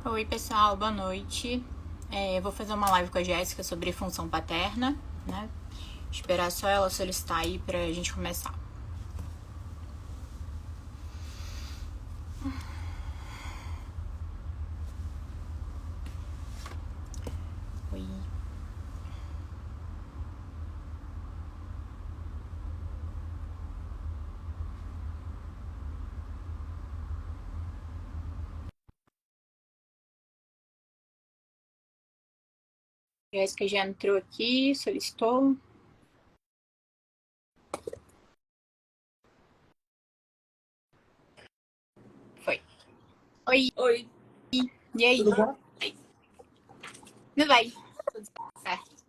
Oi, pessoal, boa noite. Eu vou fazer uma live com a Jéssica sobre função paterna, né? Esperar só ela solicitar aí pra gente começar. Oi. Jéssica já entrou aqui, solicitou. Foi. Oi. Oi. E aí? Tudo bom? Tudo bem? Tudo certo.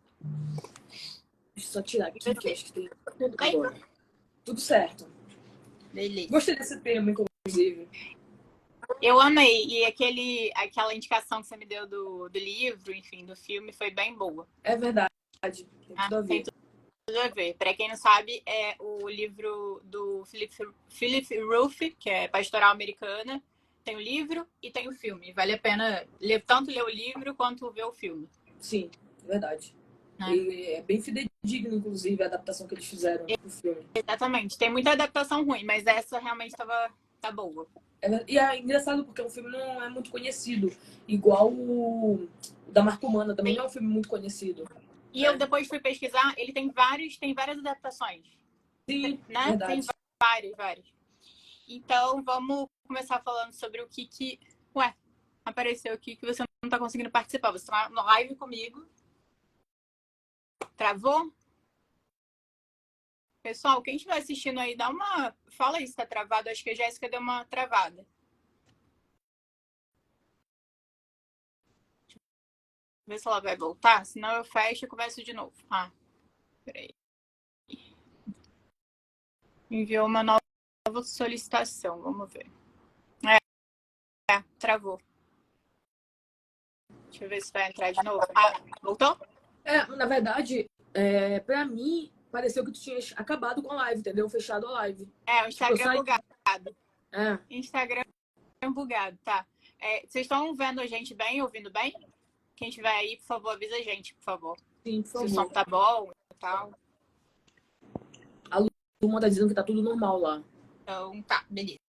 Deixa eu só tirar aqui, que acho que tem Tudo bem? agora. Tudo certo. Beleza. Gostei desse tema, inclusive. Eu amei. E aquela indicação que você me deu do livro, enfim, do filme, foi bem boa. É verdade. Tem tudo a Tem ver. tudo a ver. Para quem não sabe, é o livro do Philip Roth, que é Pastoral Americana. Tem o livro e tem o filme. Vale a pena tanto ler o livro quanto ver o filme. Sim, é verdade. Né? E é bem fidedigno, inclusive, a adaptação que eles fizeram pro filme. Exatamente. Tem muita adaptação ruim, mas essa realmente tá boa. E é engraçado porque o filme não é muito conhecido. Igual o da Marca Humana, também não é um filme muito conhecido. E eu depois fui pesquisar, ele tem várias adaptações. Sim, Né? verdade. Tem várias. Então, vamos começar falando sobre o que... Ué, apareceu aqui que você não tá conseguindo participar. Você tá na live comigo. Travou? Pessoal, quem estiver assistindo aí, fala aí se tá travado. Acho que a Jéssica deu uma travada. Vê se ela vai voltar. Senão eu fecho e começo de novo. Peraí. Enviou uma nova solicitação. Vamos ver. Travou. Deixa eu ver se vai entrar de novo. Voltou? Na verdade, pra mim, pareceu que tu tinhas acabado com a live, entendeu? Fechado a live. O Instagram bugado. É. Instagram bugado, tá. Vocês estão vendo a gente bem, ouvindo bem? Quem estiver aí, por favor, avisa a gente, por favor. Sim, por favor. Se o som tá bom e tal. A Luma tá dizendo que tá tudo normal lá. Então, tá, beleza.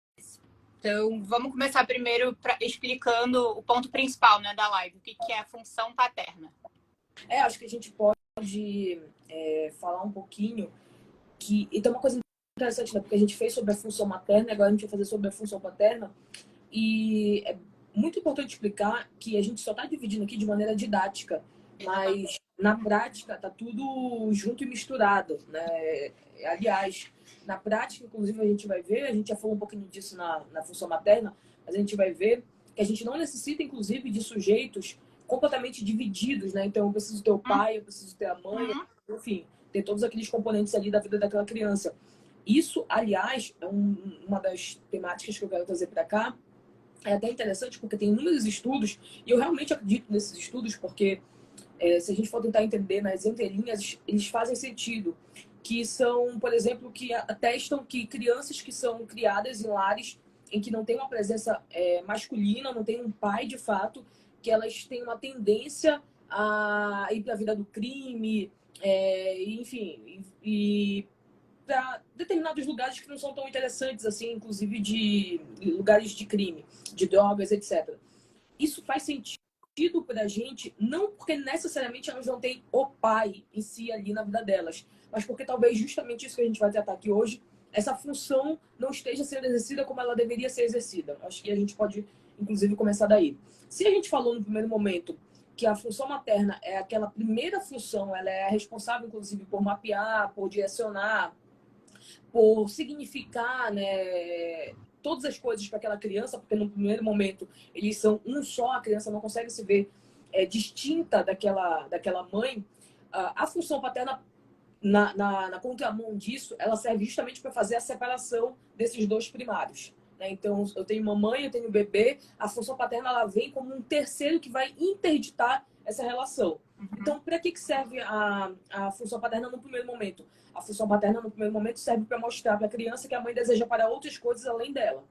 Então, vamos começar primeiro explicando o ponto principal, né, da live. O que é a função paterna. Acho que a gente pode falar um pouquinho e tem uma coisa interessante, né? Porque a gente fez sobre a função materna, agora a gente vai fazer sobre a função paterna. E é muito importante explicar que a gente só está dividindo aqui de maneira didática, mas na prática tá tudo junto e misturado, né? Aliás, na prática, inclusive, a gente vai ver, a gente já falou um pouquinho disso na função materna, mas a gente vai ver que a gente não necessita, inclusive, de sujeitos completamente divididos, né? Então, eu preciso ter o pai, eu preciso ter a mãe, enfim, ter todos aqueles componentes ali da vida daquela criança. Isso, aliás, é uma das temáticas que eu quero trazer para cá. É até interessante porque tem inúmeros estudos, e eu realmente acredito nesses estudos, porque se a gente for tentar entender nas entrelinhas, eles fazem sentido. Que são, por exemplo, que atestam que crianças que são criadas em lares em que não tem uma presença masculina, não tem um pai de fato, que elas têm uma tendência a ir para a vida do crime, enfim, e para determinados lugares que não são tão interessantes, assim, inclusive de lugares de crime, de drogas, etc. Isso faz sentido para a gente, não porque necessariamente elas não têm o pai em si ali na vida delas, mas porque talvez justamente isso que a gente vai tratar aqui hoje, essa função não esteja sendo exercida como ela deveria ser exercida. Acho que a gente pode, inclusive, começar daí. Se a gente falou no primeiro momento que a função materna é aquela primeira função, ela é responsável, inclusive, por mapear, por direcionar, por significar, né, todas as coisas para aquela criança, porque no primeiro momento eles são um só, a criança não consegue se ver distinta daquela mãe. A função paterna, na contramão disso, ela serve justamente para fazer a separação desses dois primários. Né? Então, eu tenho mamãe, eu tenho bebê, a função paterna ela vem como um terceiro que vai interditar essa relação. Então, para que serve a função paterna no primeiro momento? A função paterna, no primeiro momento, serve para mostrar para a criança que a mãe deseja para outras coisas além dela.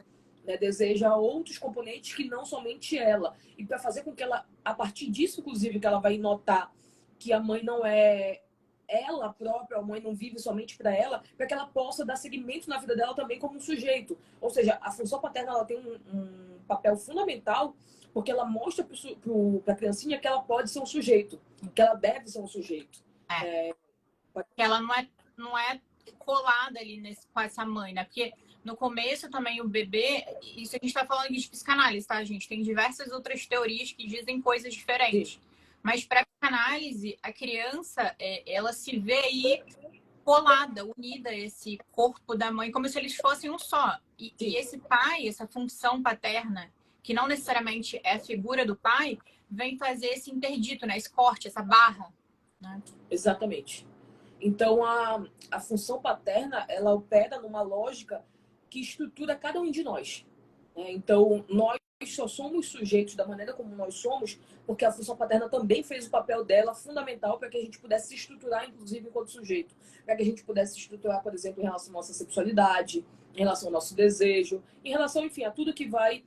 né, deseja outros componentes que não somente ela. E para fazer com que ela, a partir disso, inclusive, que ela vai notar que a mãe não é ela própria, a mãe não vive somente para ela, para que ela possa dar seguimento na vida dela também como um sujeito. Ou seja, a função paterna ela tem um papel fundamental, porque ela mostra para a criancinha que ela pode ser um sujeito, que ela deve ser um sujeito. Que ela não é colada ali com essa mãe, né? Porque no começo também o bebê, isso a gente está falando aqui de psicanálise, tá, gente? Tem diversas outras teorias que dizem coisas diferentes. Sim. Mas para psicanálise, a criança, ela se vê aí colada, unida a esse corpo da mãe, como se eles fossem um só. E esse pai, essa função paterna, que não necessariamente é a figura do pai, vem fazer esse interdito, né? Esse corte, essa barra. Né? Exatamente. Então, a função paterna, ela opera numa lógica que estrutura cada um de nós. Né? Então, nós só somos sujeitos da maneira como nós somos, porque a função paterna também fez o papel dela fundamental para que a gente pudesse se estruturar, inclusive, enquanto sujeito. Para que a gente pudesse se estruturar, por exemplo, em relação à nossa sexualidade, em relação ao nosso desejo, em relação, enfim, a tudo que vai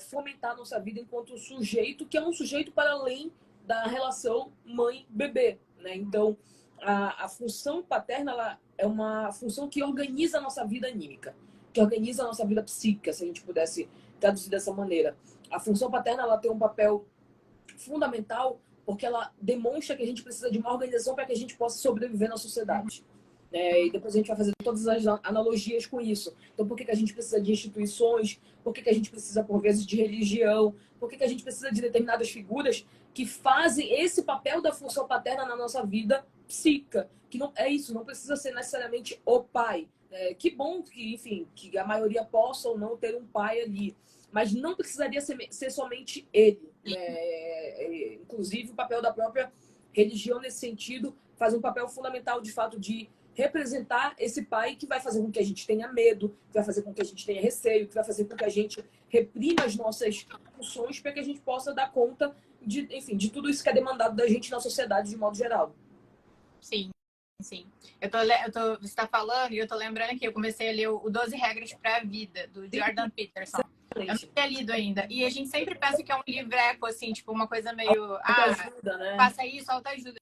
fomentar a nossa vida enquanto sujeito, que é um sujeito para além da relação mãe-bebê. Né? Então, a função paterna ela é uma função que organiza a nossa vida anímica, que organiza a nossa vida psíquica, se a gente pudesse traduzir dessa maneira. A função paterna ela tem um papel fundamental porque ela demonstra que a gente precisa de uma organização para que a gente possa sobreviver na sociedade. E depois a gente vai fazer todas as analogias com isso. Então, por que a gente precisa de instituições? Por que a gente precisa, por vezes, de religião? Por que a gente precisa de determinadas figuras que fazem esse papel da função paterna na nossa vida psíquica? Que não é isso, não precisa ser necessariamente o pai. Que bom que, enfim, que a maioria possa ou não ter um pai ali. Mas não precisaria ser somente ele. Inclusive, o papel da própria religião, nesse sentido, faz um papel fundamental, de fato, de representar esse pai que vai fazer com que a gente tenha medo, que vai fazer com que a gente tenha receio, que vai fazer com que a gente reprima as nossas funções para que a gente possa dar conta de, enfim, de tudo isso que é demandado da gente na sociedade de modo geral. Sim, sim. Você está falando e eu tô lembrando que eu comecei a ler o 12 Regras para a Vida, do Jordan Peterson. Eu não tinha lido ainda. E a gente sempre pensa que é um livreco, assim, tipo, uma coisa meio... Autoajuda, né? Faça isso, autoajuda.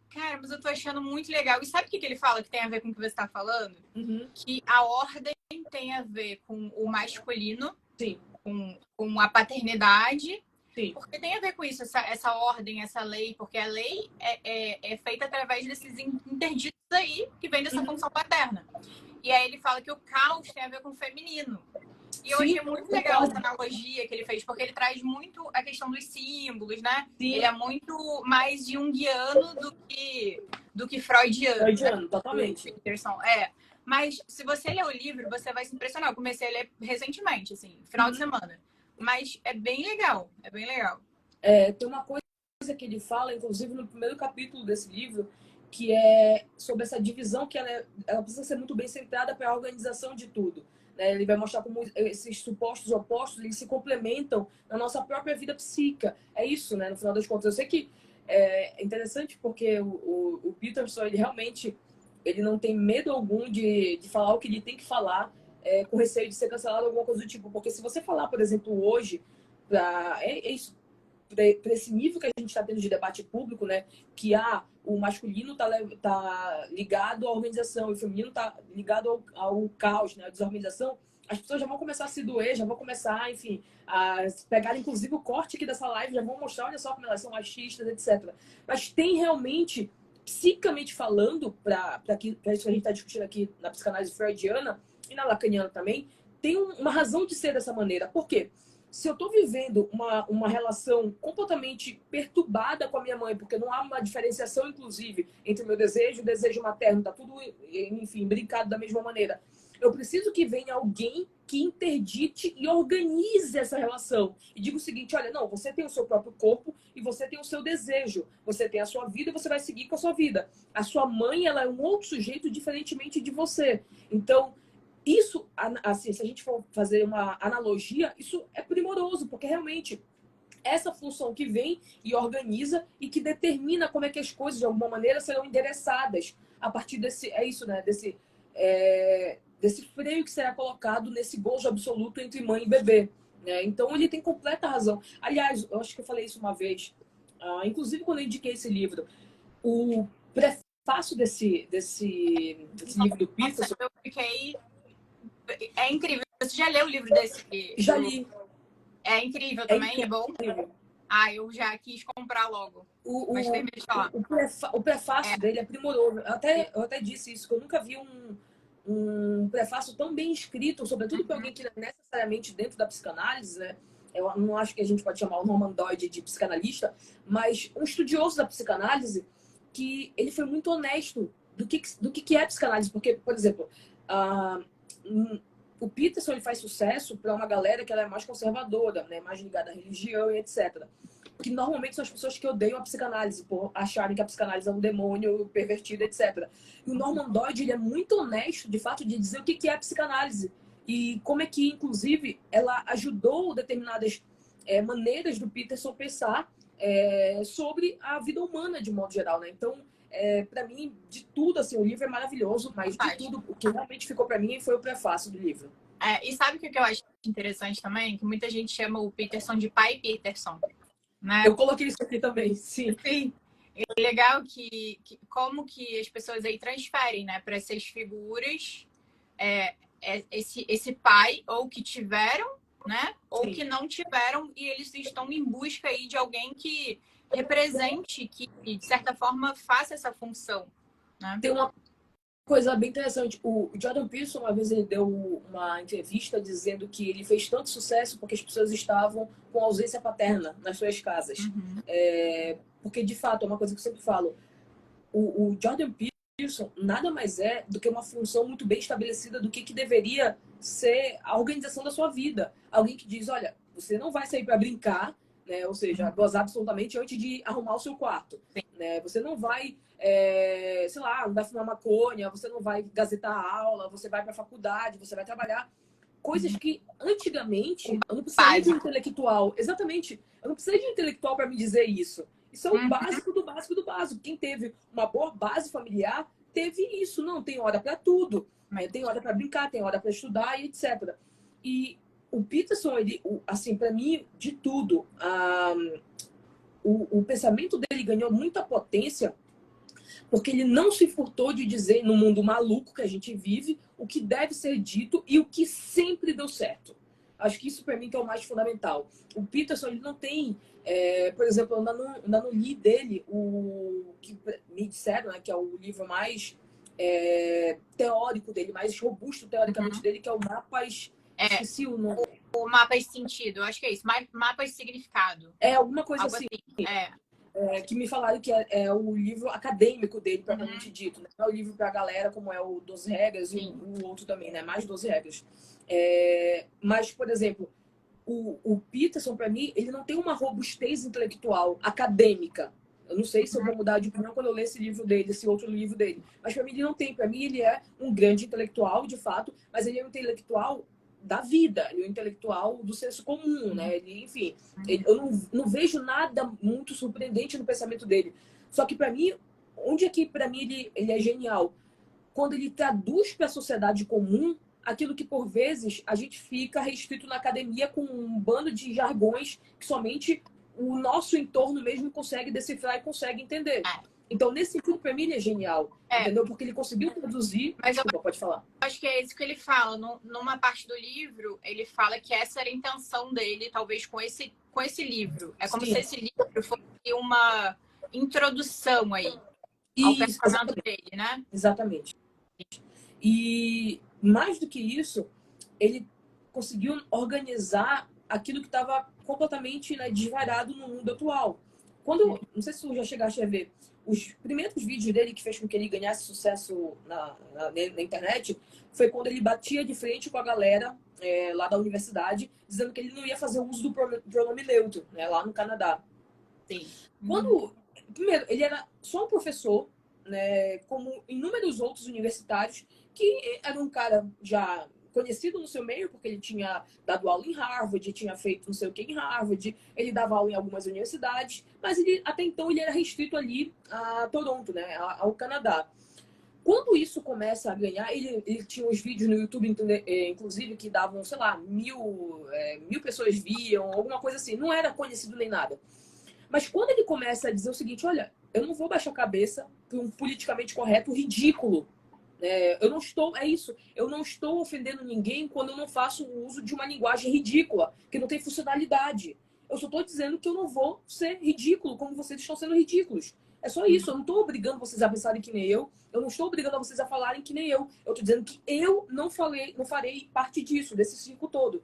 Cara, mas eu tô achando muito legal. E sabe o que ele fala que tem a ver com o que você está falando? Uhum. Que a ordem tem a ver com o masculino, sim, com a paternidade. Sim. Porque tem a ver com isso, essa ordem, essa lei. Porque a lei é feita através desses interditos aí, que vem dessa função paterna. E aí ele fala que o caos tem a ver com o feminino. E eu achei muito legal essa analogia que ele fez, porque ele traz muito a questão dos símbolos, né? Sim. Ele é muito mais junguiano do que freudiano. Freudiano, né? Totalmente. Peterson. Mas se você ler o livro, você vai se impressionar. Eu comecei a ler recentemente, assim, final de semana. Mas é bem legal, é bem legal. Tem uma coisa que ele fala, inclusive no primeiro capítulo desse livro, que é sobre essa divisão que ela precisa ser muito bem centrada para a organização de tudo. Ele vai mostrar como esses supostos opostos eles se complementam na nossa própria vida psíquica. É isso, né? No final das contas. Eu sei que é interessante porque o Peterson, ele realmente ele não tem medo algum de falar o que ele tem que falar com receio de ser cancelado, alguma coisa do tipo. Porque se você falar, por exemplo, hoje, para esse nível que a gente está tendo de debate público, né? Que o masculino tá ligado à organização e o feminino tá ligado ao caos, né? À desorganização, as pessoas já vão começar a se doer, já vão começar, enfim, a pegar, inclusive, o corte aqui dessa live, já vão mostrar, olha só como elas são machistas, etc. Mas tem realmente, psicamente falando, para isso que a gente está discutindo aqui na psicanálise freudiana e na lacaniana também, tem uma razão de ser dessa maneira. Por quê? Se eu estou vivendo uma relação completamente perturbada com a minha mãe, porque não há uma diferenciação, inclusive, entre o meu desejo e o desejo materno, tá tudo, enfim, brincado da mesma maneira. Eu preciso que venha alguém que interdite e organize essa relação. E diga o seguinte, olha, não, você tem o seu próprio corpo e você tem o seu desejo. Você tem a sua vida e você vai seguir com a sua vida. A sua mãe, ela é um outro sujeito diferentemente de você. Então, isso, assim, se a gente for fazer uma analogia, isso é primoroso, porque realmente essa função que vem e organiza e que determina como é que as coisas, de alguma maneira, serão endereçadas a partir desse, né, desse freio que será colocado nesse gozo absoluto entre mãe e bebê. Né? Então, ele tem completa razão. Aliás, eu acho que eu falei isso uma vez, inclusive quando eu indiquei esse livro, o prefácio desse livro do Peterson... Eu fiquei... É incrível. Você já leu o livro desse? Já li. É incrível também? É bom? Eu já quis comprar logo. Mas termina de falar. O prefácio dele é primoroso. Eu até disse isso, que eu nunca vi um prefácio tão bem escrito, sobretudo para alguém que não é necessariamente dentro da psicanálise, né? Eu não acho que a gente pode chamar o Norman Doidge de psicanalista, mas um estudioso da psicanálise, que ele foi muito honesto do que é psicanálise. Porque, por exemplo, o Peterson ele faz sucesso para uma galera que ela é mais conservadora, né? Mais ligada à religião e etc. Que normalmente são as pessoas que odeiam a psicanálise por acharem que a psicanálise é um demônio pervertido, etc. E o Norman Doidge ele é muito honesto, de fato, de dizer o que é a psicanálise e como é que, inclusive, ela ajudou determinadas maneiras do Peterson pensar sobre a vida humana de modo geral, né? Então, para mim, de tudo, assim, o livro é maravilhoso, mas de tudo, o que realmente ficou para mim foi o prefácio do livro. E sabe o que eu acho interessante também? Que muita gente chama o Peterson de pai Peterson. Né? Eu coloquei isso aqui também, sim. Sim. É legal que como que as pessoas aí transferem, né, para essas figuras esse pai ou que tiveram, né, ou que não tiveram e eles estão em busca aí de alguém que represente, que de certa forma faça essa função, né? Tem uma coisa bem interessante. O Jordan Peterson, uma vez, ele deu uma entrevista dizendo que ele fez tanto sucesso porque as pessoas estavam com ausência paterna nas suas casas. Porque, de fato, é uma coisa que eu sempre falo. O Jordan Peterson nada mais é do que uma função muito bem estabelecida do que deveria ser a organização da sua vida. Alguém que diz, olha, você não vai sair para brincar, né? Ou seja, gozar absolutamente antes de arrumar o seu quarto. Né? Você não vai... sei lá, não vai fumar maconha, você não vai gazetar a aula, você vai para a faculdade, você vai trabalhar. Coisas que, antigamente, eu não precisava de um intelectual. Exatamente. Eu não precisava de um intelectual para me dizer isso. Isso é o básico do básico do básico. Quem teve uma boa base familiar, teve isso. Não, tem hora para tudo. Tem hora para brincar, tem hora para estudar e etc. E o Peterson, ele, assim, para mim, de tudo, o pensamento dele ganhou muita potência porque ele não se furtou de dizer, no mundo maluco que a gente vive, o que deve ser dito e o que sempre deu certo. Acho que isso, para mim, que é o mais fundamental. O Peterson, ele não tem... por exemplo, eu ainda não li dele o que me disseram, né, que é o livro mais teórico dele, mais robusto teoricamente dele, que é o Mapas... Esqueci o nome. O Mapas de Sentido, eu acho que é isso. Mapas de Significado. Alguma coisa assim. Que me falaram que é o livro acadêmico dele, propriamente dito. Né? Não é o livro para a galera, como é o 12 Regras e o outro também, né? Mais 12 Regras. Mas, por exemplo, o Peterson, para mim, ele não tem uma robustez intelectual, acadêmica. Eu não sei se eu vou mudar de opinião quando eu ler esse livro dele, esse outro livro dele. Mas, para mim, ele não tem. Para mim, ele é um grande intelectual, de fato, mas ele é um intelectual da vida, ele é um intelectual do senso comum, né? Ele, enfim, eu não vejo nada muito surpreendente no pensamento dele. Só que para mim, onde é que para mim ele é genial? Quando ele traduz para a sociedade comum aquilo que por vezes a gente fica restrito na academia com um bando de jargões que somente o nosso entorno mesmo consegue decifrar e consegue entender. Então, nesse sentido, para mim, ele é genial. Entendeu? Porque ele conseguiu traduzir... Mas desculpa, pode falar. Acho que é isso que ele fala. Numa parte do livro, ele fala que essa era a intenção dele, talvez, com esse livro. É como se esse livro fosse uma introdução aí ao personagem dele, né? Exatamente. E, mais do que isso, ele conseguiu organizar aquilo que estava completamente, né, desvairado no mundo atual. Não sei se tu já chegaste a ver, os primeiros vídeos dele que fez com que ele ganhasse sucesso na internet foi quando ele batia de frente com a galera lá da universidade, dizendo que ele não ia fazer uso do pronome neutro, né, lá no Canadá. Sim. Primeiro, ele era só um professor, né, como inúmeros outros universitários, que era um cara já conhecido no seu meio, porque ele tinha dado aula em Harvard, tinha feito não sei o que em Harvard, ele dava aula em algumas universidades, mas até então ele era restrito ali a Toronto, né, ao Canadá. Quando isso começa a ganhar, ele tinha uns vídeos no YouTube, inclusive, que davam, sei lá, 1.000 pessoas viam, alguma coisa assim. Não era conhecido nem nada. Mas quando ele começa a dizer o seguinte, olha, eu não vou baixar a cabeça por um politicamente correto ridículo. Eu não estou, é isso, eu não estou ofendendo ninguém quando eu não faço o uso de uma linguagem ridícula, que não tem funcionalidade. Eu só estou dizendo que eu não vou ser ridículo como vocês estão sendo ridículos. É só isso, eu não estou obrigando vocês a pensarem que nem eu não estou obrigando vocês a falarem que nem eu estou dizendo que eu não farei parte disso, desse ciclo todo.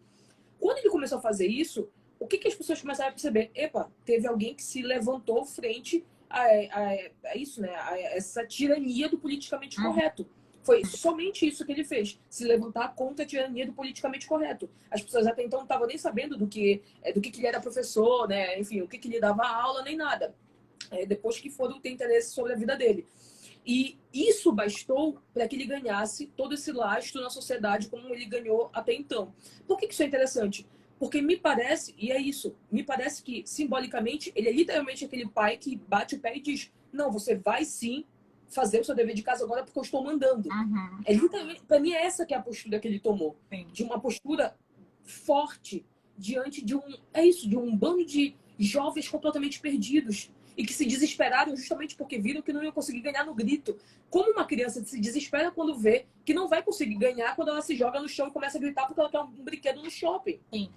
Quando ele começou a fazer isso, o que as pessoas começaram a perceber? Epa, teve alguém que se levantou frente a isso, né? A essa tirania do politicamente correto. Foi somente isso que ele fez, se levantar contra a tirania do politicamente correto. As pessoas até então não estavam nem sabendo do que ele era professor, né? Enfim, o que ele dava aula, nem nada. Depois que foram ter interesse sobre a vida dele. E isso bastou para que ele ganhasse todo esse lastro na sociedade como ele ganhou até então. Por que isso é interessante? Porque me parece, e é isso, me parece que simbolicamente ele é literalmente aquele pai que bate o pé e diz: não, você vai sim fazer o seu dever de casa agora porque eu estou mandando. É literalmente, para mim é essa que é a postura que ele tomou. Sim. De uma postura forte diante de de um bando de jovens completamente perdidos e que se desesperaram justamente porque viram que não iam conseguir ganhar no grito. Como uma criança se desespera quando vê que não vai conseguir ganhar quando ela se joga no chão e começa a gritar porque ela quer um brinquedo no shopping. Sim.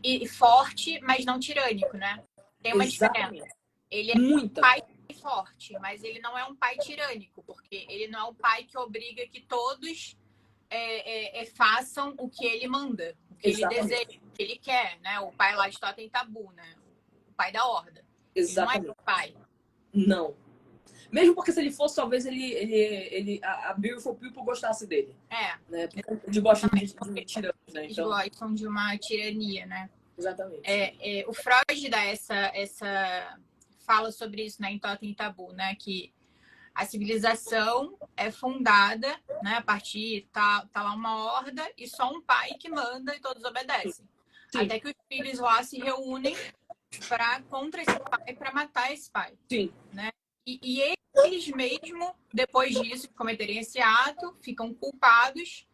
E forte, mas não tirânico, né? Tem uma diferença. Ele é um pai forte, mas ele não é um pai tirânico, porque ele não é um pai que obriga que todos façam o que ele manda, o que ele deseja, o que ele quer, né? O pai lá de Totem Tabu, né? O pai da horda. Exatamente. Ele não é o pai. Não. Mesmo porque se ele fosse, talvez a Beautiful People gostasse dele. Né? Porque eles gostam de tiranos, né? Eles gostam de uma tirania, né? Exatamente. O Freud dá essa fala sobre isso, né, em Totem Tabu, né? Que a civilização é fundada, né, a partir tá lá uma horda e só um pai que manda e todos obedecem. Sim. Até que os filhos lá se reúnem contra esse pai, para matar esse pai. Sim. Né? E eles mesmo, depois disso, de cometerem esse ato, ficam culpados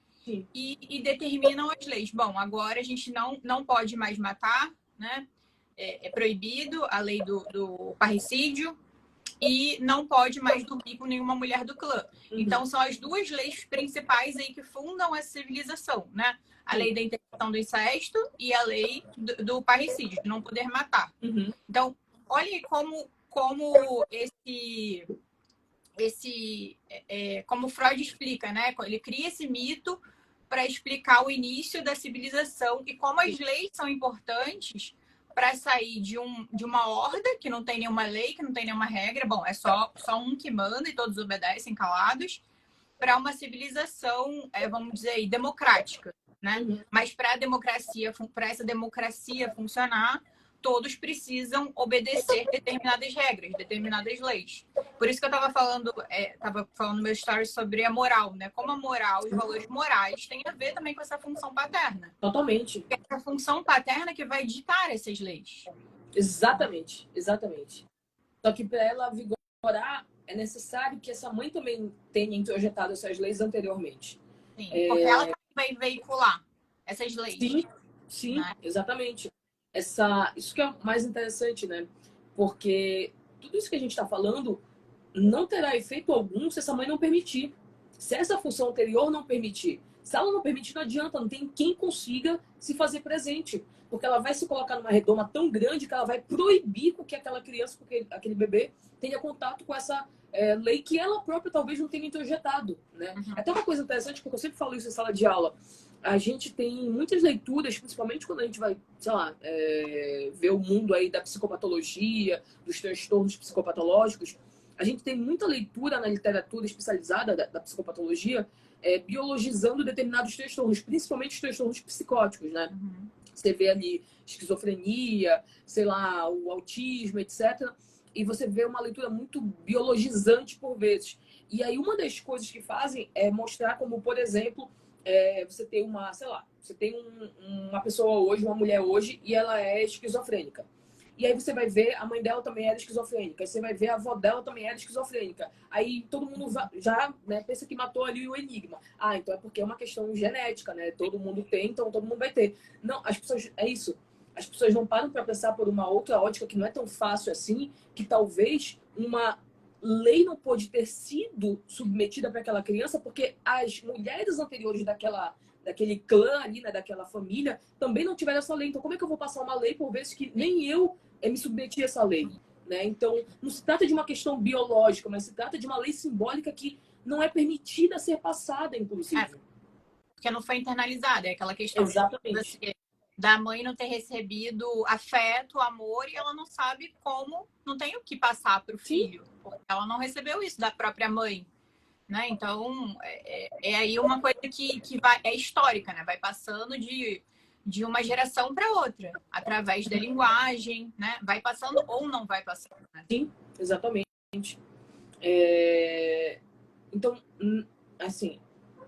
e determinam as leis. Bom, agora a gente não pode mais matar, né? É proibido a lei do parricídio e não pode mais dormir com nenhuma mulher do clã. Então, são as duas leis principais aí que fundam essa civilização, né? A lei da interdição do incesto e a lei do parricídio, de não poder matar. Então, olha como como Freud explica, né? Ele cria esse mito para explicar o início da civilização e como as leis são importantes para sair de uma horda que não tem nenhuma lei, que não tem nenhuma regra. Bom, é só um que manda e todos obedecem calados, para uma civilização, vamos dizer aí, democrática, né? Mas para essa democracia funcionar, todos precisam obedecer determinadas regras, determinadas leis. Por isso que eu estava falando no meu story sobre a moral, né? Como a moral, os valores morais têm a ver também com essa função paterna. Totalmente. Porque é a função paterna que vai ditar essas leis. Exatamente, exatamente. Só que para ela vigorar, é necessário que essa mãe também tenha introjetado essas leis anteriormente. Sim, porque ela também vai veicular essas leis. Sim, né? Exatamente. Isso que é o mais interessante, né? Porque tudo isso que a gente está falando não terá efeito algum se essa mãe não permitir. Se essa função anterior não permitir. Se ela não permitir, não adianta. Não tem quem consiga se fazer presente. Porque ela vai se colocar numa redoma tão grande que ela vai proibir com que aquela criança, aquele bebê, tenha contato com essa lei que ela própria talvez não tenha introjetado, né? Até uma coisa interessante, porque eu sempre falo isso em sala de aula. A gente tem muitas leituras, principalmente quando a gente vai, sei lá, ver o mundo aí da psicopatologia, dos transtornos psicopatológicos. A gente tem muita leitura na literatura especializada da psicopatologia, biologizando determinados transtornos, principalmente os transtornos psicóticos, né? Você vê ali esquizofrenia, sei lá, o autismo, etc. E você vê uma leitura muito biologizante por vezes. E aí uma das coisas que fazem é mostrar como, por exemplo, você tem uma pessoa hoje, uma mulher hoje, e ela é esquizofrênica. E aí você vai ver, a mãe dela também era esquizofrênica. Aí você vai ver, a avó dela também era esquizofrênica. Aí todo mundo já, né, pensa que matou ali o enigma. Ah, então é porque é uma questão genética, né? Todo mundo tem, então todo mundo vai ter. Não, as pessoas... É isso. As pessoas não param para pensar por uma outra ótica que não é tão fácil assim, que talvez uma lei não pôde ter sido submetida para aquela criança, porque as mulheres anteriores daquele clã ali, né, daquela família, também não tiveram essa lei. Então, como é que eu vou passar uma lei por vezes que nem eu me submeti a essa lei? Né? Então, não se trata de uma questão biológica, mas se trata de uma lei simbólica que não é permitida ser passada, inclusive. Porque não foi internalizada. É aquela questão Exatamente. da mãe não ter recebido afeto, amor, e ela não sabe como, não tem o que passar para o filho. Porque ela não recebeu isso da própria mãe. Né? Então, é aí uma coisa que é histórica, né? Vai passando de uma geração para outra, através da linguagem, né? Vai passando ou não vai passando. Né? Sim, exatamente. Então, assim,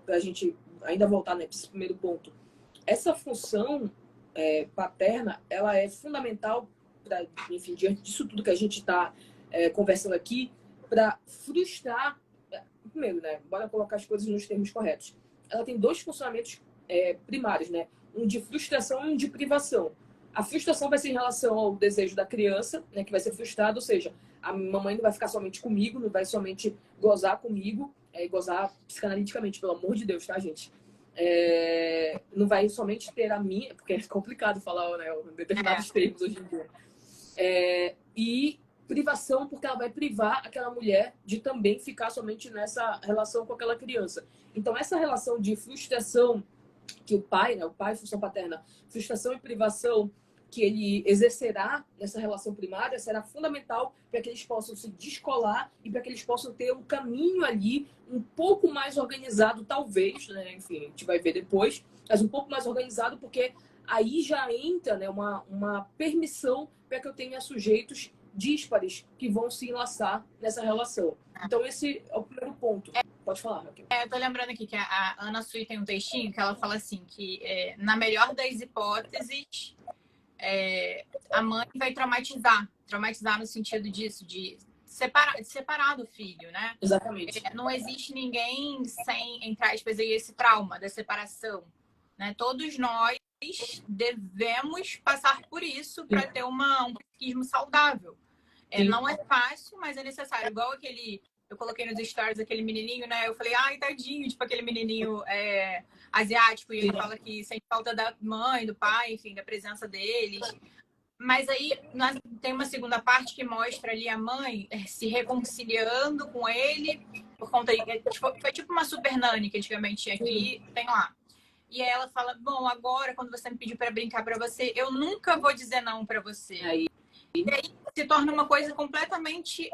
para a gente ainda voltar nesse primeiro ponto, essa função paterna, ela é fundamental para, enfim, diante disso tudo que a gente está conversando aqui, para frustrar. Primeiro, né? Bora colocar as coisas nos termos corretos. Ela tem dois funcionamentos primários, né? Um de frustração e um de privação. A frustração vai ser em relação ao desejo da criança, né? Que vai ser frustrado, ou seja, a mamãe não vai ficar somente comigo, não vai somente gozar comigo, gozar psicanaliticamente, pelo amor de Deus, tá, gente? Não vai somente ter a minha, porque é complicado falar, né, determinados termos hoje em dia. E privação, porque ela vai privar aquela mulher de também ficar somente nessa relação com aquela criança. Então, essa relação de frustração que o pai, né, o pai, função paterna, frustração e privação que ele exercerá nessa relação primária será fundamental para que eles possam se descolar e para que eles possam ter um caminho ali um pouco mais organizado, talvez, né? Enfim, a gente vai ver depois, mas um pouco mais organizado, porque aí já entra, né, uma permissão para que eu tenha sujeitos díspares que vão se enlaçar nessa relação. Então, esse é o primeiro ponto. Pode falar, Raquel. Eu tô lembrando aqui que a Ana Sui tem um textinho que ela fala assim, que na melhor das hipóteses, a mãe vai traumatizar no sentido disso, de separar do filho, né? Exatamente. Não existe ninguém sem, entre aspas, esse trauma da separação, né? Todos nós devemos passar por isso para ter um psiquismo saudável. Não é fácil, mas é necessário. Igual eu coloquei nos stories aquele menininho, né? Eu falei, ai, tadinho, tipo aquele menininho asiático, e ele fala que sente falta da mãe, do pai, enfim, da presença deles. Mas aí tem uma segunda parte que mostra ali a mãe se reconciliando com ele por conta foi tipo uma super nanny que antigamente tinha aqui, tem lá. E aí ela fala, bom, agora quando você me pediu para brincar para você, eu nunca vou dizer não para você. E aí se torna uma coisa completamente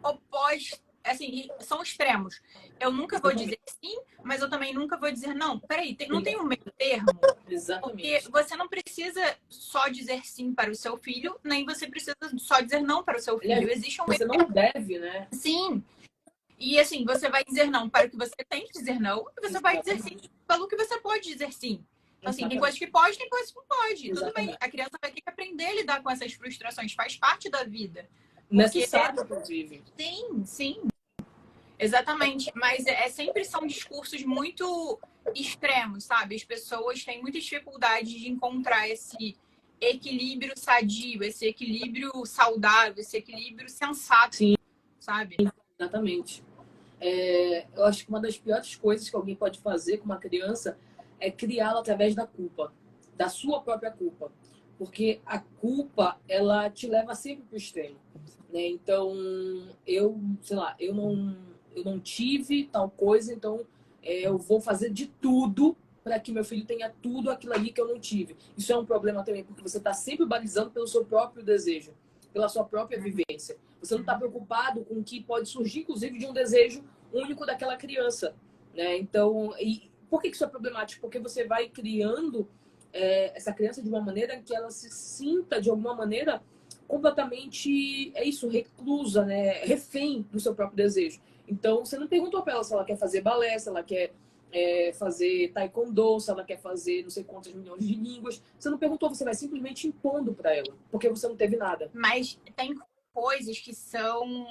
oposta. Assim, são extremos. Eu nunca vou dizer sim, mas eu também nunca vou dizer não. Peraí, não tem um meio termo? Exatamente. Porque você não precisa só dizer sim para o seu filho, nem você precisa só dizer não para o seu filho. Existe um meio termo. Você não deve, né? Sim. E assim, você vai dizer não para o que você tem que dizer não, e você vai dizer sim pelo que você pode dizer sim. Então, assim, tem coisas que pode, tem coisas que não pode. Tudo bem. A criança vai ter que aprender a lidar com essas frustrações, faz parte da vida. Necessário, inclusive. Sim. Exatamente. Mas sempre são discursos muito extremos, sabe? As pessoas têm muita dificuldade de encontrar esse equilíbrio sadio, esse equilíbrio saudável, esse equilíbrio sensato, sabe? Exatamente. Eu acho que uma das piores coisas que alguém pode fazer com uma criança é criá-la através da culpa, da sua própria culpa. Porque a culpa, ela te leva sempre para o extremo. Né? Então, eu não tive tal coisa, então eu vou fazer de tudo para que meu filho tenha tudo aquilo ali que eu não tive. Isso é um problema também, porque você está sempre balizando pelo seu próprio desejo, pela sua própria vivência. Você não está preocupado com o que pode surgir, inclusive, de um desejo único daquela criança. Né? Então, por que isso é problemático? Porque você vai criando essa criança de uma maneira que ela se sinta, de alguma maneira, completamente, reclusa, né? Refém do seu próprio desejo. Então, você não perguntou para ela se ela quer fazer balé, se ela quer fazer taekwondo, se ela quer fazer não sei quantos milhões de línguas. Você não perguntou, você vai simplesmente impondo para ela, porque você não teve nada. Mas tem coisas que são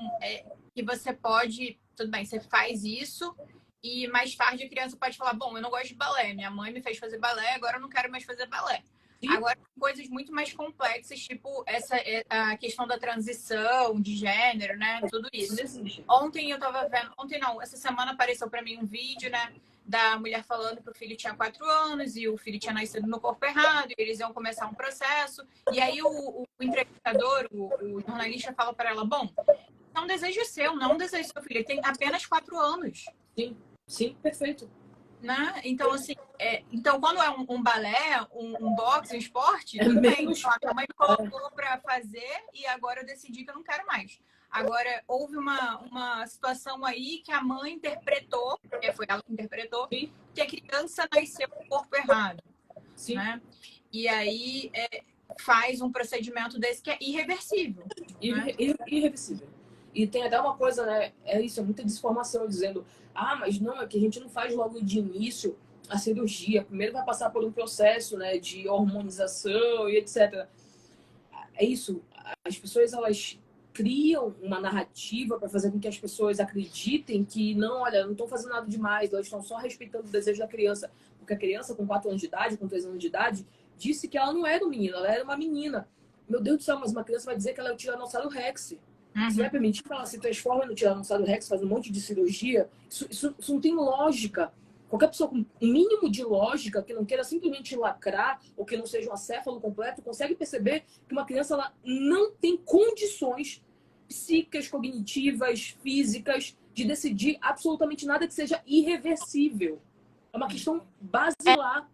que você pode, tudo bem, você faz isso e mais tarde a criança pode falar, bom, eu não gosto de balé, minha mãe me fez fazer balé, agora eu não quero mais fazer balé. Sim. Agora, coisas muito mais complexas, tipo a questão da transição de gênero, né? Tudo isso. Ontem eu tava vendo, ontem não, essa semana apareceu para mim um vídeo, né? Da mulher falando que o filho tinha 4 anos e o filho tinha nascido no corpo errado, e eles iam começar um processo. E aí o entrevistador, o jornalista, fala para ela, bom, é um desejo seu, não é um desejo do seu filho, ele tem apenas 4 anos. Sim, sim, perfeito. Né? Então, assim, então, quando é um balé, um boxe, um esporte, tudo bem. Então, a minha mãe me colocou para fazer e agora eu decidi que eu não quero mais. Agora, houve uma situação aí que a mãe interpretou, foi ela que interpretou, Sim. que a criança nasceu com o corpo errado. Sim. Né? E aí faz um procedimento desse que é irreversível. Né? Irreversível. E tem até uma coisa, né? É muita desinformação dizendo, mas não, é que a gente não faz logo de início a cirurgia. Primeiro vai passar por um processo, né, de hormonização e etc. É isso. As pessoas, elas criam uma narrativa para fazer com que as pessoas acreditem que não, olha, não estão fazendo nada demais, elas estão só respeitando o desejo da criança. Porque a criança com 4 anos de idade, com 3 anos de idade, disse que ela não era um menino, ela era uma menina. Meu Deus do céu, mas uma criança vai dizer que ela é o Tiranossauro Rex. Você vai permitir que ela se transforme no Tiranossauro Rex, faz um monte de cirurgia? Isso não tem lógica. Qualquer pessoa com um mínimo de lógica, que não queira simplesmente lacrar, ou que não seja um acéfalo completo, consegue perceber que uma criança ela não tem condições psíquicas, cognitivas, físicas, de decidir absolutamente nada que seja irreversível. É uma questão basilar.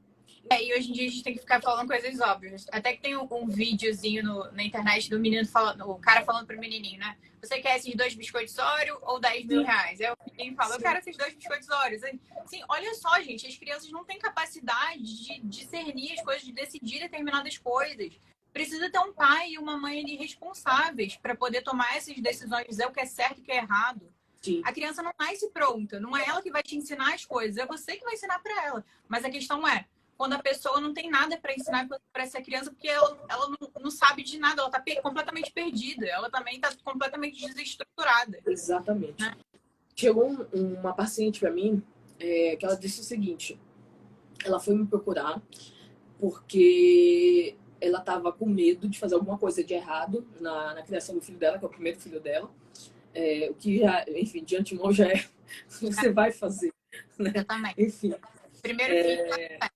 E hoje em dia a gente tem que ficar falando coisas óbvias. Até que tem um videozinho na internet do menino falando, o cara falando pro menininho, né? Você quer esses 2 biscoitos Oreo ou 10 mil reais? Aí o menino fala, eu quero esses 2 biscoitos Oreo. Assim, olha só, gente, as crianças não têm capacidade de discernir as coisas, de decidir determinadas coisas. Precisa ter um pai e uma mãe ali responsáveis para poder tomar essas decisões, dizer o que é certo e o que é errado. Sim. A criança não nasce pronta, não é ela que vai te ensinar as coisas, é você que vai ensinar para ela. Mas a questão é, quando a pessoa não tem nada para ensinar para essa criança, porque ela não sabe de nada, ela está completamente perdida, ela também está completamente desestruturada. Exatamente. Né? Chegou uma paciente para mim que ela disse o seguinte, ela foi me procurar porque ela estava com medo de fazer alguma coisa de errado na criação do filho dela, que é o primeiro filho dela, o que já, enfim, de antemão já é você vai fazer. Né? Exatamente. Enfim. Primeiro filho.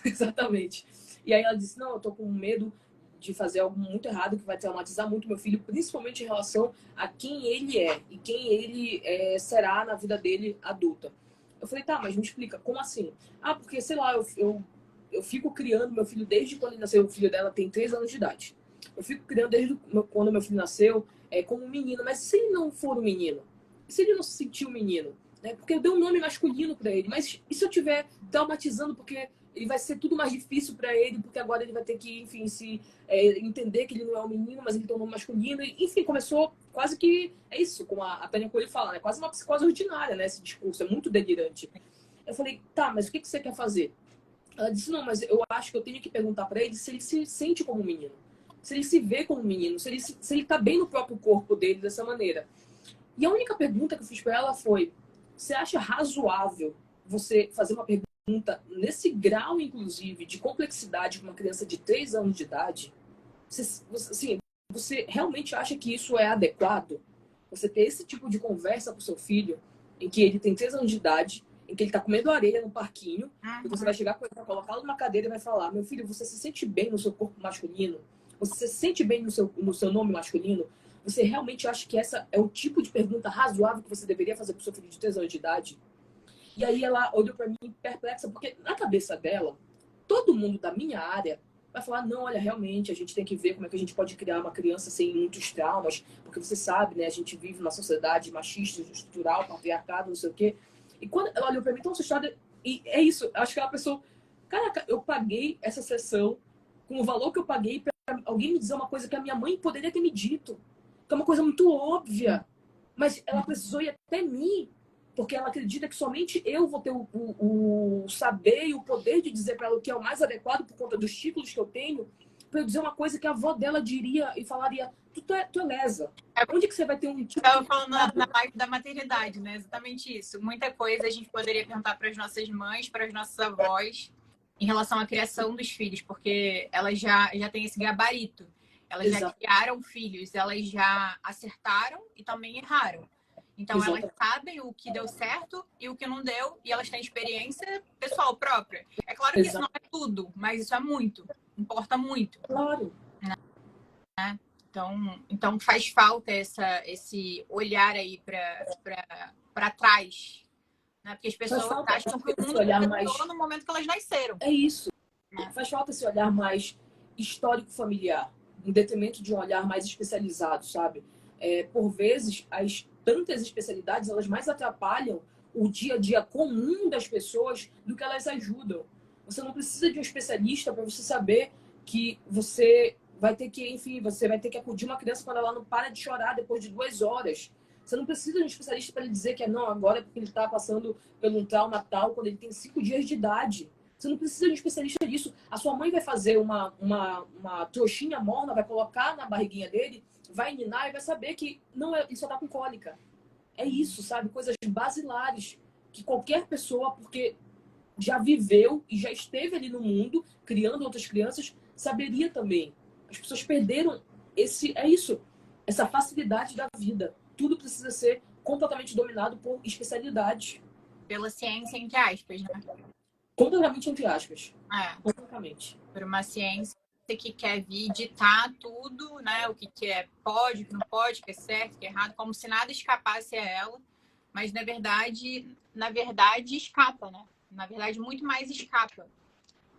Exatamente. E aí ela disse, não, eu tô com medo de fazer algo muito errado que vai traumatizar muito meu filho, principalmente em relação a quem ele é e quem ele será na vida dele adulta. Eu falei, tá, mas me explica, como assim? Porque, sei lá, eu fico criando meu filho desde quando ele nasceu. O filho dela tem 3 anos de idade. Eu fico criando desde quando meu filho nasceu como um menino. Mas se ele não for um menino? Se ele não se sentir um menino? Porque eu dei um nome masculino para ele. Mas e se eu estiver traumatizando porque ele vai ser tudo mais difícil para ele, porque agora ele vai ter que, enfim, entender que ele não é um menino, mas ele tem um nome masculino. E, enfim, começou quase que, é isso, como a Tânia Coelho fala, né? Quase uma psicose ordinária, né? Esse discurso, é muito delirante. Eu falei, tá, mas o que você quer fazer? Ela disse, não, mas eu acho que eu tenho que perguntar para ele se ele se sente como um menino. Se ele se vê como um menino, se ele tá bem no próprio corpo dele dessa maneira. E a única pergunta que eu fiz para ela foi, você acha razoável você fazer uma pergunta nesse grau, inclusive, de complexidade com uma criança de 3 anos de idade? Você realmente acha que isso é adequado? Você ter esse tipo de conversa com o seu filho, em que ele tem 3 anos de idade, em que ele tá comendo areia no parquinho, e você vai chegar com ele, vai colocá-lo numa cadeira e vai falar, meu filho, você se sente bem no seu corpo masculino? Você se sente bem no seu nome masculino? Você realmente acha que essa é o tipo de pergunta razoável que você deveria fazer pro seu filho de 3 anos de idade? E aí ela olhou para mim perplexa, porque na cabeça dela, todo mundo da minha área vai falar, não, olha, realmente, a gente tem que ver como é que a gente pode criar uma criança sem muitos traumas, porque você sabe, né, a gente vive numa sociedade machista, estrutural, patriarcado, não sei o quê. E quando ela olhou para mim, tão assustada, e é isso, acho que ela pensou, caraca, eu paguei essa sessão com o valor que eu paguei para alguém me dizer uma coisa que a minha mãe poderia ter me dito, que é uma coisa muito óbvia, mas ela precisou ir até mim porque ela acredita que somente eu vou ter o saber e o poder de dizer para ela o que é o mais adequado por conta dos títulos que eu tenho, para eu dizer uma coisa que a avó dela diria e falaria: tu é lesa. Onde que você vai ter um título? Estava falando na live da maternidade, né? Exatamente isso. Muita coisa a gente poderia perguntar para as nossas mães, para as nossas avós, em relação à criação dos filhos, porque elas já têm esse gabarito. Elas já criaram filhos, elas já acertaram e também erraram. Então, elas sabem o que deu certo e o que não deu, e elas têm experiência pessoal própria. É claro que isso não é tudo, mas isso é muito. Importa muito. Claro. Né? Então faz falta esse olhar aí para trás. Né? Porque as pessoas acham que o mundo mudou no momento que elas nasceram. É isso. Faz falta esse olhar mais histórico familiar, em detrimento de um olhar mais especializado, sabe? Por vezes, as tantas especialidades, elas mais atrapalham o dia a dia comum das pessoas do que elas ajudam. Você não precisa de um especialista para você saber que você vai ter que, enfim, você vai ter que acudir uma criança quando ela não para de chorar depois de 2 horas. Você não precisa de um especialista para lhe dizer que não, agora é porque ele está passando por um trauma tal, quando ele tem 5 dias de idade. Você não precisa de um especialista nisso. A sua mãe vai fazer uma trouxinha morna, vai colocar na barriguinha dele, vai ninar e vai saber que não ele só tá com cólica. É isso, sabe? Coisas basilares que qualquer pessoa, porque já viveu e já esteve ali no mundo, criando outras crianças, saberia também. As pessoas perderam essa facilidade da vida. Tudo precisa ser completamente dominado por especialidades. Pela ciência, entre aspas, né? Completamente entre aspas. Completamente. Por uma ciência que quer vir ditar tudo, né? O que pode, o que não pode, o que é certo, o que é errado, como se nada escapasse a ela. Mas, na verdade, escapa, né? Na verdade, muito mais escapa.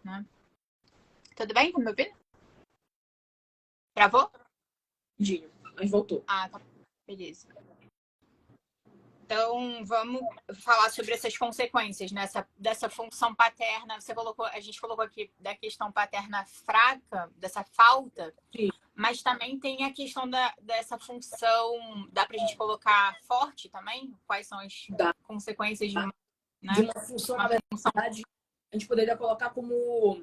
Né? Tudo bem? Tá me ouvindo? Travou? Mas voltou. Tá. Beleza. Então, vamos falar sobre essas consequências, né? Dessa função paterna. A gente colocou aqui da questão paterna fraca, dessa falta, Sim. Mas também tem a questão dessa função, dá pra gente colocar forte também? Quais são as consequências de uma função, na verdade, a gente poderia colocar como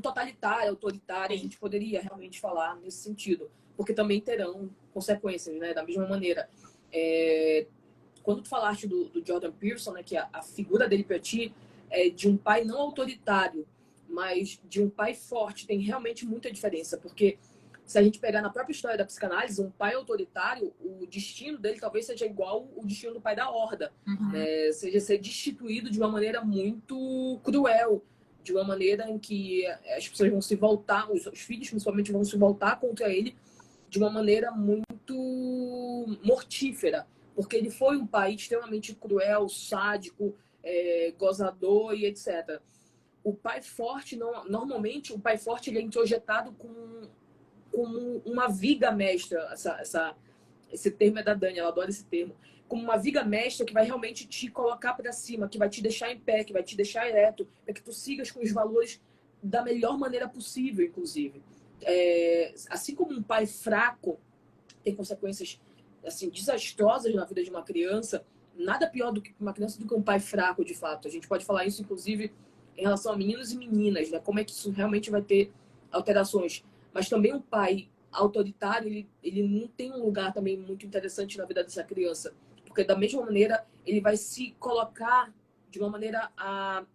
totalitária, autoritária, Sim. A gente poderia realmente falar nesse sentido, porque também terão consequências, né? Da mesma maneira. Quando tu falaste do Jordan Peterson, né, que a figura dele para ti é de um pai não autoritário, mas de um pai forte, tem realmente muita diferença, porque se a gente pegar na própria história da psicanálise, um pai autoritário, o destino dele talvez seja igual o destino do pai da horda, né? Seja ser destituído de uma maneira muito cruel, de uma maneira em que as pessoas vão se voltar, os filhos principalmente vão se voltar contra ele de uma maneira muito mortífera, porque ele foi um pai extremamente cruel, sádico, gozador e etc. O pai forte, normalmente, o pai forte ele é introjetado como uma viga mestra. Esse termo é da Dani, ela adora esse termo. Como uma viga mestra que vai realmente te colocar para cima, que vai te deixar em pé, que vai te deixar ereto, para que tu sigas com os valores da melhor maneira possível, inclusive. Assim como um pai fraco tem consequências assim desastrosas na vida de uma criança, nada pior do que uma criança do que um pai fraco, de fato. A gente pode falar isso, inclusive, em relação a meninos e meninas, né? Como é que isso realmente vai ter alterações. Mas também um pai autoritário, ele não tem um lugar também muito interessante na vida dessa criança. Porque, da mesma maneira, ele vai se colocar de uma maneira a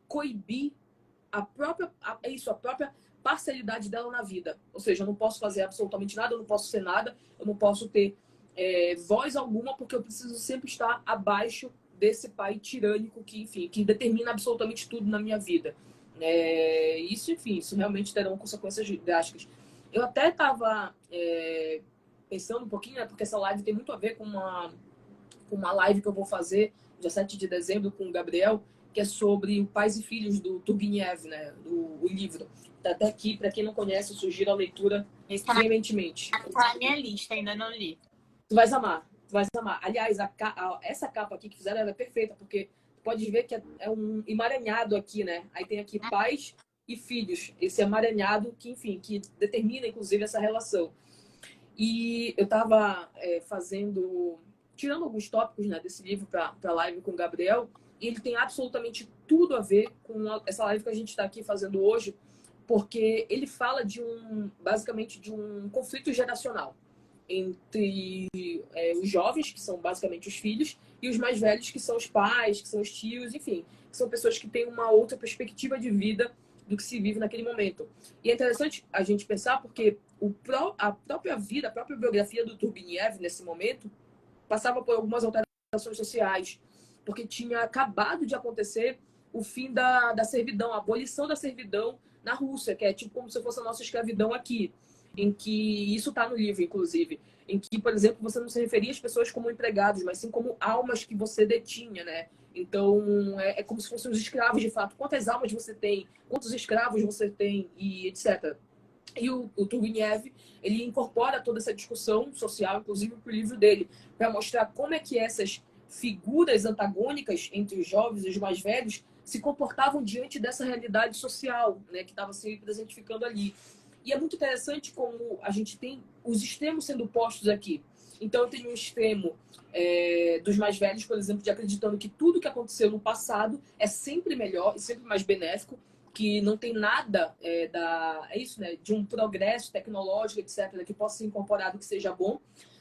coibir a própria parcialidade dela na vida. Ou seja, eu não posso fazer absolutamente nada, eu não posso ser nada, eu não posso ter voz alguma, porque eu preciso sempre estar abaixo desse pai tirânico que, enfim, que determina absolutamente tudo na minha vida. Isso realmente terão consequências drásticas. Eu até estava pensando um pouquinho, né, porque essa live tem muito a ver com uma live que eu vou fazer dia 7 de dezembro com o Gabriel, que é sobre Pais e Filhos, do Turgueniev, né, o livro. Tá até aqui, para quem não conhece, eu sugiro a leitura veementemente. Está na minha lista, ainda não li. Tu vais amar. Aliás, essa capa aqui que fizeram, ela é perfeita, porque tu pode ver que é um emaranhado aqui, né? Aí tem aqui pais e filhos. Esse emaranhado que, enfim, que determina, inclusive, essa relação. E eu estava tirando alguns tópicos, né, desse livro para a live com o Gabriel, e ele tem absolutamente tudo a ver com essa live que a gente está aqui fazendo hoje, porque ele fala basicamente de um conflito geracional entre os jovens, que são basicamente os filhos, e os mais velhos, que são os pais, que são os tios, enfim, que são pessoas que têm uma outra perspectiva de vida do que se vive naquele momento. E é interessante a gente pensar porque a própria vida, a própria biografia do Turgenev nesse momento passava por algumas alterações sociais, porque tinha acabado de acontecer o fim da servidão, a abolição da servidão na Rússia, que é tipo como se fosse a nossa escravidão aqui, em que isso está no livro, inclusive, em que, por exemplo, você não se referia às pessoas como empregados, mas sim como almas que você detinha, né? Então, é como se fossem os escravos, de fato. Quantas almas você tem? Quantos escravos você tem? E etc. E o Turgenev, ele incorpora toda essa discussão social, inclusive para o livro dele, para mostrar como é que essas figuras antagônicas entre os jovens e os mais velhos se comportavam diante dessa realidade social, né, que estava se presentificando ali. E é muito interessante como a gente tem os extremos sendo postos aqui. Então, eu tenho um extremo dos mais velhos, por exemplo, de acreditando que tudo que aconteceu no passado é sempre melhor e sempre mais benéfico, que não tem nada de um progresso tecnológico, etc., que possa ser incorporado que seja bom.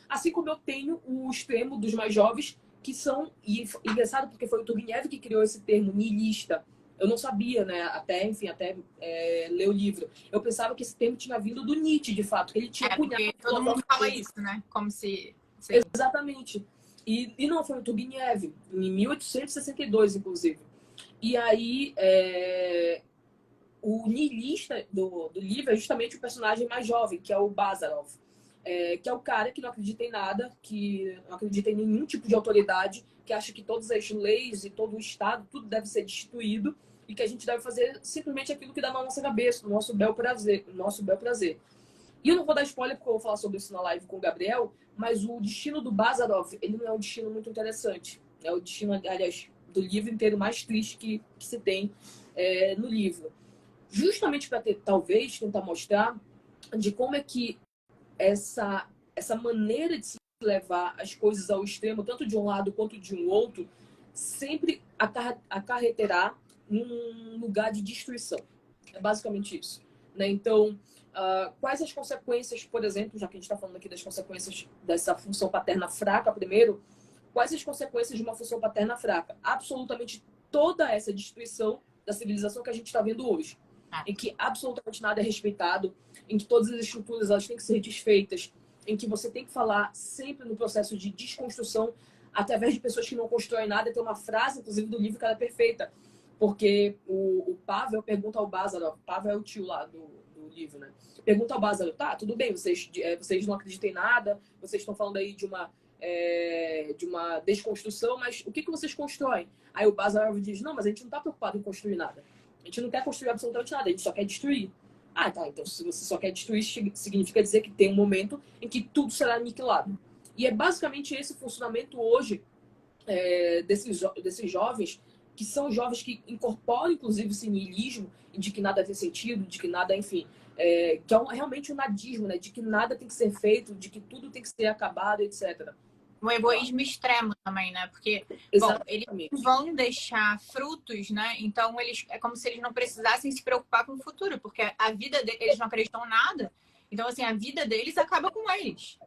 Assim como eu tenho o extremo dos mais jovens, que são, e engraçado porque foi o Turgenev que criou esse termo, niilista. Eu não sabia, né? Até ler o livro. Eu pensava que esse termo tinha vindo do Nietzsche, de fato, que ele tinha cunhado. Porque todo mundo fala isso, né? Como se... Exatamente. E não, foi o Turgenev, em 1862, inclusive. E aí, o niilista do livro é justamente o personagem mais jovem, que é o Bazarov. Que é o cara que não acredita em nada, que não acredita em nenhum tipo de autoridade, que acha que todas as leis e todo o Estado, tudo deve ser destituído e que a gente deve fazer simplesmente aquilo que dá na nossa cabeça, no nosso bel prazer. No nosso bel prazer. E eu não vou dar spoiler porque eu vou falar sobre isso na live com o Gabriel, mas o destino do Bazarov, ele não é um destino muito interessante. É o destino, aliás, do livro inteiro mais triste que se tem no livro. Justamente para talvez tentar mostrar de como é que essa maneira de se levar as coisas ao extremo, tanto de um lado quanto de um outro, sempre acarreterá num lugar de destruição. É basicamente isso. Né? Então, quais as consequências, por exemplo, já que a gente está falando aqui das consequências dessa função paterna fraca primeiro, quais as consequências de uma função paterna fraca? Absolutamente toda essa destruição da civilização que a gente está vendo hoje. Em que absolutamente nada é respeitado, em que todas as estruturas elas têm que ser desfeitas, em que você tem que falar sempre no processo de desconstrução através de pessoas que não constroem nada. Tem uma frase, inclusive, do livro que ela é perfeita, porque o Pavel pergunta ao Bazarov, Pavel é o tio lá do livro, né? Pergunta ao Bazarov, tá, tudo bem, vocês não acreditam em nada, vocês estão falando aí de uma desconstrução, mas o que vocês constroem? Aí o Bazarov diz, não, mas a gente não está preocupado em construir nada. A gente não quer construir absolutamente nada, a gente só quer destruir. Ah, tá, então se você só quer destruir, significa dizer que tem um momento em que tudo será aniquilado. E é basicamente esse funcionamento hoje desses jovens, que são jovens que incorporam, inclusive, esse niilismo, de que nada tem sentido, de que nada, enfim, que é realmente um nadismo, né? De que nada tem que ser feito, de que tudo tem que ser acabado, etc. Um egoísmo extremo também, né? Porque, bom, eles vão deixar frutos, né? Então, é como se eles não precisassem se preocupar com o futuro, porque a vida deles, eles não acreditam em nada. Então, assim, a vida deles acaba com eles.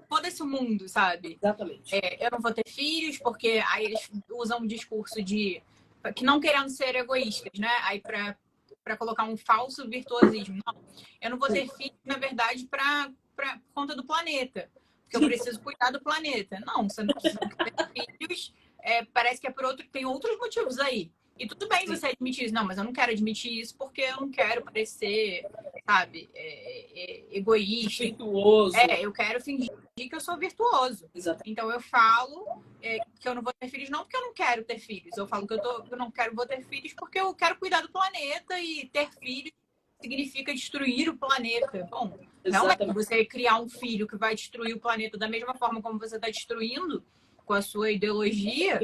Foda-se o mundo, sabe? Exatamente. Eu não vou ter filhos, porque aí eles usam um discurso que não querendo ser egoístas, né? Aí para colocar um falso virtuosismo. Não, eu não vou ter filhos, na verdade, por conta do planeta. Porque eu preciso cuidar do planeta. Não, você não precisa ter filhos. Parece que tem outros motivos aí. E tudo bem você admitir isso. Não, mas eu não quero admitir isso porque eu não quero parecer, sabe, egoísta. Virtuoso. Eu quero fingir que eu sou virtuoso. Exatamente. Então eu falo que eu não vou ter filhos não porque eu não quero ter filhos. Eu falo que eu não vou ter filhos porque eu quero cuidar do planeta e ter filhos significa destruir o planeta. Bom, realmente, você criar um filho que vai destruir o planeta da mesma forma como você está destruindo com a sua ideologia,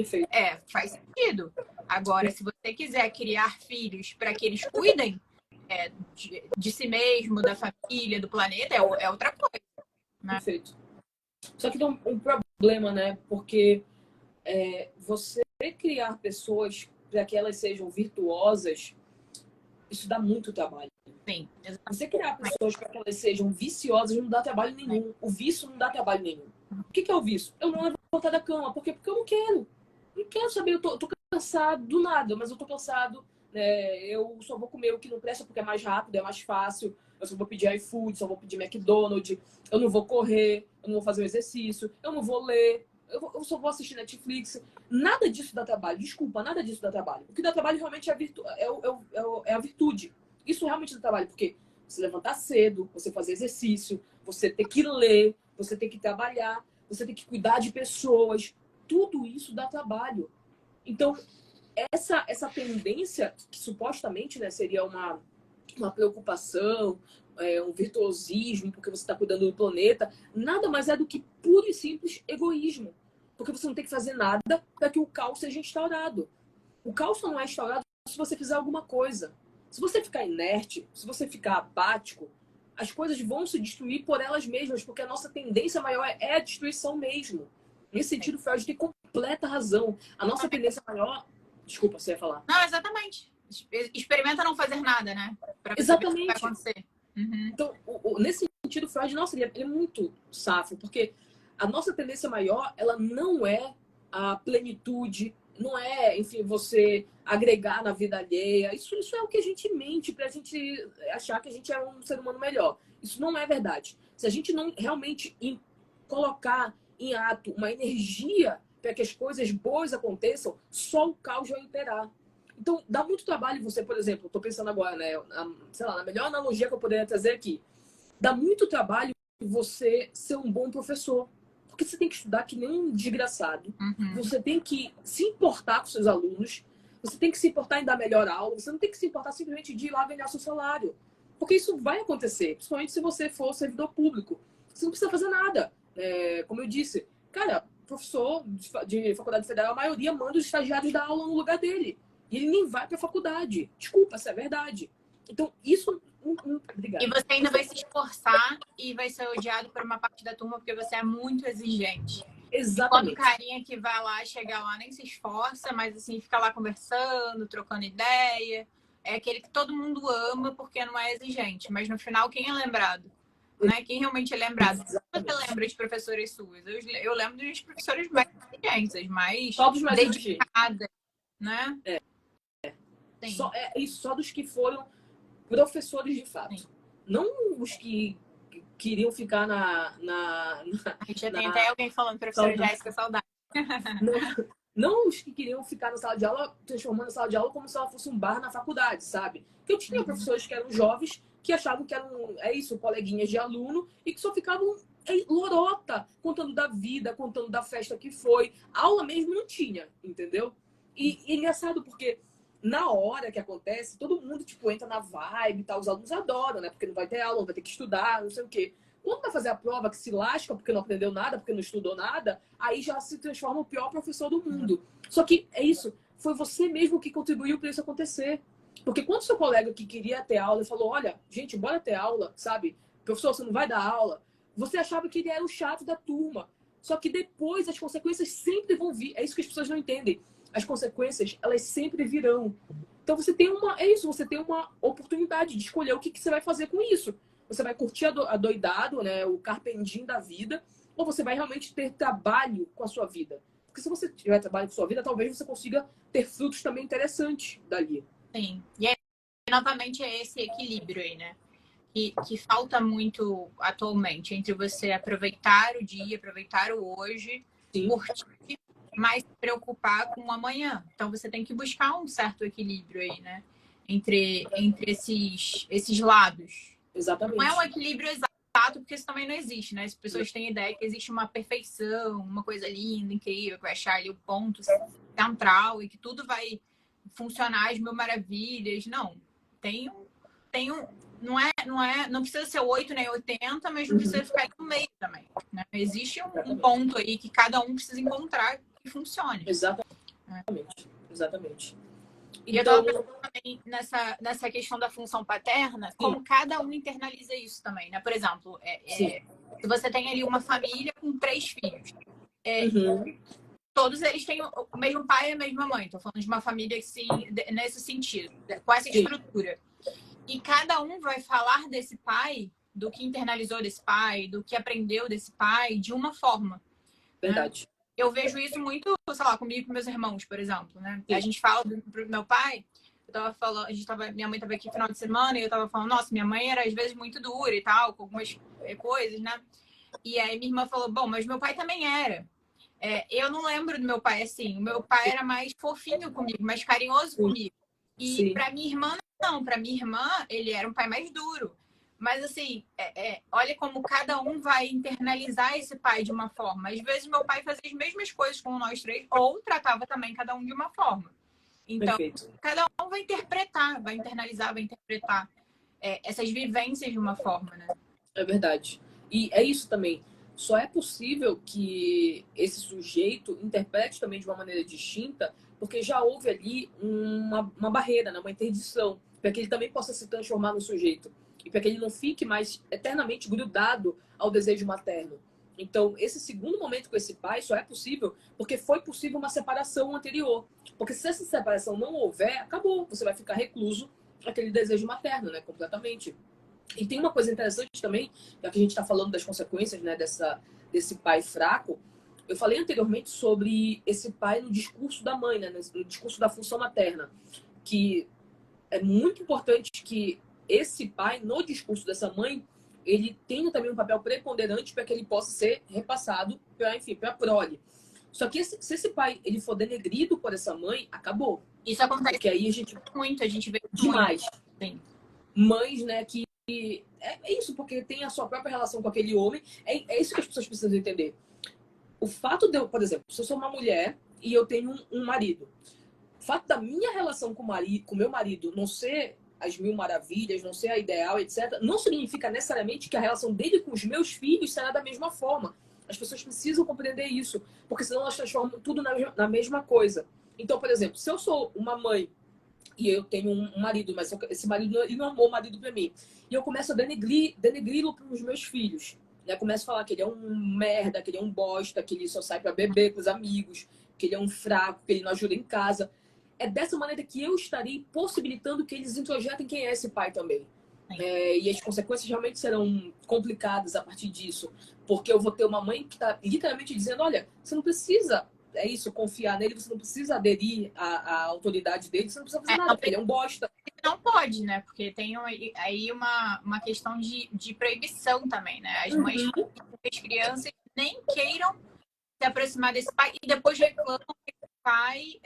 faz sentido. Agora, se você quiser criar filhos para que eles cuidem de si mesmo, da família, do planeta, é outra coisa. Né? Perfeito. Só que tem um problema problema, né? Porque você criar pessoas para que elas sejam virtuosas, isso dá muito trabalho. Sim, Você criar pessoas para que elas sejam viciosas não dá trabalho nenhum. O vício não dá trabalho nenhum. O que é o vício? Eu não levantar da cama. Por quê? Porque eu não quero. Não quero saber. Eu tô cansado do nada, mas eu tô cansado. Eu só vou comer o que não presta porque é mais rápido, é mais fácil. Eu só vou pedir iFood, só vou pedir McDonald's. Eu não vou correr, eu não vou fazer um exercício, eu não vou ler. Eu só vou assistir Netflix. Nada disso dá trabalho. Desculpa, nada disso dá trabalho. O que dá trabalho realmente é a virtude. Isso realmente dá trabalho, porque você levantar cedo, você fazer exercício, você ter que ler, você ter que trabalhar, você ter que cuidar de pessoas. Tudo isso dá trabalho. Então, essa tendência, que supostamente, né, seria uma preocupação, um virtuosismo, porque você está cuidando do planeta, nada mais é do que puro e simples egoísmo. Porque você não tem que fazer nada para que o caos seja instaurado. O caos só não é instaurado se você fizer alguma coisa. Se você ficar inerte, se você ficar apático, as coisas vão se destruir por elas mesmas, porque a nossa tendência maior é a destruição mesmo. Nesse sentido, o Freud tem completa razão. A nossa tendência maior... Desculpa, você ia falar. Não, exatamente. Experimenta não fazer nada, né? Pra você ver o que vai Exatamente. acontecer. Uhum. Então, nesse sentido, o Freud, nossa, ele é muito safo, porque a nossa tendência maior, ela não é a plenitude, não é, enfim, você agregar na vida alheia. Isso é o que a gente mente pra gente achar que a gente é um ser humano melhor. Isso não é verdade. Se a gente não realmente colocar em ato uma energia para que as coisas boas aconteçam, só o caos vai imperar. Então, dá muito trabalho você, por exemplo, estou pensando agora, né? Sei lá, na melhor analogia que eu poderia trazer aqui. Dá muito trabalho você ser um bom professor. Porque você tem que estudar que nem um desgraçado. Uhum. Você tem que se importar com seus alunos. Você tem que se importar em dar melhor aula. Você não tem que se importar simplesmente de ir lá ganhar seu salário. Porque isso vai acontecer, principalmente se você for servidor público. Você não precisa fazer nada. Como eu disse, cara, professor de faculdade federal, a maioria manda os estagiários dar aula no lugar dele. E ele nem vai para a faculdade. Desculpa, essa é a verdade. Então, isso... Obrigada. E você ainda vai se esforçar e vai ser odiado por uma parte da turma porque você é muito exigente. Exatamente. Quando o carinha que vai lá, chega lá, nem se esforça, mas assim, fica lá conversando, trocando ideia. É aquele que todo mundo ama porque não é exigente. Mas no final, quem é lembrado? Né? Quem realmente é lembrado? Exatamente. Você lembra de professoras suas? Eu lembro de professores mais exigentes, mais Só dos mais dedicadas, né? Só dos que foram professores de fato. Sim. Não os que queriam ficar na a gente já tem até alguém falando, professora Jéssica, saudade. Não os que queriam ficar na sala de aula, transformando a sala de aula como se ela fosse um bar na faculdade, sabe? Porque eu tinha professores que eram jovens, que achavam que eram, coleguinhas de aluno, e que só ficavam lorota, contando da vida, contando da festa que foi. Aula mesmo não tinha, entendeu? E é engraçado porque na hora que acontece, todo mundo, tipo, entra na vibe e tal. Os alunos adoram, né? Porque não vai ter aula, não vai ter que estudar, não sei o quê. Quando vai fazer a prova que se lasca porque não aprendeu nada, porque não estudou nada, aí já se transforma o pior professor do mundo. Só que é isso. Foi você mesmo que contribuiu para isso acontecer. Porque quando seu colega que queria ter aula falou, olha, gente, bora ter aula, sabe? Professor, você não vai dar aula. Você achava que ele era o chato da turma. Só que depois as consequências sempre vão vir. É isso que as pessoas não entendem. As consequências, elas sempre virão. Então você tem você tem uma oportunidade de escolher o que você vai fazer com isso. Você vai curtir adoidado, né, o carpendinho da vida, ou você vai realmente ter trabalho com a sua vida. Porque se você tiver trabalho com a sua vida, talvez você consiga ter frutos também interessantes dali. Sim. E aí, novamente, é esse equilíbrio aí, né? Que falta muito atualmente entre você aproveitar o dia, aproveitar o hoje, curtir, mas se preocupar com o amanhã. Então você tem que buscar um certo equilíbrio aí, né? Entre esses lados. Exatamente. Não é um equilíbrio exato, porque isso também não existe, né? As pessoas têm ideia que existe uma perfeição, uma coisa linda, incrível, que vai achar ali o ponto central e que tudo vai funcionar às mil maravilhas. Não. Não precisa ser 8 nem 80, mas não precisa ficar no meio também. Né? Existe um ponto aí que cada um precisa encontrar que funcione. Exatamente. E eu estava pensando também nessa questão da função paterna, como cada um internaliza isso também, né? Por exemplo, se você tem ali uma família com 3 filhos, Uhum. Todos eles têm o mesmo pai e a mesma mãe. Estou falando de uma família assim, nesse sentido, com essa Sim, estrutura. E cada um vai falar desse pai, do que internalizou desse pai, do que aprendeu desse pai, de uma forma, né? verdade. Eu vejo isso muito, sei lá, comigo e com meus irmãos, por exemplo, né? A Sim, gente fala pro meu pai, eu tava falando, minha mãe tava aqui no final de semana e eu tava falando, nossa, minha mãe era às vezes muito dura e tal, com algumas coisas, né? E aí minha irmã falou, bom, mas meu pai também era. Eu não lembro do meu pai assim. O meu pai era mais fofinho comigo, mais carinhoso sim, comigo. E sim. para minha irmã, não. Para minha irmã, ele era um pai mais duro. Mas assim, olha como cada um vai internalizar esse pai de uma forma. Às vezes meu pai fazia as mesmas coisas com nós três, ou tratava também cada um de uma forma. Então, Perfeito. cada um vai interpretar, vai internalizar, vai interpretar essas vivências de uma forma, né? É verdade. E é isso também. Só é possível que esse sujeito interprete também de uma maneira distinta, porque já houve ali uma barreira, né? Uma interdição, para que ele também possa se transformar no sujeito. E para que ele não fique mais eternamente grudado ao desejo materno. Então, esse segundo momento com esse pai só é possível porque foi possível uma separação anterior. Porque se essa separação não houver, acabou. Você vai ficar recluso àquele desejo materno, né? Completamente. E tem uma coisa interessante também, já que a gente está falando das consequências, né, desse pai fraco. Eu falei anteriormente sobre esse pai no discurso da mãe, né, no discurso da função materna, que é muito importante que esse pai, no discurso dessa mãe, ele tenha também um papel preponderante para que ele possa ser repassado para, enfim, para a prole. Só que se esse pai ele for denegrido por essa mãe, acabou. Isso acontece Porque aí a gente muito, a gente vê muito. demais Sim. mães, né, que é isso, porque tem a sua própria relação com aquele homem. É isso que as pessoas precisam entender. O fato de eu, por exemplo, se eu sou uma mulher e eu tenho um marido, o fato da minha relação com o marido, com meu marido não ser as mil maravilhas, não ser a ideal, etc., não significa necessariamente que a relação dele com os meus filhos será da mesma forma. As pessoas precisam compreender isso, porque senão elas transformam tudo na mesma coisa. Então, por exemplo, se eu sou uma mãe e eu tenho um marido, mas esse marido ele não amou o marido para mim. E eu começo a denegri-lo para os meus filhos. Né? Começo a falar que ele é um merda, que ele é um bosta, que ele só sai para beber com os amigos, que ele é um fraco, que ele não ajuda em casa. É dessa maneira que eu estarei possibilitando que eles introjetem quem é esse pai também. E as consequências realmente serão complicadas a partir disso. Porque eu vou ter uma mãe que está literalmente dizendo, olha, você não precisa confiar nele, você não precisa aderir à autoridade dele, você não precisa fazer nada, porque ele é um bosta. Não pode, né? Porque tem aí uma questão de proibição também, né? As mães Uhum. que as crianças nem queiram se aproximar desse pai e depois reclamam que o pai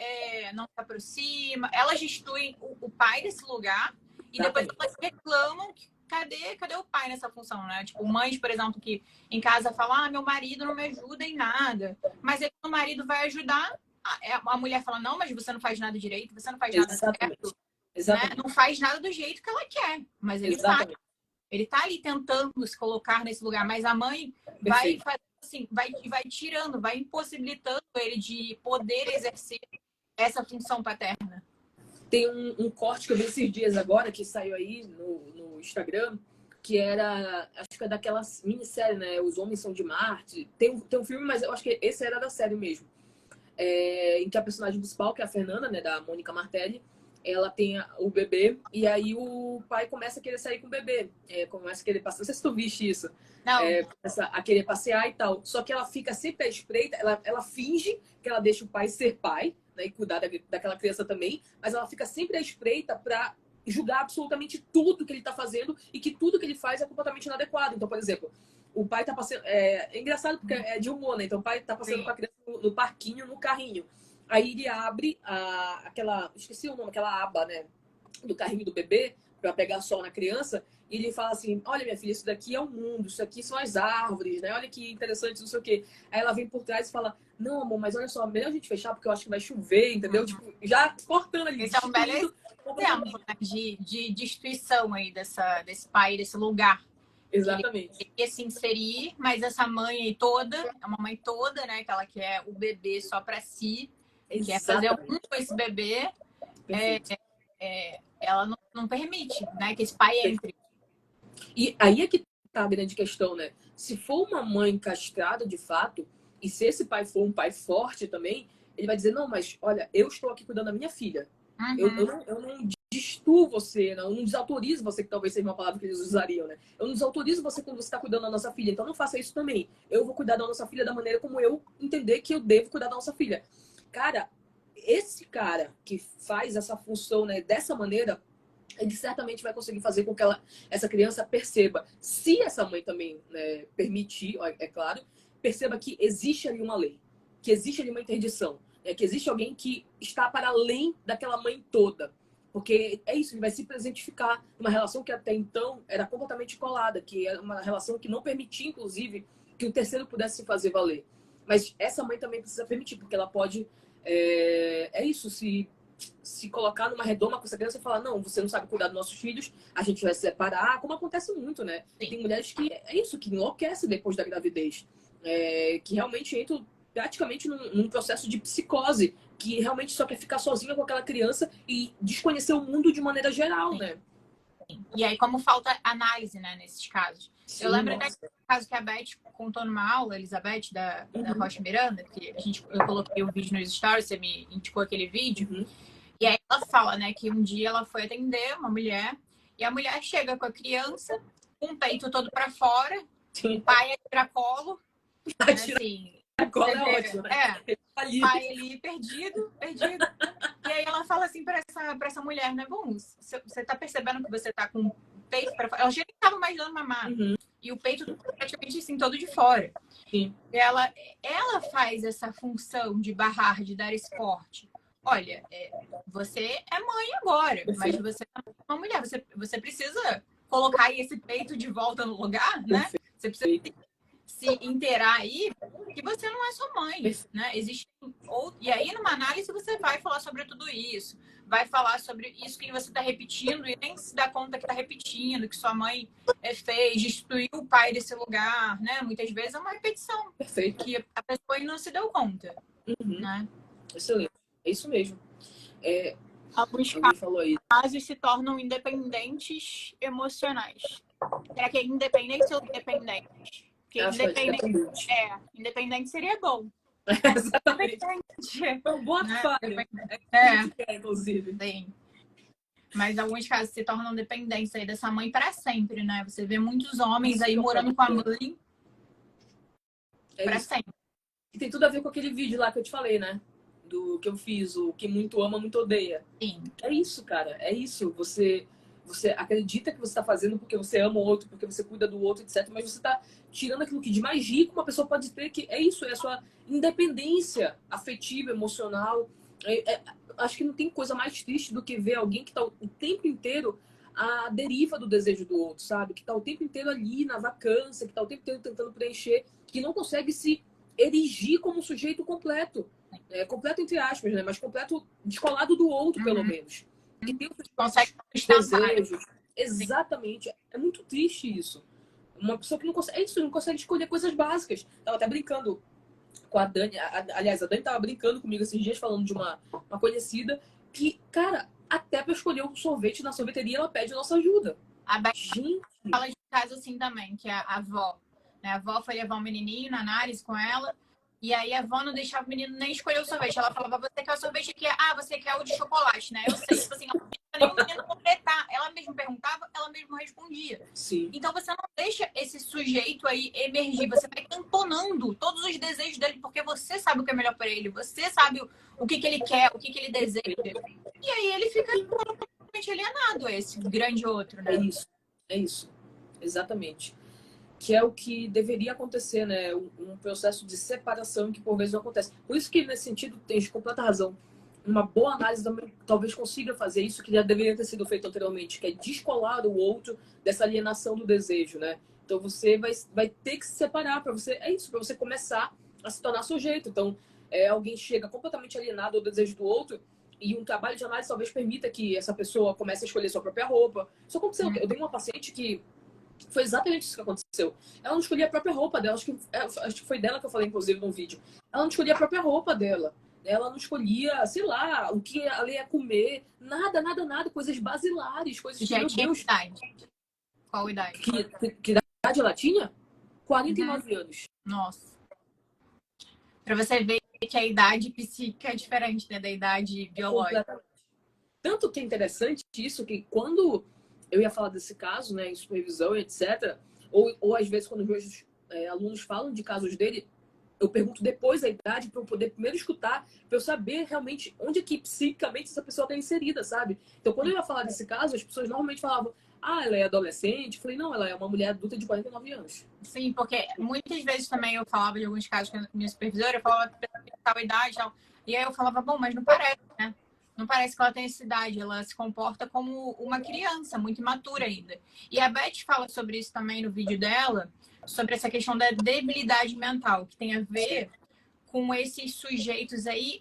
não se aproxima. Elas destruem o pai desse lugar e depois Exatamente. elas reclamam que cadê o pai nessa função, né? Tipo, mães, por exemplo, que em casa falam, meu marido não me ajuda em nada. Mas aí o marido vai ajudar, a mulher fala, não, mas você não faz nada direito, você não faz nada Exatamente. certo, né? Não Exatamente. faz nada do jeito que ela quer, mas ele faz. Exatamente. Ele tá ali tentando se colocar nesse lugar, mas a mãe vai Perfeito. fazer assim, vai tirando, vai impossibilitando ele de poder exercer essa função paterna. Tem um corte que eu vi esses dias agora, que saiu aí no Instagram, que era, acho que é daquela minissérie, né? Os Homens São de Marte. Tem um filme, mas eu acho que esse era da série mesmo. Em que a personagem principal, que é a Fernanda, né, da Mônica Martelli, ela tem o bebê, e aí o pai começa a querer sair com o bebê, começa a querer passear, não sei se tu viste isso, Não, começa a querer passear e tal, só que ela fica sempre à espreita, ela finge que ela deixa o pai ser pai, né, e cuidar daquela criança também, mas ela fica sempre à espreita para julgar absolutamente tudo que ele está fazendo e que tudo que ele faz é completamente inadequado. Então, por exemplo, o pai tá passando. É engraçado porque é de humor, né? Então o pai tá passando sim. com a criança no parquinho, no carrinho. Aí ele abre aquela. Esqueci o nome, aquela aba, né? Do carrinho do bebê, para pegar sol na criança. E ele fala assim: olha, minha filha, isso daqui é o mundo, isso aqui são as árvores, né? Olha que interessante, não sei o quê. Aí ela vem por trás e fala: não, amor, mas olha só, melhor a gente fechar porque eu acho que vai chover, entendeu? Tipo, já cortando ali, Esse é um belo destruindo. exemplo, né, de destruição aí desse pai, desse lugar que ele Exatamente. queria se inserir, mas essa mãe aí toda, é uma mãe toda, né, que ela quer o bebê só para si, quer fazer um Exatamente. com esse bebê, Perfeito. ela não permite, né, que esse pai entre. E aí é que tá a grande questão, né? Se for uma mãe castrada, de fato, E se esse pai for um pai forte também, ele vai dizer, não, mas olha, eu estou aqui cuidando da minha filha. Eu não destuo você, não, eu não desautorizo você, que talvez seja uma palavra que eles usariam, né? Eu não desautorizo você quando você está cuidando da nossa filha, então não faça isso também. Eu vou cuidar da nossa filha da maneira como eu entender que eu devo cuidar da nossa filha. Cara, esse cara que faz essa função, né, dessa maneira, ele certamente vai conseguir fazer com que essa criança perceba, se essa mãe também, né, permitir, é claro, perceba que existe ali uma lei, que existe ali uma interdição, né, que existe alguém que está para além daquela mãe toda. Porque é isso, ele vai se presentificar numa relação que até então era completamente colada, que era uma relação que não permitia, inclusive, que o terceiro pudesse se fazer valer. Mas essa mãe também precisa permitir, porque ela pode, é isso, se colocar numa redoma com essa criança e falar, não, você não sabe cuidar dos nossos filhos, a gente vai se separar, como acontece muito, né? Sim. Tem mulheres que é isso, que enlouquecem depois da gravidez, que realmente entram praticamente num processo de psicose, que realmente só quer ficar sozinha com aquela criança e desconhecer o mundo de maneira geral, Sim. né? E aí, como falta análise, né, nesses casos. Sim, eu lembro nossa. até do caso que a Beth contou numa aula, a Elizabeth, da Rocha Miranda, que eu coloquei o vídeo nos stories, você me indicou aquele vídeo. E aí ela fala, né, que um dia ela foi atender uma mulher, e a mulher chega com a criança, com o peito todo para fora, o pai é tiracolo, né, assim... A cola é ótima, né? Pai ali perdido. E aí ela fala assim pra essa mulher, né? Bom, você tá percebendo que você tá com o peito pra fora? Ela já nem tava mais dando mamar. E o peito praticamente assim, todo de fora. Sim. Ela faz essa função de barrar, de dar esse corte. Olha, você é mãe agora, mas você é uma mulher. Você precisa colocar aí esse peito de volta no lugar, né? Você precisa se inteirar aí que você não é sua mãe, né? Existe e aí numa análise você vai falar sobre tudo isso, vai falar sobre isso que você está repetindo e nem se dá conta que está repetindo, que sua mãe fez, destruiu o pai desse lugar, né? Muitas vezes é uma repetição. Perfeito. Que a pessoa não se deu conta, né? Excelente, é isso mesmo. Alguns casos se tornam independentes emocionais. Será que é independente ou dependente? Porque independente seria bom. Exatamente. É um bom falho. Inclusive. Sim. Mas alguns casos se tornam dependentes aí dessa mãe para sempre, né? Você vê muitos homens aí morando com a mãe para sempre. E tem tudo a ver com aquele vídeo lá que eu te falei, né? Do que eu fiz, o que muito ama, muito odeia. Sim. É isso, cara. É isso. Você acredita que você está fazendo porque você ama o outro, porque você cuida do outro, etc. Mas você está tirando aquilo que de mais rico uma pessoa pode ter, que é isso, é a sua independência afetiva, emocional. Acho que não tem coisa mais triste do que ver alguém que está o tempo inteiro à deriva do desejo do outro, sabe? Que está o tempo inteiro ali na vacância, que está o tempo inteiro tentando preencher, que não consegue se erigir como um sujeito completo. Completo entre aspas, né? Mas completo descolado do outro, pelo menos. Que tem os desejos. Exatamente. É muito triste isso. Uma pessoa que não consegue. É isso, não consegue escolher coisas básicas. Tava até brincando com a Dani. Aliás, a Dani tava brincando comigo esses dias, falando de uma conhecida que, cara, até pra escolher um sorvete na sorveteria, ela pede a nossa ajuda. A Beth fala de caso assim também, que a avó, né? A avó foi levar um menininho na análise com ela. E aí a avó não deixava o menino nem escolher o sorvete. Ela falava, você quer o sorvete aqui? Você quer o de chocolate, né? Eu sei. Tipo assim, ela não deixava nem o menino completar. Ela mesma perguntava, ela mesma respondia. Sim. Então você não deixa esse sujeito aí emergir. Você vai tamponando todos os desejos dele, porque você sabe o que é melhor para ele. Você sabe o que ele quer, o que ele deseja. E aí ele fica completamente alienado, esse grande outro, né? É isso. Exatamente. Que é o que deveria acontecer, né? Um processo de separação que por vezes não acontece. Por isso que, nesse sentido, tens completa razão. Uma boa análise também talvez consiga fazer isso que já deveria ter sido feito anteriormente, que é descolar o outro dessa alienação do desejo, né? Então você vai ter que se separar para você. É isso, para você começar a se tornar sujeito. Então, alguém chega completamente alienado ao desejo do outro e um trabalho de análise talvez permita que essa pessoa comece a escolher sua própria roupa. Isso aconteceu. Eu dei uma paciente que foi exatamente isso que aconteceu. Ela não escolhia a própria roupa dela. Acho que foi dela que eu falei, inclusive, no vídeo. Ela não escolhia a própria roupa dela. Ela não escolhia, sei lá, o que ela ia comer. Nada. Coisas basilares. Coisas que, meu Deus... idade? Qual idade? Que idade ela tinha? 49 anos. Nossa. Para você ver que a idade psíquica é diferente, né, da idade biológica. Tanto que é interessante isso, que quando eu ia falar desse caso, né, em supervisão, etc., ou às vezes quando os meus alunos falam de casos dele, eu pergunto depois da idade para eu poder primeiro escutar, para eu saber realmente onde é que psiquicamente essa pessoa está inserida, sabe? Então, quando eu ia falar desse caso, as pessoas normalmente falavam, ah, ela é adolescente. Eu falei, não, ela é uma mulher adulta de 49 anos. Sim, porque muitas vezes também eu falava de alguns casos com a minha supervisora, eu falava que tal idade e tal. E aí eu falava, bom, mas não parece, né? Não parece que ela tem essa idade, ela se comporta como uma criança, muito imatura ainda. E a Beth fala sobre isso também no vídeo dela, sobre essa questão da debilidade mental, que tem a ver com esses sujeitos aí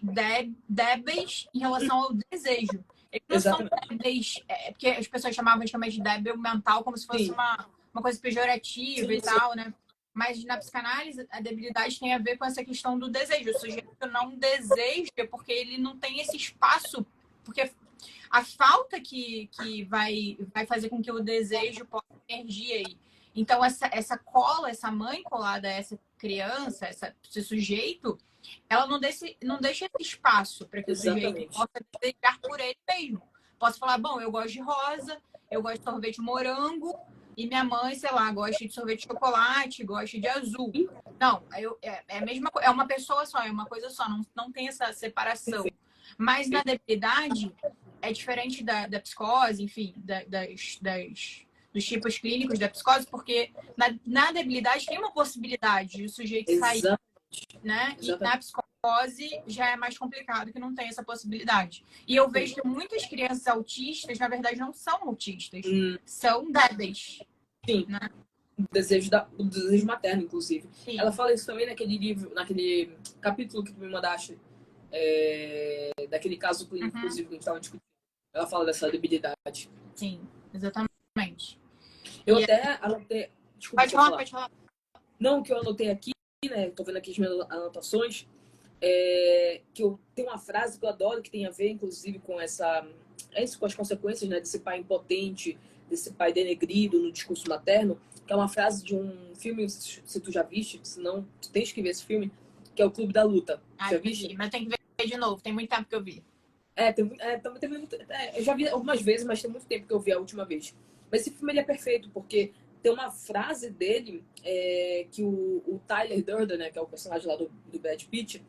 débeis em relação ao desejo. Eles não são débeis, porque as pessoas chamavam antigamente de débil mental como se fosse uma coisa pejorativa e tal, né? Mas na psicanálise, a debilidade tem a ver com essa questão do desejo. O sujeito não deseja porque ele não tem esse espaço, porque a falta que vai fazer com que o desejo possa emergir aí. Então, essa cola, essa mãe colada a essa criança, esse sujeito, ela não deixa esse espaço para que o sujeito possa desejar por ele mesmo. Posso falar, bom, eu gosto de rosa, eu gosto de sorvete de morango, e minha mãe, sei lá, gosta de sorvete de chocolate, gosta de azul. Não, é a mesma coisa, é uma pessoa só, é uma coisa só, não tem essa separação. Mas na debilidade, é diferente da psicose, enfim, dos tipos clínicos da psicose, porque na debilidade tem uma possibilidade de o sujeito sair, né? E na psicose já é mais complicado, que não tem essa possibilidade. E eu vejo que muitas crianças autistas, na verdade, não são autistas, são débeis. Sim. Né? O desejo materno, inclusive. Sim. Ela fala isso também naquele livro, naquele capítulo que tu me mandaste, daquele caso clínico, inclusive, que a gente estava discutindo. Ela fala dessa debilidade. Sim, exatamente. Eu até anotei... Desculpa, pode falar. Não, o que eu anotei aqui, né? Tô vendo aqui as minhas anotações, que eu tenho uma frase que eu adoro, que tem a ver, inclusive, com com as consequências, né, desse pai impotente, desse pai denegrido no discurso materno, que é uma frase de um filme, se tu já viste, se não, tu tens que ver esse filme, que é o Clube da Luta. Já viste? Mas tem que ver de novo, tem muito tempo que eu vi. Eu já vi algumas vezes, mas tem muito tempo que eu vi a última vez. Mas esse filme ele é perfeito, porque tem uma frase dele que o Tyler Durden, né, que é o personagem lá do Brad Pitt,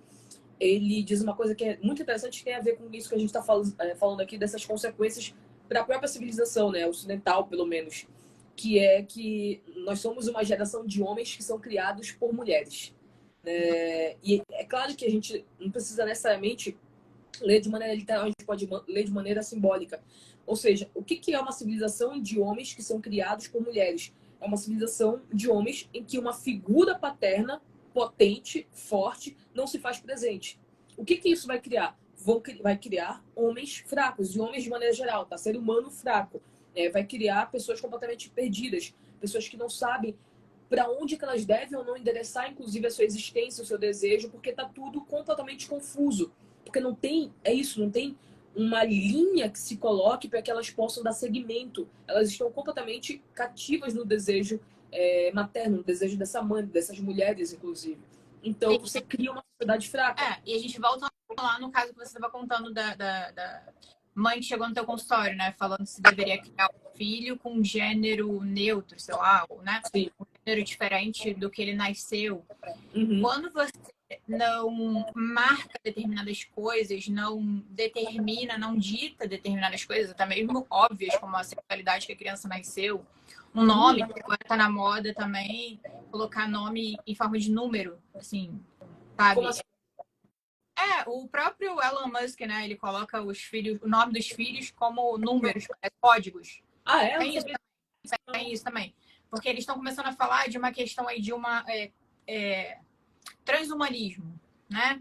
ele diz uma coisa que é muito interessante, que tem a ver com isso que a gente está falando aqui, dessas consequências para a própria civilização, né, ocidental, pelo menos, que é que nós somos uma geração de homens que são criados por mulheres. E é claro que a gente não precisa necessariamente ler de maneira literal, a gente pode ler de maneira simbólica. Ou seja, o que é uma civilização de homens que são criados por mulheres? É uma civilização de homens em que uma figura paterna potente, forte, não se faz presente. O que isso vai criar? Vai criar homens fracos, e homens de maneira geral, tá? Ser humano fraco. Vai criar pessoas completamente perdidas, pessoas que não sabem para onde que elas devem ou não endereçar, inclusive, a sua existência, o seu desejo, porque tá tudo completamente confuso. Porque não tem uma linha que se coloque para que elas possam dar seguimento. Elas estão completamente cativas no desejo materno, no desejo dessa mãe, dessas mulheres, inclusive. Então, você cria uma sociedade fraca. E a gente volta lá no caso que você estava contando da mãe que chegou no teu consultório, né? Falando se deveria criar um filho com gênero neutro, sei lá, né? Sim. Um gênero diferente do que ele nasceu. Uhum. Quando você não marca determinadas coisas, não determina, não dita determinadas coisas, até mesmo óbvias, como a sexualidade que a criança nasceu, um nome, que agora tá na moda também, colocar nome em forma de número, assim, sabe? Como assim? O próprio Elon Musk, né, ele coloca o nome dos filhos como números, códigos. Tem isso também. Porque eles estão começando a falar de uma questão aí de uma transhumanismo, né?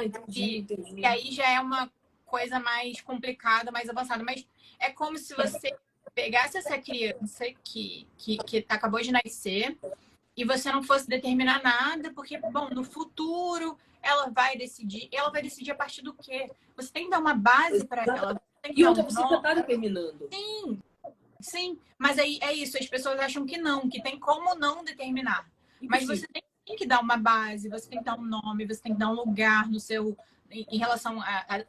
Entendi. E aí já é uma coisa mais complicada, mais avançada. Mas é como se você pegasse essa criança que acabou de nascer e você não fosse determinar nada, porque, bom, no futuro ela vai decidir a partir do quê? Você tem que dar uma base para ela. E outra, você já está determinando. Sim. Mas aí é isso, as pessoas acham que não, que tem como não determinar. Mas você tem que tem que dar uma base, você tem que dar um nome, você tem que dar um lugar no seu, em relação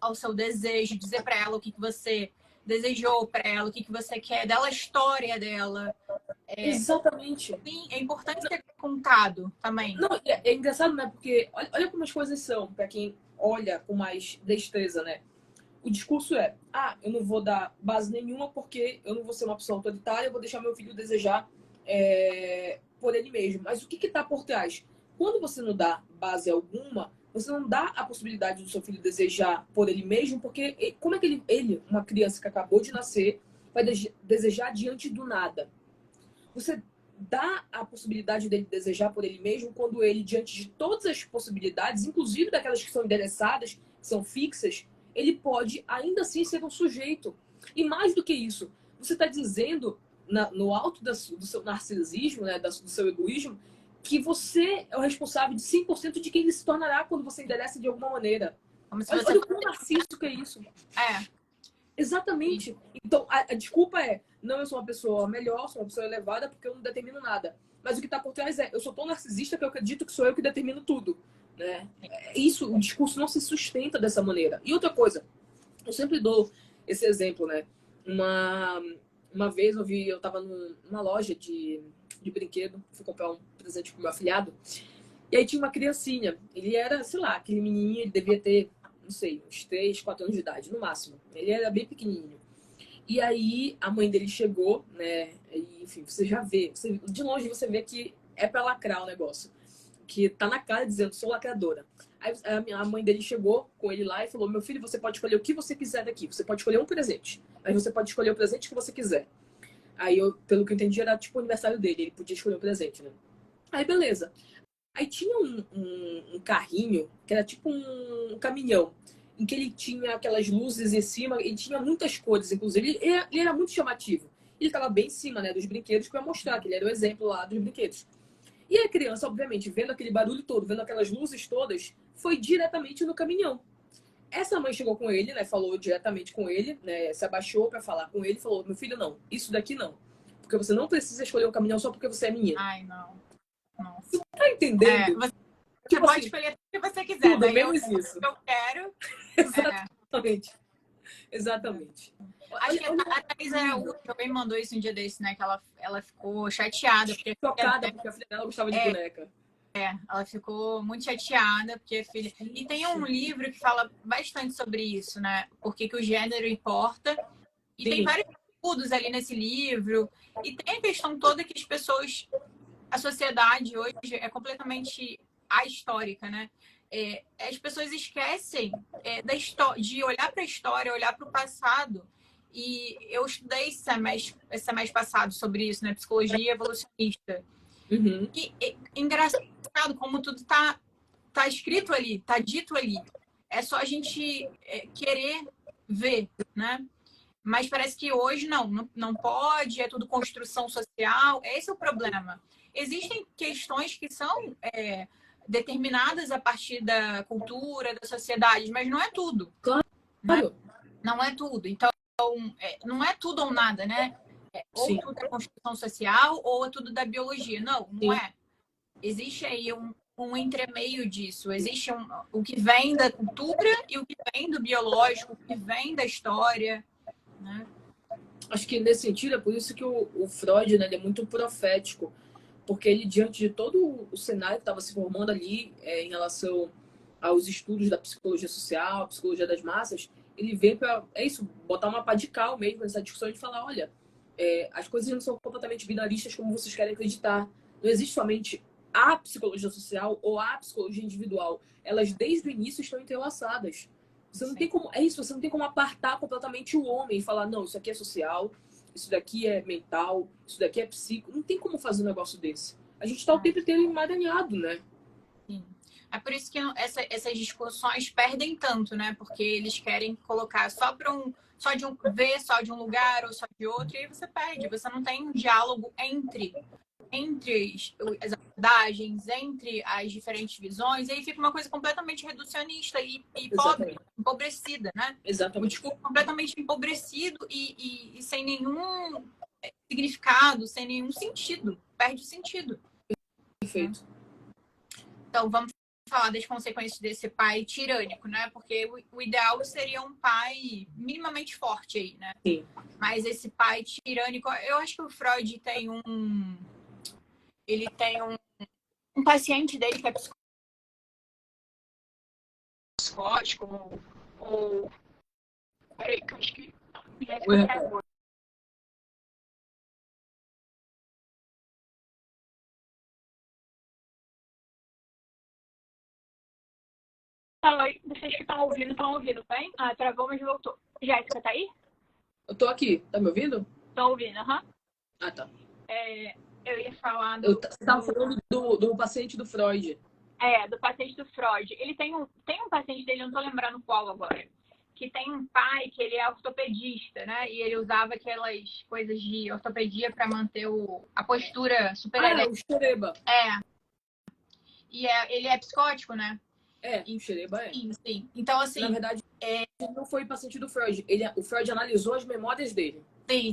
ao seu desejo, dizer para ela o que você desejou para ela, o que você quer dela, a história dela. Exatamente. Sim, é importante ter contado também. Não, é engraçado, né? Porque olha como as coisas são, para quem olha com mais destreza, né? O discurso é, eu não vou dar base nenhuma porque eu não vou ser uma pessoa autoritária, eu vou deixar meu filho desejar por ele mesmo. Mas o que está por trás? Quando você não dá base alguma, você não dá a possibilidade do seu filho desejar por ele mesmo, porque como é que ele, uma criança que acabou de nascer, vai desejar diante do nada? Você dá a possibilidade dele desejar por ele mesmo quando ele, diante de todas as possibilidades, inclusive daquelas que são endereçadas, que são fixas, ele pode ainda assim ser um sujeito. E mais do que isso, você está dizendo, no alto do seu narcisismo, né, do seu egoísmo, que você é o responsável de 100% de quem ele se tornará quando você endereça de alguma maneira. Como se Olha o quão narciso que é isso. Exatamente. Então, a desculpa é, não, eu sou uma pessoa melhor, sou uma pessoa elevada, porque eu não determino nada. Mas o que está por trás é, eu sou tão narcisista que eu acredito que sou eu que determino tudo. Né? Isso, o discurso não se sustenta dessa maneira. E outra coisa, eu sempre dou esse exemplo, né? Uma vez eu estava numa loja de brinquedo, fui comprar um presente pro meu afilhado, e aí tinha uma criancinha. Ele era, sei lá, aquele menininho, ele devia ter, não sei, uns 3, 4 anos de idade, no máximo. Ele era bem pequenininho. E aí a mãe dele chegou, né? E, enfim, você já vê, de longe você vê que é pra lacrar o negócio. Que tá na cara dizendo, sou lacradora. Aí a mãe dele chegou com ele lá e falou, meu filho, você pode escolher o que você quiser daqui. Você pode escolher um presente. Aí você pode escolher o presente que você quiser. Aí, pelo que eu entendi, era tipo o aniversário dele. Ele podia escolher um presente, né? Aí, beleza. Aí tinha um carrinho, que era tipo um caminhão, em que ele tinha aquelas luzes em cima, e tinha muitas cores, inclusive. Ele era muito chamativo. Ele estava bem em cima, né, dos brinquedos, para mostrar que ele era o exemplo lá dos brinquedos. E a criança, obviamente, vendo aquele barulho todo, vendo aquelas luzes todas, foi diretamente no caminhão. Essa mãe chegou com ele, né, falou diretamente com ele, né, se abaixou para falar com ele, falou, meu filho, não, isso daqui não. Porque você não precisa escolher um caminhão só porque você é menina. Ai, não. Nossa. Você tá entendendo? Você tipo pode assim, escolher o que você quiser. tudo, Daí menos isso. Eu quero. Exatamente. Exatamente. Acho que a Thaís Araújo também mandou isso um dia desse, né? Que ela ficou chateada. Chocada porque a filha dela gostava de boneca. Ela ficou muito chateada porque a filha... E tem um livro que fala bastante sobre isso, né? Por que o gênero importa. E tem vários estudos ali nesse livro. E tem a questão toda que as pessoas... A sociedade hoje é completamente ahistórica, né? As pessoas esquecem de olhar para a história, olhar para o passado. E eu estudei esse semestre passado sobre isso, né? Psicologia evolucionista. Uhum. E engraçado como tudo tá escrito ali, tá dito ali. É só a gente querer ver, né? Mas parece que hoje não pode, é tudo construção social. Esse é o problema. Existem questões que são determinadas a partir da cultura, da sociedade, mas não é tudo. Claro. Né? Não é tudo. Então, não é tudo ou nada, né? Ou tudo é construção social, ou é tudo da biologia. Não é. Existe aí um entremeio disso. Existe o que vem da cultura e o que vem do biológico, o que vem da história, né? Acho que nesse sentido é por isso que o Freud, né, ele é muito profético, porque ele, diante de todo o cenário que estava se formando ali em relação aos estudos da psicologia social, psicologia das massas, ele veio para, botar uma pá de cal mesmo nessa discussão de falar, olha, as coisas não são completamente binaristas como vocês querem acreditar. Não existe somente a psicologia social ou a psicologia individual. Elas, desde o início, estão entrelaçadas. Você não tem como, você não tem como apartar completamente o homem e falar, não, isso aqui é social, isso daqui é mental, isso daqui é psico. Não tem como fazer um negócio desse. A gente está o tempo inteiro emaranhado, né? Sim. É por isso que essas discussões perdem tanto, né? Porque eles querem colocar só de um lugar ou só de outro, e aí você perde. Você não tem um diálogo entre as abordagens, entre as diferentes visões, e aí fica uma coisa completamente reducionista e pobre, empobrecida, né? Exatamente. O discurso completamente empobrecido e sem nenhum significado, sem nenhum sentido. Perde o sentido. Perfeito. Então, vamos falar das consequências desse pai tirânico, né? Porque o ideal seria um pai minimamente forte aí, né? Sim. Mas esse pai tirânico, eu acho que o Freud tem ele tem um paciente dele que é psicótico ou peraí, que eu acho que oi, vocês que estão ouvindo bem? Ah, travou, mas voltou. Jéssica, tá aí? Eu tô aqui. Tá me ouvindo? Tô ouvindo, aham. Ah, tá. Eu ia falar Você tava falando do paciente do Freud. do paciente do Freud. Ele tem um paciente dele, eu não tô lembrando qual agora, que tem um pai que ele é ortopedista, né? E ele usava aquelas coisas de ortopedia para manter a postura super o Xereba. E ele é psicótico, né? O Xereba é. Sim. Então, assim... Na verdade, ele não foi paciente do Freud. O Freud analisou as memórias dele.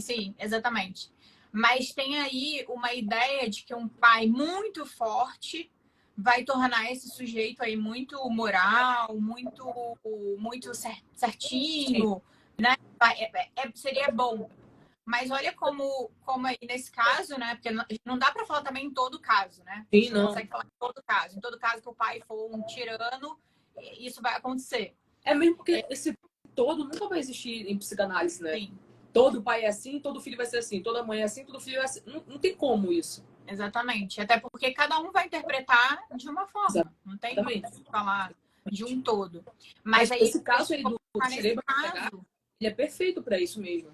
Sim, exatamente. Mas tem aí uma ideia de que um pai muito forte vai tornar esse sujeito aí muito moral, muito certinho, né? Seria bom. Mas olha como aí nesse caso, né? Porque não dá para falar também em todo caso, né? Sim, não. Consegue falar em todo caso. Em todo caso que o pai for um tirano, isso vai acontecer. Mesmo porque esse todo nunca vai existir em psicanálise, né? Sim. Todo pai é assim, todo filho vai ser assim. Toda mãe é assim, todo filho é assim. Não tem como isso. Exatamente. Até porque cada um vai interpretar de uma forma. Não tem como falar de um todo. Mas aí, esse caso aí do Xereba, ele é perfeito para isso mesmo.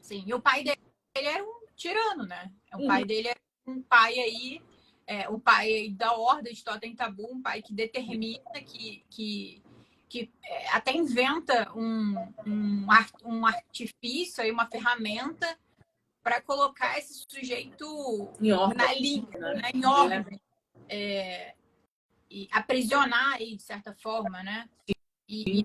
Sim. E o pai dele era um tirano, né? O pai dele era um pai aí, o pai aí da Horda de Totem Tabu, um pai que determina, que até inventa um artifício, aí, uma ferramenta para colocar esse sujeito na linha, né? Em ordem. E aprisionar aí, de certa forma, né? E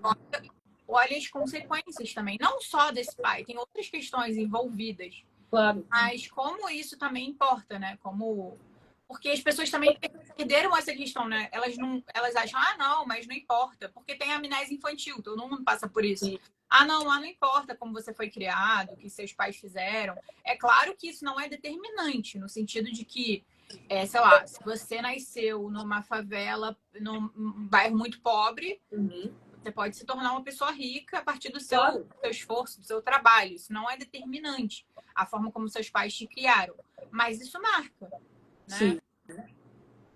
olha as consequências também, não só desse pai, tem outras questões envolvidas. Claro. Mas como isso também importa, né? Porque as pessoas também perderam essa questão, né? Elas acham, não, mas não importa, porque tem amnésia infantil, todo mundo passa por isso. Sim. Não importa como você foi criado, o que seus pais fizeram. É claro que isso não é determinante, no sentido de que, sei lá, se você nasceu numa favela, num bairro muito pobre, você pode se tornar uma pessoa rica a partir do seu esforço, do seu trabalho. Isso não é determinante, a forma como seus pais te criaram. Mas isso marca, né? Sim.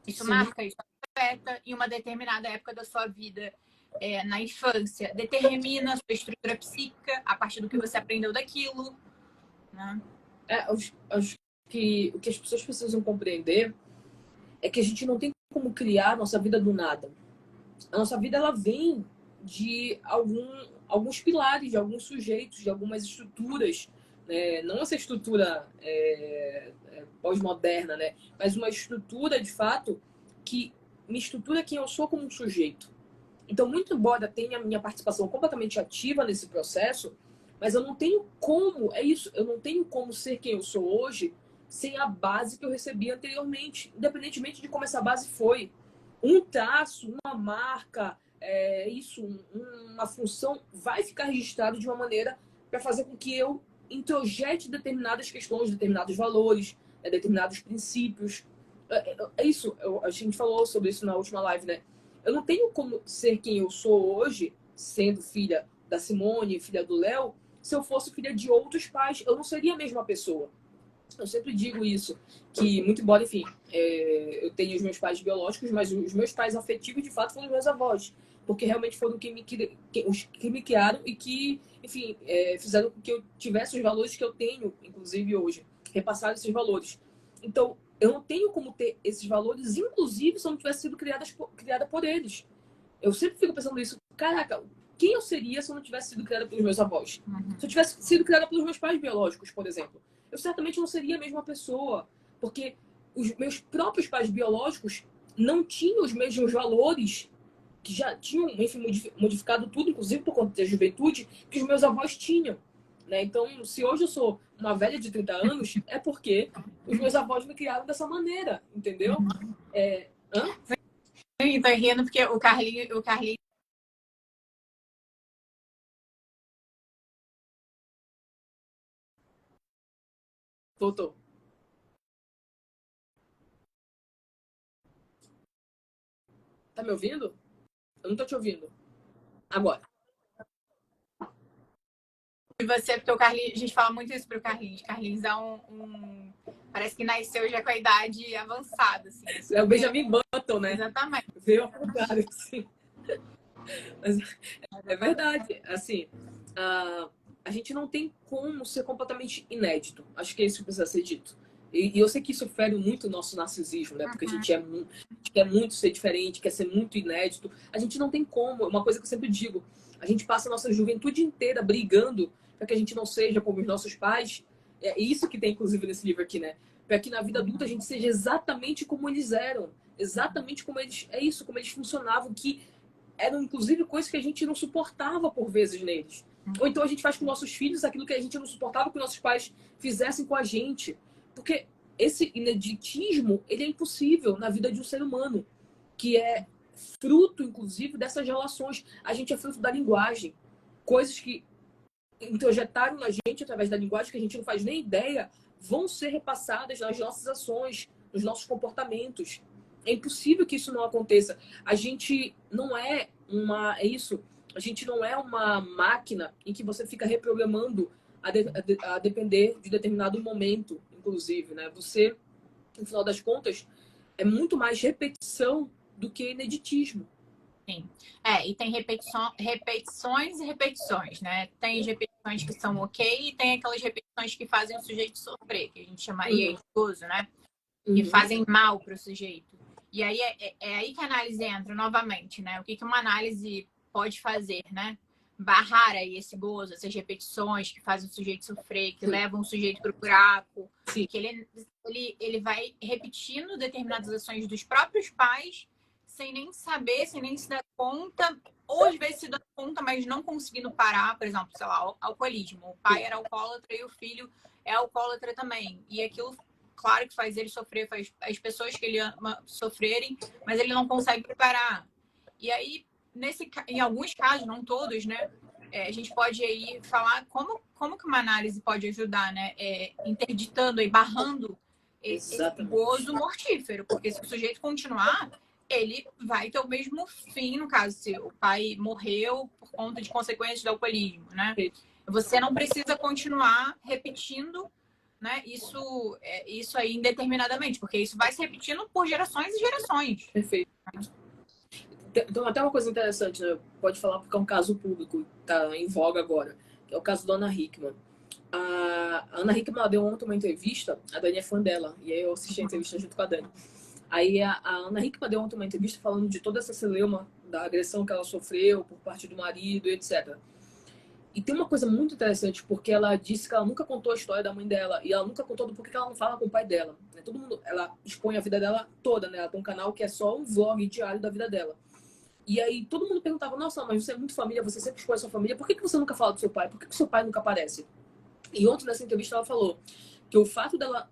Isso marca, isso afeta em uma determinada época da sua vida, na infância. Determina a sua estrutura psíquica a partir do que você aprendeu daquilo, né? O que as pessoas precisam compreender é que a gente não tem como criar a nossa vida do nada. A nossa vida, ela vem de alguns pilares, de alguns sujeitos, de algumas estruturas, né? Não essa estrutura pós-moderna, né? Mas uma estrutura, de fato, que me estrutura quem eu sou como um sujeito. Então, muito embora tenha a minha participação completamente ativa nesse processo, mas eu não tenho como, eu não tenho como ser quem eu sou hoje sem a base que eu recebi anteriormente, independentemente de como essa base foi. Um traço, uma marca, uma função vai ficar registrado de uma maneira para fazer com que eu introjete determinadas questões, determinados valores, determinados princípios. A gente falou sobre isso na última live, né? Eu não tenho como ser quem eu sou hoje, sendo filha da Simone, filha do Léo, se eu fosse filha de outros pais, eu não seria a mesma pessoa. Eu sempre digo isso, que muito embora, enfim, eu tenho os meus pais biológicos, mas os meus pais afetivos, de fato, foram os meus avós. Porque realmente foram os que me criaram e que, enfim, fizeram com que eu tivesse os valores que eu tenho, inclusive hoje. Repassaram esses valores. Então, eu não tenho como ter esses valores, inclusive, se eu não tivesse sido criada por eles. Eu sempre fico pensando nisso. Caraca, quem eu seria se eu não tivesse sido criada pelos meus avós? Se eu tivesse sido criada pelos meus pais biológicos, por exemplo, eu certamente não seria a mesma pessoa. Porque os meus próprios pais biológicos não tinham os mesmos valores, que já tinham, enfim, modificado tudo, inclusive por conta da juventude, que os meus avós tinham. Né? Então, se hoje eu sou uma velha de 30 anos, é porque os meus avós me criaram dessa maneira, entendeu? tô rindo porque o Carlinho Voltou. Tá me ouvindo? Eu não tô te ouvindo. Agora. e você, porque o Carlinhos, a gente fala muito isso pro Carlinhos. Carlinhos é parece que nasceu já com a idade avançada, assim. É o Benjamin Button, né? Exatamente. Veio ao contrário, assim. Mas é verdade. Assim, a gente não tem como ser completamente inédito. Acho que é isso que precisa ser dito. E eu sei que isso fere muito o nosso narcisismo, né? Porque a gente, a gente quer muito ser diferente, quer ser muito inédito. A gente não tem como. Uma coisa que eu sempre digo: a gente passa a nossa juventude inteira brigando para que a gente não seja como os nossos pais. É isso que tem, inclusive, nesse livro aqui, né? Para que na vida adulta a gente seja exatamente como eles eram. Exatamente como eles. É isso, como eles funcionavam. Que eram, inclusive, coisas que a gente não suportava por vezes neles. Ou então a gente faz com nossos filhos aquilo que a gente não suportava que nossos pais fizessem com a gente. Porque esse ineditismo, ele é impossível na vida de um ser humano, que é fruto, inclusive, dessas relações. A gente é fruto da linguagem. Coisas que introjetaram na gente através da linguagem que a gente não faz nem ideia, vão ser repassadas nas nossas ações, nos nossos comportamentos. É impossível que isso não aconteça. A gente não é uma. É isso. A gente não é uma máquina em que você fica reprogramando a depender de determinado momento, inclusive, né? Você, no final das contas, é muito mais repetição do que ineditismo. Sim. E tem repetições e repetições, né? Tem as repetições que são ok e tem aquelas repetições que fazem o sujeito sofrer, que a gente chamaria de gozo, né? Que fazem mal para o sujeito. E aí é aí que a análise entra novamente, né? O que uma análise pode fazer, né? Barrar aí esse gozo, essas repetições que fazem o sujeito sofrer, que levam o sujeito para o buraco, Sim. que ele vai repetindo determinadas ações dos próprios pais sem nem saber, sem nem se dar conta, ou às vezes se dá conta, mas não conseguindo parar, por exemplo, sei lá, alcoolismo. O pai era alcoólatra e o filho é alcoólatra também. E aquilo, claro que faz ele sofrer, faz as pessoas que ele ama sofrerem, mas ele não consegue parar. E aí, em alguns casos, não todos, né? A gente pode aí falar como que uma análise pode ajudar, né? Interditando e barrando esse gozo mortífero, porque se o sujeito continuar, ele vai ter o mesmo fim, no caso, se o pai morreu por conta de consequências do alcoolismo, né? Você não precisa continuar repetindo, né, isso aí indeterminadamente, porque isso vai se repetindo por gerações e gerações. Perfeito. Então, até uma coisa interessante, né? Pode falar porque é um caso público, tá em voga agora, que é o caso da Ana Hickman. A Ana Hickman, ela deu ontem uma entrevista, a Dani é fã dela, e aí eu assisti a entrevista junto com a Dani. Aí a Ana Hickman deu ontem uma entrevista falando de toda essa celeuma da agressão que ela sofreu por parte do marido, etc. E tem uma coisa muito interessante, porque ela disse que ela nunca contou a história da mãe dela, e ela nunca contou do porquê que ela não fala com o pai dela. Todo mundo, ela expõe a vida dela toda, né? Ela tem um canal que é só um vlog diário da vida dela. E aí todo mundo perguntava, nossa, mas você é muito família, você sempre expõe a sua família, por que você nunca fala do seu pai? Por que o seu pai nunca aparece? E ontem nessa entrevista ela falou que o fato dela,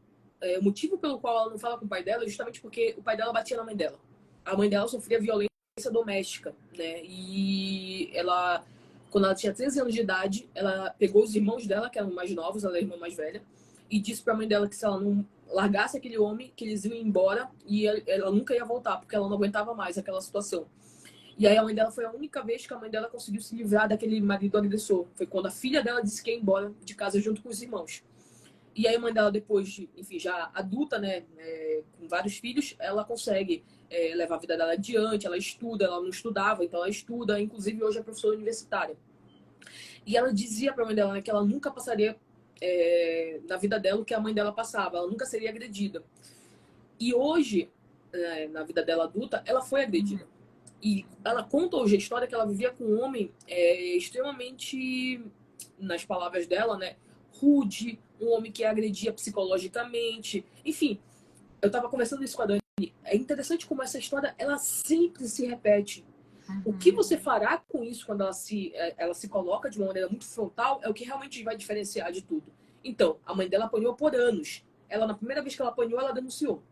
o motivo pelo qual ela não fala com o pai dela é justamente porque o pai dela batia na mãe dela. A mãe dela sofria violência doméstica, né? E ela, quando ela tinha 13 anos de idade, ela pegou os irmãos dela, que eram mais novos, ela é a irmã mais velha, e disse pra mãe dela que se ela não largasse aquele homem, que eles iam embora e ela nunca ia voltar, porque ela não aguentava mais aquela situação. E aí a mãe dela foi a única vez que a mãe dela conseguiu se livrar daquele marido agressor. Foi quando a filha dela disse que ia embora de casa junto com os irmãos. E aí a mãe dela, depois de, enfim, já adulta, né, com vários filhos, ela consegue levar a vida dela adiante, ela estuda, ela não estudava, então ela estuda, inclusive hoje é professora universitária. E ela dizia pra mãe dela, né, que ela nunca passaria na vida dela o que a mãe dela passava, ela nunca seria agredida. E hoje, na vida dela adulta, ela foi agredida. E ela conta hoje a história que ela vivia com um homem extremamente, nas palavras dela, né, rude, um homem que a agredia psicologicamente. Enfim, eu estava conversando isso com a Dani. É interessante como essa história, ela sempre se repete. O que você fará com isso quando ela se coloca de uma maneira muito frontal é o que realmente vai diferenciar de tudo. Então, a mãe dela apanhou por anos. Ela, na primeira vez que ela apanhou, ela denunciou.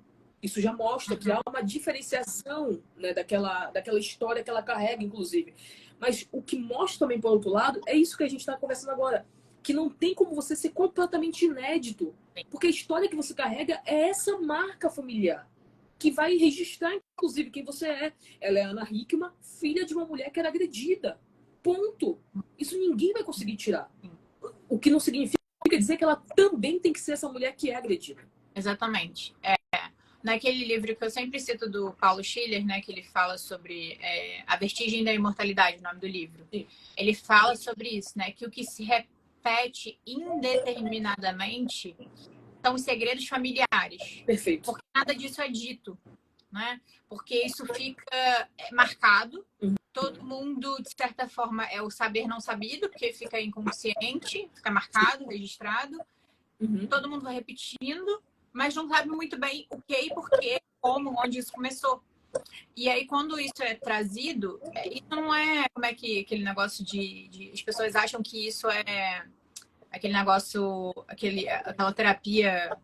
Isso já mostra que há uma diferenciação, né, daquela história que ela carrega, inclusive. Mas o que mostra também, por outro lado, é isso que a gente está conversando agora. Que não tem como você ser completamente inédito. Porque a história que você carrega é essa marca familiar. Que vai registrar, inclusive, quem você é. Ela é Ana Hickman, filha de uma mulher que era agredida. Ponto. Isso ninguém vai conseguir tirar. O que não significa dizer que ela também tem que ser essa mulher que é agredida. Exatamente. Naquele livro que eu sempre cito do Paulo Schiller, né, que ele fala sobre A Vertigem da Imortalidade, o nome do livro. Sim. Ele fala sobre isso, né, que o que se repete indeterminadamente são os segredos familiares. Perfeito. Porque nada disso é dito, né? Porque isso fica marcado. Todo mundo, de certa forma, é o saber não sabido, porque fica inconsciente, fica marcado, registrado. Todo mundo vai repetindo, mas não sabe muito bem o que, porquê, como, onde isso começou. E aí, quando isso é trazido, isso não é como é que aquele negócio as pessoas acham que isso é aquele negócio, aquela terapia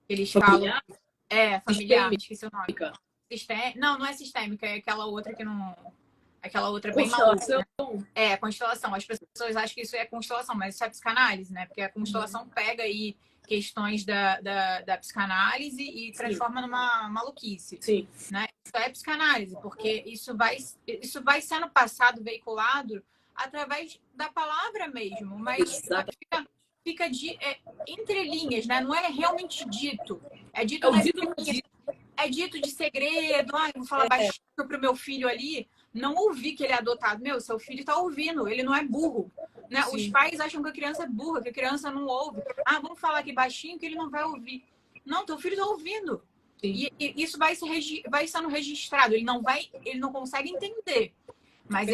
que eles familiar? falam. Familiar, Sistêmica. esqueci o nome. Não é sistêmica, é aquela outra que não. Aquela outra bem constelação. Maluca, né? Constelação. As pessoas acham que isso é constelação, mas isso é psicanálise, né? Porque a constelação pega aí questões da psicanálise e transforma numa maluquice. Sim. Né? Isso é psicanálise, porque isso vai sendo passado, veiculado através da palavra mesmo, mas fica entre linhas, né? Não é realmente dito. É dito é dito de segredo. Vou falar baixinho pro meu filho ali. Não ouvi que ele é adotado. Seu filho tá ouvindo, ele não é burro. Né? Os pais acham que a criança é burra, que a criança não ouve. Vamos falar aqui baixinho que ele não vai ouvir. Não, teu filho tá ouvindo. E isso vai sendo registrado. Ele não consegue entender. Mas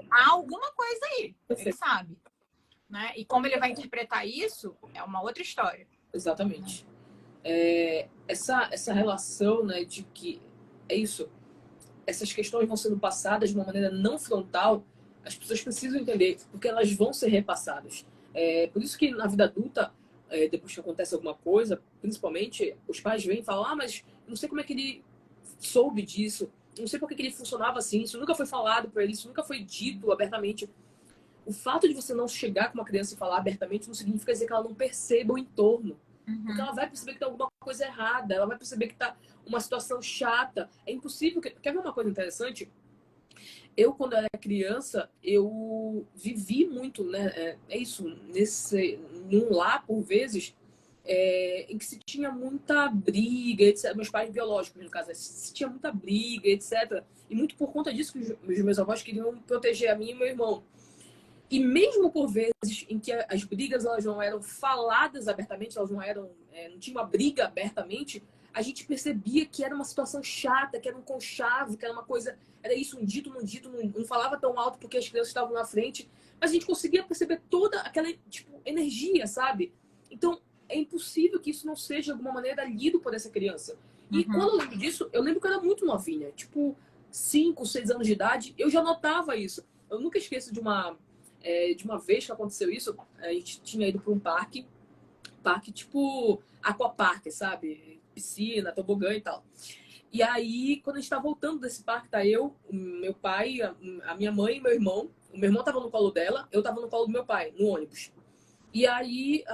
há alguma coisa aí. Ele sabe. Né? E como ele vai interpretar isso, é uma outra história. Exatamente. Essa relação, né, de que é isso, essas questões vão sendo passadas de uma maneira não frontal, as pessoas precisam entender, porque elas vão ser repassadas. Por isso que na vida adulta, depois que acontece alguma coisa, principalmente, os pais vêm e falam, mas não sei como é que ele soube disso, não sei por que ele funcionava assim, isso nunca foi falado para ele, isso nunca foi dito abertamente. O fato de você não chegar com uma criança e falar abertamente não significa dizer que ela não perceba o entorno. Porque ela vai perceber que tem alguma coisa errada, ela vai perceber que tá uma situação chata. É impossível. Quer ver uma coisa interessante? Eu, quando era criança, eu vivi muito, né? Num lar, por vezes, em que se tinha muita briga, etc. Meus pais biológicos, no caso, se tinha muita briga, etc. E muito por conta disso que os meus avós queriam proteger a mim e meu irmão. E mesmo por vezes em que as brigas elas não eram faladas abertamente, elas não tinha uma briga abertamente, a gente percebia que era uma situação chata, que era um conchavo, que era uma coisa, era isso, um dito, não falava tão alto porque as crianças estavam na frente, mas a gente conseguia perceber toda aquela energia, sabe? Então, é impossível que isso não seja de alguma maneira lido por essa criança. E quando eu lembro disso, eu lembro que eu era muito novinha, 5, 6 anos de idade, eu já notava isso. Eu nunca esqueço de uma vez que aconteceu isso. A gente tinha ido para um parque tipo aquapark, sabe? Piscina, tobogã e tal. E aí, quando a gente tá voltando desse parque, tá eu, meu pai, a minha mãe e meu irmão. O meu irmão tava no colo dela, eu tava no colo do meu pai, no ônibus. E aí,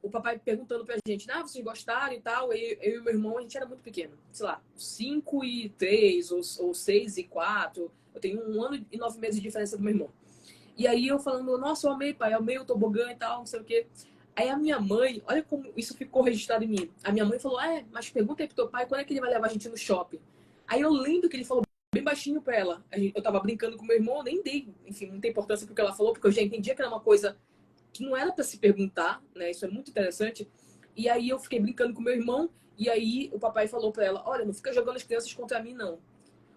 o papai perguntando pra gente, vocês gostaram e tal. Eu e meu irmão, a gente era muito pequeno. Sei lá, 5 e 3, ou 6 e 4. Eu tenho 1 ano e 9 meses de diferença do meu irmão. E aí eu falando, nossa, eu amei, pai, eu amei o tobogã e tal, não sei o quê. Aí a minha mãe, olha como isso ficou registrado em mim. A minha mãe falou, mas pergunta aí pro teu pai quando é que ele vai levar a gente no shopping. Aí eu lembro que ele falou bem baixinho pra ela. Eu tava brincando com meu irmão, eu nem dei, enfim, muita importância pro que ela falou, porque eu já entendia que era uma coisa que não era pra se perguntar, né? Isso é muito interessante. E aí eu fiquei brincando com meu irmão, e aí o papai falou pra ela, olha, não fica jogando as crianças contra mim, não.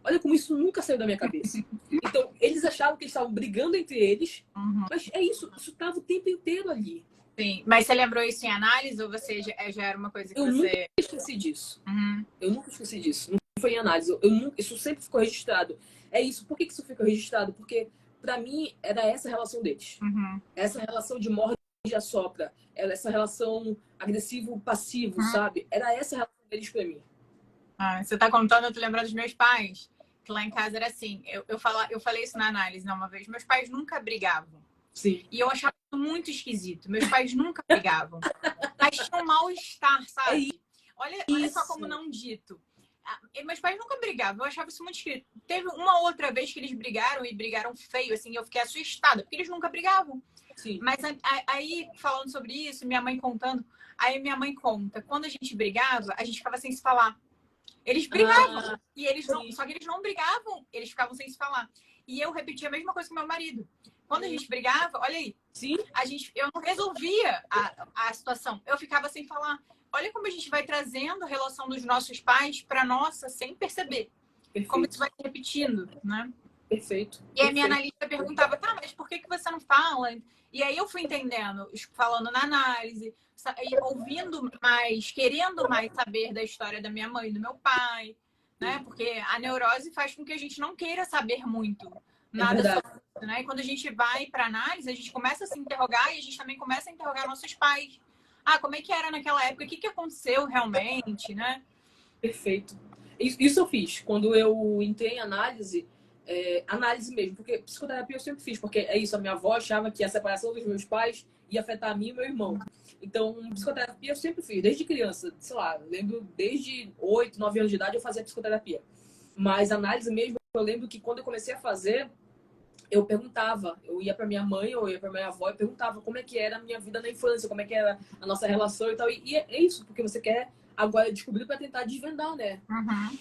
Olha como isso nunca saiu da minha cabeça. Então, eles achavam que eles estavam brigando entre eles, mas é isso estava o tempo inteiro ali. Sim, mas você lembrou isso em análise ou você já era uma coisa que eu nunca esqueci disso. Eu nunca esqueci disso. Não foi em análise. Isso sempre ficou registrado. É isso. Por que isso ficou registrado? Porque, pra mim, era essa relação deles. Essa relação de morde e assopra. Essa relação agressivo-passivo, sabe? Era essa relação eles pra mim. Ah, você tá contando, eu tô lembrando dos meus pais, que lá em casa era assim. Eu falei isso na análise, né, uma vez. Meus pais nunca brigavam. Sim. E eu achava isso muito esquisito. Meus pais nunca brigavam. Mas tinha um mal-estar, sabe? Olha só como não dito. Meus pais nunca brigavam. Eu achava isso muito esquisito. Teve uma outra vez que eles brigaram e brigaram feio, assim. Eu fiquei assustada, porque eles nunca brigavam. Sim. Mas aí, falando sobre isso, minha mãe contando. Aí minha mãe conta. Quando a gente brigava, a gente ficava sem se falar. Eles brigavam. E eles não, só que eles não brigavam, eles ficavam sem se falar. E eu repetia a mesma coisa com meu marido. Quando a gente brigava, olha aí, Sim. eu não resolvia a situação. Eu ficava sem falar. Olha como a gente vai trazendo a relação dos nossos pais para nossa sem perceber. Perfeito. Como isso vai se repetindo, né? Perfeito. E a minha analista perguntava, tá, mas por que você não fala? E aí eu fui entendendo, falando na análise, ouvindo mais, querendo mais saber da história da minha mãe e do meu pai, né? Porque a neurose faz com que a gente não queira saber muito nada sobre isso, né? E quando a gente vai para análise, a gente começa a se interrogar e a gente também começa a interrogar nossos pais. Ah, como é que era naquela época? O que aconteceu realmente, né? Perfeito. Isso eu fiz. Quando eu entrei em análise, análise mesmo, porque psicoterapia eu sempre fiz, porque é isso, a minha avó achava que a separação dos meus pais ia afetar a mim e meu irmão. Então, psicoterapia eu sempre fiz, desde criança, sei lá, lembro desde 8, 9 anos de idade eu fazia psicoterapia. Mas análise mesmo, eu lembro que quando eu comecei a fazer, eu perguntava, eu ia para minha mãe ou ia para minha avó e perguntava como é que era a minha vida na infância, como é que era a nossa relação e tal. E é isso, porque você quer agora descobrir para tentar desvendar, né? Uhum.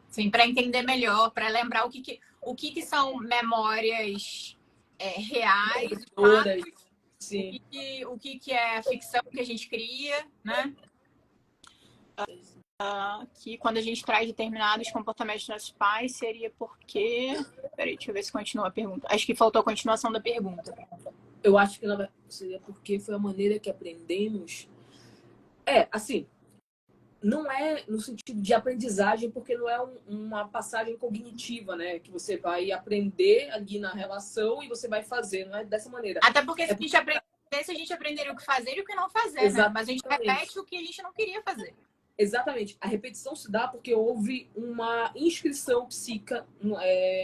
Sim, para entender melhor, para lembrar o que são memórias reais, Todas. fatos, Sim. o que é ficção que a gente cria, né? Que quando a gente traz determinados comportamentos dos nossos pais, seria porque... Peraí, deixa eu ver se continua a pergunta. Acho que faltou a continuação da pergunta. Eu acho que seria porque foi a maneira que aprendemos. Assim, não é no sentido de aprendizagem, porque não é uma passagem cognitiva, né? Que você vai aprender ali na relação e você vai fazer, não é dessa maneira. Até porque se a gente aprenderia o que fazer e o que não fazer, exatamente, né? Mas a gente repete o que a gente não queria fazer. Exatamente. A repetição se dá porque houve uma inscrição psíquica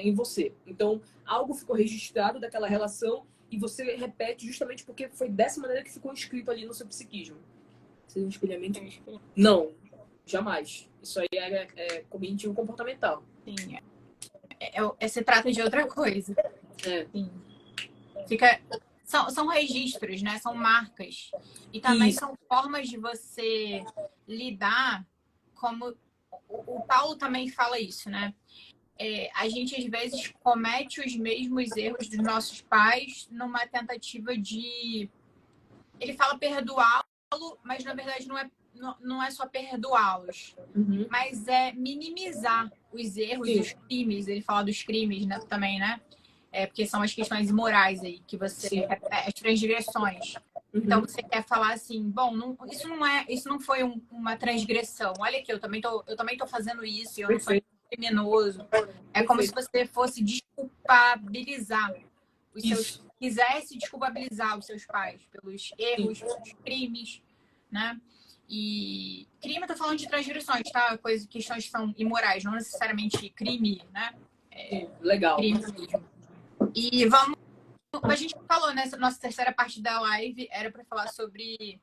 em você. Então, algo ficou registrado daquela relação e você repete justamente porque foi dessa maneira que ficou inscrito ali no seu psiquismo. Seria um espelhamento? Não, jamais. Isso aí é cognitivo comportamental. Sim. Se trata de outra coisa. Sim. São registros, né? São marcas. E também são formas de você lidar, como o Paulo também fala isso, né? A gente às vezes comete os mesmos erros dos nossos pais numa tentativa de... Ele fala perdoá-lo, mas na verdade não é só perdoá-los, mas é minimizar os erros, os crimes. Ele fala dos crimes, né, também, né? Porque são as questões imorais aí, que você... as transgressões. Então você quer falar assim, bom, isso não foi uma transgressão. Olha aqui, eu também tô fazendo isso, eu não sou criminoso. É como se você fosse desculpabilizar os seus... Quisesse desculpabilizar os seus pais pelos erros, pelos crimes, né? E crime, eu tô falando de transgressões, tá? Questões que são imorais, não necessariamente crime, né? Legal. Crime mesmo. E a gente falou nessa nossa terceira parte da live, era para falar sobre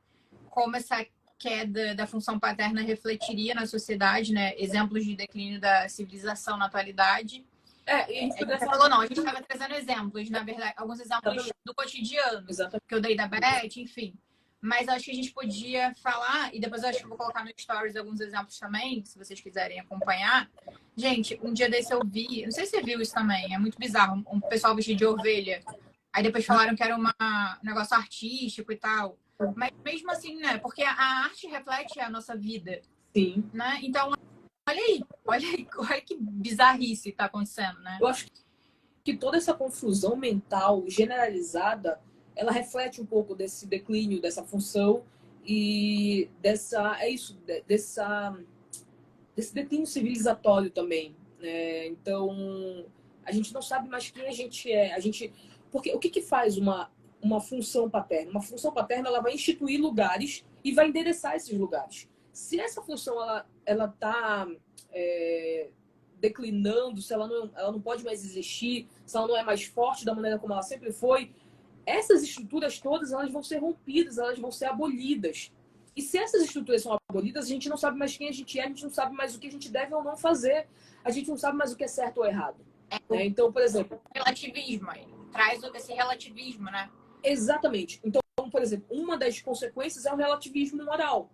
como essa queda da função paterna refletiria na sociedade, né? Exemplos de declínio da civilização na atualidade. A gente falou, não, a gente estava trazendo exemplos, na verdade, alguns exemplos do cotidiano, que eu dei da Beth, enfim. Mas acho que a gente podia falar, e depois eu acho que eu vou colocar no Stories alguns exemplos também, se vocês quiserem acompanhar. Gente, um dia desse eu vi, não sei se você viu isso também, é muito bizarro, um pessoal vestido de ovelha. Aí depois falaram que era um negócio artístico e tal. Mas mesmo assim, né? Porque a arte reflete a nossa vida. Sim. Né? Então, olha que bizarrice está acontecendo, né? Eu acho que toda essa confusão mental generalizada, ela reflete um pouco desse declínio, dessa função e desse declínio civilizatório também, né? Então, a gente não sabe mais quem a gente é. Porque o que faz uma função paterna? Uma função paterna, ela vai instituir lugares e vai endereçar esses lugares. Se essa função ela tá declinando, se ela não pode mais existir, se ela não é mais forte da maneira como ela sempre foi, essas estruturas todas elas vão ser rompidas, elas vão ser abolidas. E se essas estruturas são abolidas, a gente não sabe mais quem a gente não sabe mais o que a gente deve ou não fazer. A gente não sabe mais o que é certo ou errado. Né? Então, por exemplo... Relativismo aí. Traz esse relativismo, né? Exatamente. Então, por exemplo, uma das consequências é o relativismo moral.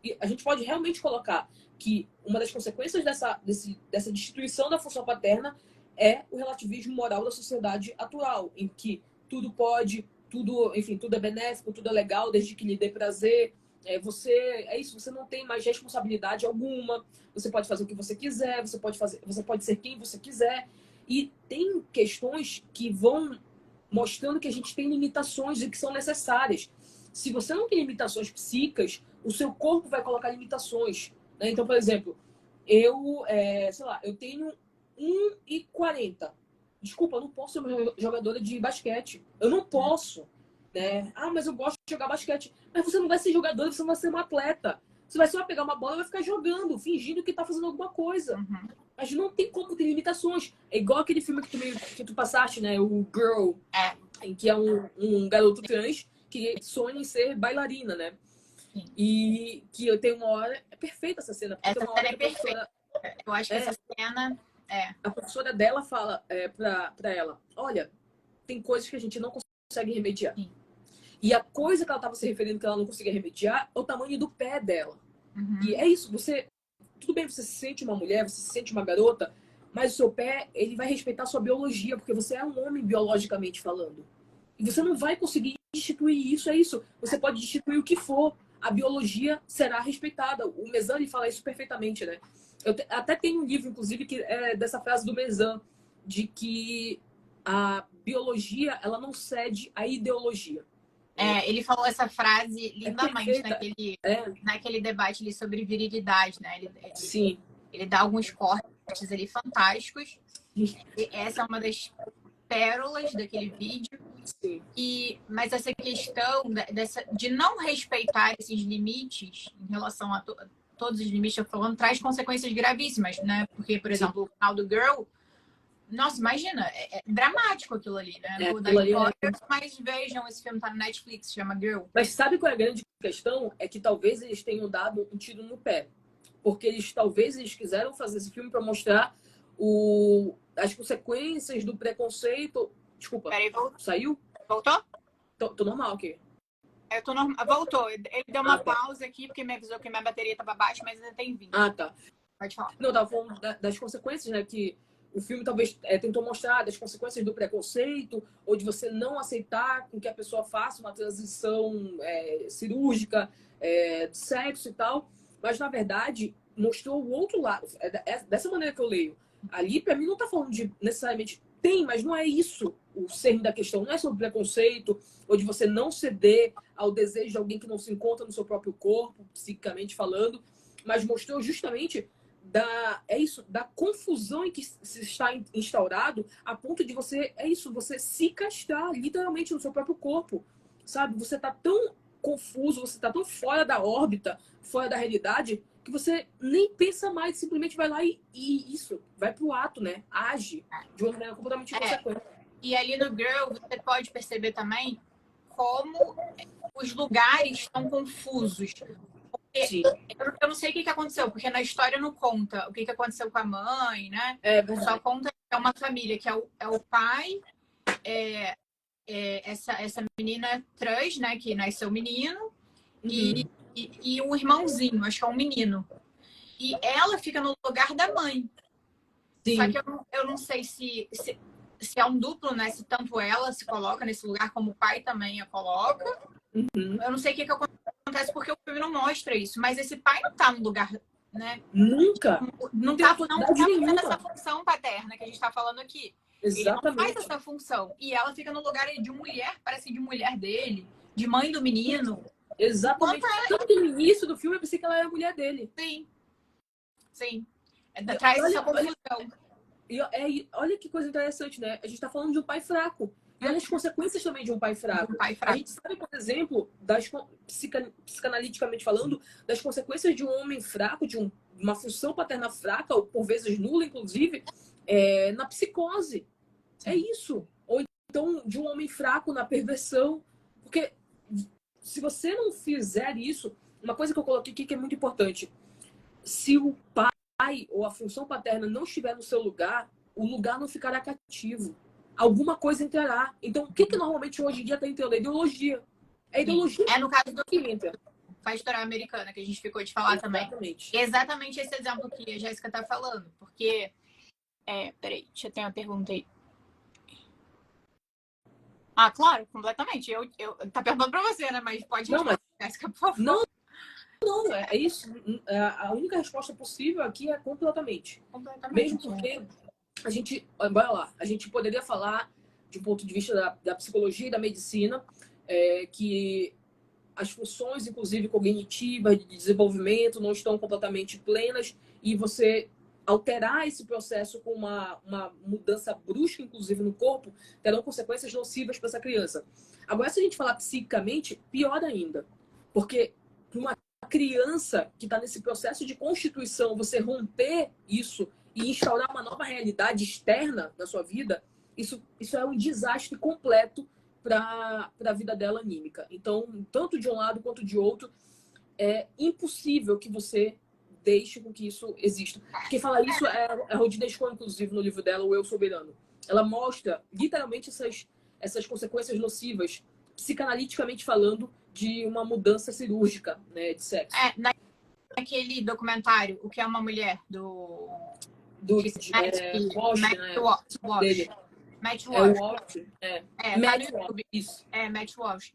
E a gente pode realmente colocar que uma das consequências dessa destituição da função paterna é o relativismo moral da sociedade atual, em que tudo pode, enfim, tudo é benéfico, tudo é legal, desde que lhe dê prazer. Você não tem mais responsabilidade alguma, você pode fazer o que você quiser, você pode ser quem você quiser. E tem questões que vão mostrando que a gente tem limitações e que são necessárias. Se você não tem limitações psíquicas, o seu corpo vai colocar limitações. Né? Então, por exemplo, eu tenho 1,40. Desculpa, eu não posso ser uma jogadora de basquete. Eu não posso. Né? Ah, mas eu gosto de jogar basquete. Mas você não vai ser jogadora, você não vai ser uma atleta. Você vai só pegar uma bola e vai ficar jogando, fingindo que tá fazendo alguma coisa. Uhum. Mas não tem como ter limitações. É igual aquele filme que tu passaste, né? O Girl. Em que é um garoto trans que sonha em ser bailarina, né? Sim. E que eu tenho uma hora... É perfeita essa cena. Essa cena é perfeita. Eu acho que essa cena... A professora dela fala pra ela, olha, tem coisas que a gente não consegue remediar. Sim. E a coisa que ela estava se referindo que ela não conseguia remediar é o tamanho do pé dela. Uhum. E é isso, tudo bem, você se sente uma mulher, você se sente uma garota, mas o seu pé, ele vai respeitar a sua biologia, porque você é um homem biologicamente falando. E você não vai conseguir destituir isso, é isso. Você pode destituir o que for, a biologia será respeitada. O Mezan fala isso perfeitamente, né? Eu até tenho um livro, inclusive, que é dessa frase do Mezan, de que a biologia, ela não cede à ideologia. Ele falou essa frase lindamente naquele debate ali sobre virilidade, né? Sim. Ele dá alguns cortes ali fantásticos. E essa é uma das pérolas daquele vídeo. Sim. Mas essa questão de não respeitar esses limites em relação a todos os limites que eu tô falando, traz consequências gravíssimas, né? Porque, por exemplo, o final do Girl, nossa, imagina, é dramático aquilo ali, né? Mas vejam, esse filme tá no Netflix, se chama Girl. Mas sabe qual é a grande questão? É que talvez eles tenham dado um tiro no pé. Porque talvez eles quiseram fazer esse filme para mostrar as consequências do preconceito. Desculpa, Peraí, saiu? Voltou? Tô normal aqui. Eu tô normal. Voltou. Ele deu uma pausa aqui, porque me avisou que minha bateria tava baixa, mas ainda tem 20. Ah, tá. Pode falar. Não, tava falando das consequências, né? Que o filme talvez tentou mostrar das consequências do preconceito, ou de você não aceitar com que a pessoa faça uma transição cirúrgica de sexo e tal. Mas, na verdade, mostrou o outro lado. Dessa maneira que eu leio. Ali, pra mim, não tá falando de necessariamente... Tem, mas não é isso o cerne da questão. Não é sobre preconceito, ou de você não ceder ao desejo de alguém que não se encontra no seu próprio corpo, psiquicamente falando. Mas mostrou justamente da confusão em que se está instaurado a ponto de você se castrar literalmente no seu próprio corpo, sabe? Você tá tão confuso, você tá tão fora da órbita, fora da realidade, que você nem pensa mais, simplesmente vai lá e vai pro ato, né? Age de uma maneira completamente inconsequente. E ali no Girl, você pode perceber também como os lugares estão confusos. Eu não sei o que aconteceu, porque na história não conta o que aconteceu com a mãe, né? Só conta que é uma família, que é o pai, essa menina trans, né? Que nasceu menino, e um irmãozinho, acho que é um menino. E ela fica no lugar da mãe. Sim. Só que eu não sei se é um duplo, né? Se tanto ela se coloca nesse lugar, como o pai também a coloca. Eu não sei o que acontece, porque o filme não mostra isso. Mas esse pai não tá no lugar, né? Nunca. Não tá fazendo essa função paterna que a gente tá falando aqui. Exatamente. Ele não faz essa função. E ela fica no lugar de mulher, parece de mulher dele, de mãe do menino. Exatamente. Tanto que no início do filme eu pensei que ela era a mulher dele. Sim. Sim. Traz essa confusão. Olha que coisa interessante, né? A gente tá falando de um pai fraco. as consequências também de um pai fraco. Um pai A fraco. gente sabe, por exemplo, psicanaliticamente falando, das consequências de um homem fraco, de uma função paterna fraca, ou por vezes nula, inclusive, na psicose. Sim. É isso. Ou então, de um homem fraco na perversão. Porque se você não fizer isso, uma coisa que eu coloquei aqui que é muito importante. Se o pai ou a função paterna não estiver no seu lugar, o lugar não ficará cativo. Alguma coisa entrará. Então, o que normalmente hoje em dia está entrando? A ideologia. É a ideologia no caso do que entra. pastoral americana, que a gente ficou de falar também. Exatamente esse exemplo que a Jéssica está falando. Porque, peraí, deixa eu ter uma pergunta aí. Ah, claro, completamente. Tá perguntando para você, né? Mas pode responder, Jéssica, por favor. Não, é isso. A única resposta possível aqui é completamente. Mesmo porque a gente, bora lá, a gente poderia falar de um ponto de vista da psicologia e da medicina, que as funções, inclusive cognitivas, de desenvolvimento, não estão completamente plenas, e você alterar esse processo com uma mudança brusca, inclusive no corpo, terão consequências nocivas para essa criança. Agora, se a gente falar psicicamente, pior ainda. Porque para uma criança que está nesse processo de constituição, você romper isso e instaurar uma nova realidade externa na sua vida, isso é um desastre completo para a vida dela anímica. Então, tanto de um lado quanto de outro, é impossível que você deixe com que isso exista. Quem fala isso é a Rodina Escola, inclusive, no livro dela, O Eu Soberano. Ela mostra, literalmente, essas consequências nocivas, psicanaliticamente falando, de uma mudança cirúrgica, né, de sexo. Naquele documentário, O que é uma Mulher, Matt Walsh. Matt Walsh.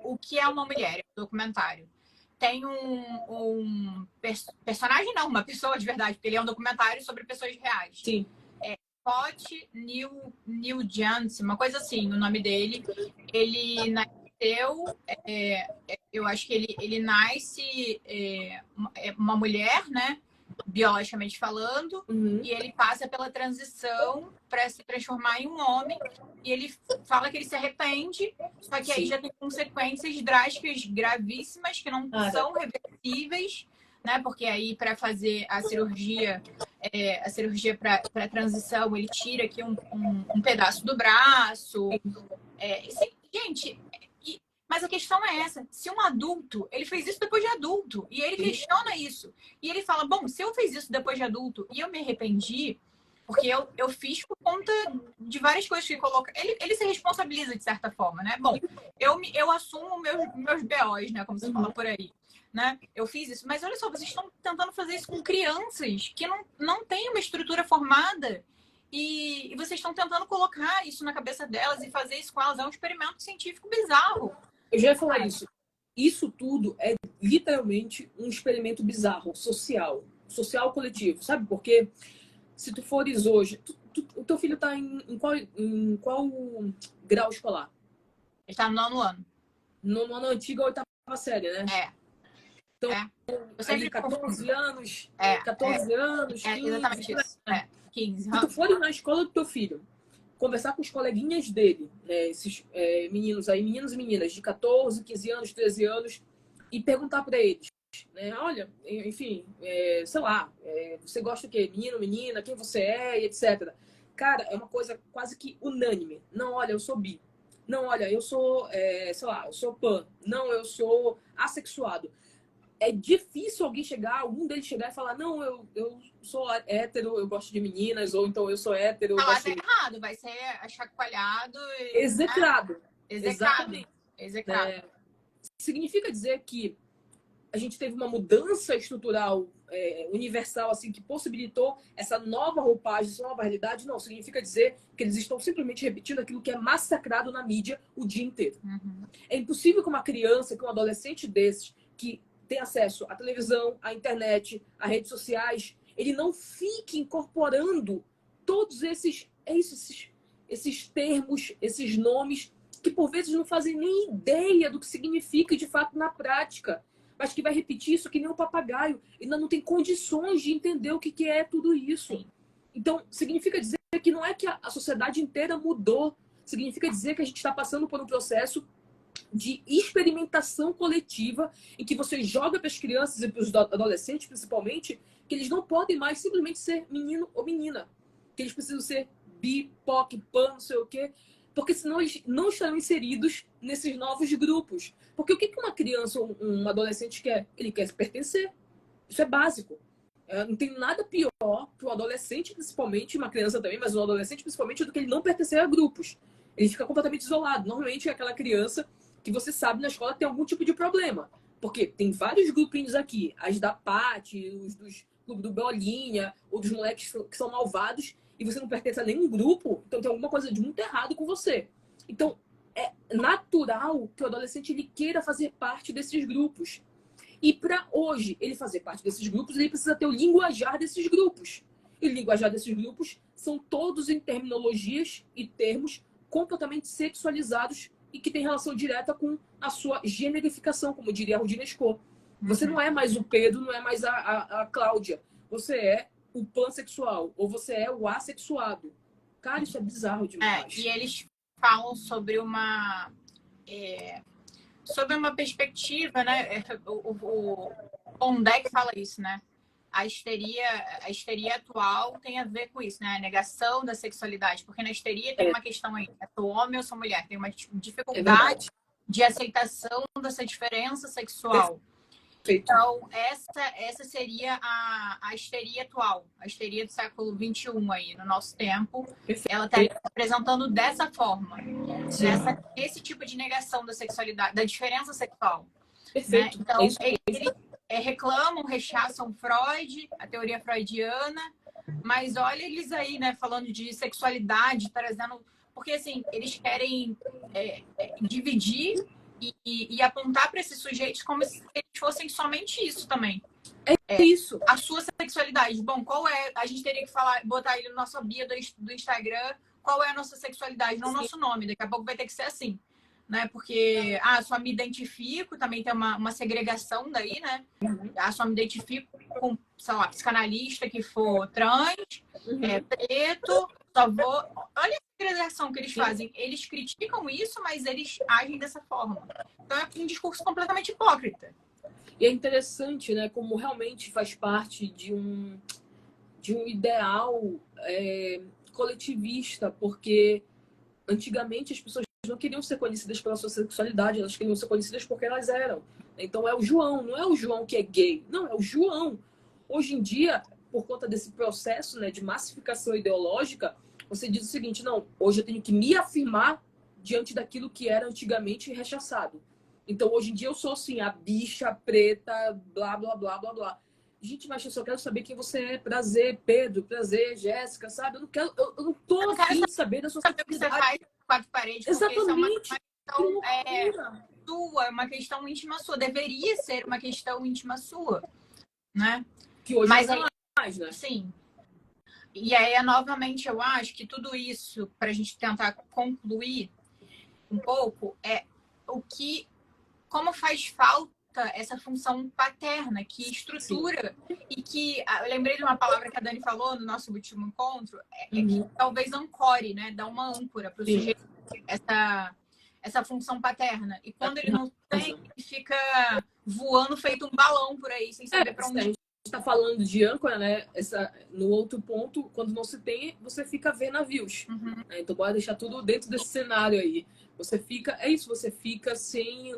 O que é uma mulher? É um documentário. Tem um personagem, não, uma pessoa de verdade, porque ele é um documentário sobre pessoas reais. Sim. Scott Newjans, uma coisa assim, o nome dele. Ele nasceu, eu acho que ele nasce uma mulher, né? Biologicamente falando, e ele passa pela transição para se transformar em um homem, e ele fala que ele se arrepende, só que aí já tem consequências drásticas, gravíssimas, que não são reversíveis, né? Porque aí para fazer a cirurgia para transição, ele tira aqui um pedaço do braço. Gente, mas a questão é essa. Se um adulto, ele fez isso depois de adulto, e ele questiona isso. E ele fala, bom, se eu fiz isso depois de adulto e eu me arrependi, porque eu fiz por conta de várias coisas que coloca. Ele se responsabiliza de certa forma, né? Bom, eu assumo meus BOs, né? Como se fala por aí. Né? Eu fiz isso. Mas olha só, vocês estão tentando fazer isso com crianças que não têm uma estrutura formada. E vocês estão tentando colocar isso na cabeça delas e fazer isso com elas. É um experimento científico bizarro. Eu já ia falar isso. Isso tudo é literalmente um experimento bizarro, social coletivo. Sabe por quê? Se tu fores hoje... o teu filho está em qual grau escolar? Ele está no 9º ano. No ano antigo, 8ª série, né? Então, ali 14 anos, 15. Exatamente isso. 15. Se tu fores na escola do teu filho, conversar com os coleguinhas dele, né, esses meninos aí, meninos e meninas de 14, 15 anos, 13 anos, e perguntar para eles, né, olha, enfim, sei lá, você gosta do quê? Menino, menina, quem você é, e etc. Cara, é uma coisa quase que unânime. Não, olha, eu sou bi. Não, olha, eu sou, sei lá, eu sou pan. Não, eu sou assexuado. É difícil algum deles chegar e falar, não, eu sou hétero, eu gosto de meninas, ou então eu sou hétero. Falar tá errado, vai ser achacoalhado. Execrado. Execrado. Significa dizer que a gente teve uma mudança estrutural universal, assim, que possibilitou essa nova roupagem, essa nova realidade? Não, significa dizer que eles estão simplesmente repetindo aquilo que é massacrado na mídia o dia inteiro. É impossível que uma criança, que um adolescente desses, que tem acesso à televisão, à internet, a redes sociais, ele não fique incorporando todos esses termos, esses nomes, que por vezes não fazem nem ideia do que significa de fato na prática, mas que vai repetir isso que nem um papagaio, ainda não tem condições de entender o que é tudo isso. Então, significa dizer que não é que a sociedade inteira mudou, significa dizer que a gente está passando por um processo de experimentação coletiva em que você joga para as crianças e para os adolescentes, principalmente, que eles não podem mais simplesmente ser menino ou menina. Que eles precisam ser bi, poc, pan, não sei o quê. Porque senão eles não estarão inseridos nesses novos grupos. Porque o que uma criança ou um adolescente quer? Ele quer pertencer. Isso é básico. Não tem nada pior para o adolescente, principalmente, uma criança também, mas um adolescente principalmente, do que ele não pertencer a grupos. Ele fica completamente isolado. Normalmente é aquela criança que você sabe na escola tem algum tipo de problema. Porque tem vários grupinhos aqui. As da Paty, os dos clube do Bolinha, ou dos moleques que são malvados, e você não pertence a nenhum grupo, então tem alguma coisa de muito errado com você. Então, é natural que o adolescente ele queira fazer parte desses grupos. E para hoje ele fazer parte desses grupos, ele precisa ter o linguajar desses grupos. E o linguajar desses grupos são todos em terminologias e termos completamente sexualizados e que tem relação direta com a sua generificação, como diria a Rudina Esco. Você não é mais o Pedro, não é mais a Cláudia. Você é o pansexual, ou você é o assexuado. Cara, isso é bizarro demais. E eles falam sobre sobre uma perspectiva, né? O Pondek fala isso, né? A histeria atual tem a ver com isso, né? A negação da sexualidade. Porque na histeria tem uma questão aí, né? Sou homem ou sou mulher? Tem uma dificuldade de aceitação dessa diferença sexual. Então, essa seria a histeria atual, a histeria do século XXI aí, no nosso tempo. Ela está apresentando dessa forma, esse tipo de negação da sexualidade, da diferença sexual. Perfeito. Né? Então, eles reclamam, rechaçam Freud, a teoria freudiana, mas olha eles aí, né, falando de sexualidade, trazendo... Porque, assim, eles querem dividir e apontar para esses sujeitos como se eles fossem somente isso também. Isso. A sua sexualidade. Bom, qual é? A gente teria que botar ele no nosso bio do Instagram. Qual é a nossa sexualidade? Não o nosso nome. Daqui a pouco vai ter que ser assim. Né? Porque, só me identifico. Também tem uma segregação daí, né? Só me identifico com, sei lá, psicanalista que for trans, preto, só vou... Olha a segregação que eles fazem. Eles criticam isso, mas eles agem dessa forma. Então é um discurso completamente hipócrita. E é interessante, né? Como realmente faz parte de um ideal coletivista, porque antigamente as pessoas não queriam ser conhecidas pela sua sexualidade, elas queriam ser conhecidas porque elas eram. Então é o João, não é o João que é gay, não, é o João. Hoje em dia, por conta desse processo, né, de massificação ideológica, você diz o seguinte, não, hoje eu tenho que me afirmar diante daquilo que era antigamente rechaçado. Então hoje em dia eu sou assim, a bicha preta, blá, blá, blá, blá, blá. Gente, mas eu só quero saber quem você é. Prazer, Pedro. Prazer, Jéssica, sabe? Eu não tô afim de saber da sua saber o que você faz com quatro paredes. Exatamente. É uma questão íntima sua. Deveria ser uma questão íntima sua, né? Que hoje mas não aí, mais, né? Sim. E aí, novamente, eu acho que tudo isso, para a gente tentar concluir um pouco, como faz falta essa função paterna que estrutura. Sim. E que eu lembrei de uma palavra que a Dani falou no nosso último encontro, que talvez ancore, né? Dá uma âncora para o sujeito essa função paterna. E quando ele não tem, ele fica voando feito um balão por aí, sem saber para onde. A gente está falando de âncora, né? No outro ponto, quando não se tem, você fica a ver navios. Então pode deixar tudo dentro desse cenário aí. Você fica sem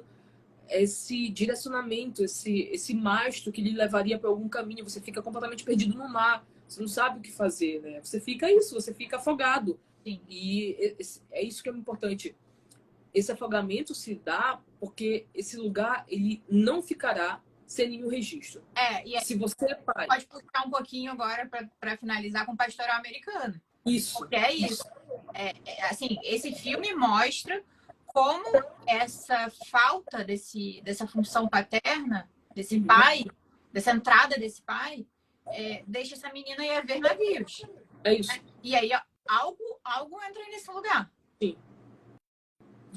esse direcionamento, esse mastro que lhe levaria para algum caminho. Você fica completamente perdido no mar. Você não sabe o que fazer, né? Você fica afogado. Sim. E é isso que é importante. Esse afogamento se dá porque esse lugar ele não ficará sem nenhum registro. E se você é pai... Pode puxar um pouquinho agora para finalizar com o Pastoral Americano. Isso. Porque é isso. Assim, esse filme mostra como essa falta dessa função paterna, desse pai, dessa entrada desse pai, deixa essa menina ir a ver navios. É isso. E aí algo entra nesse lugar. Sim.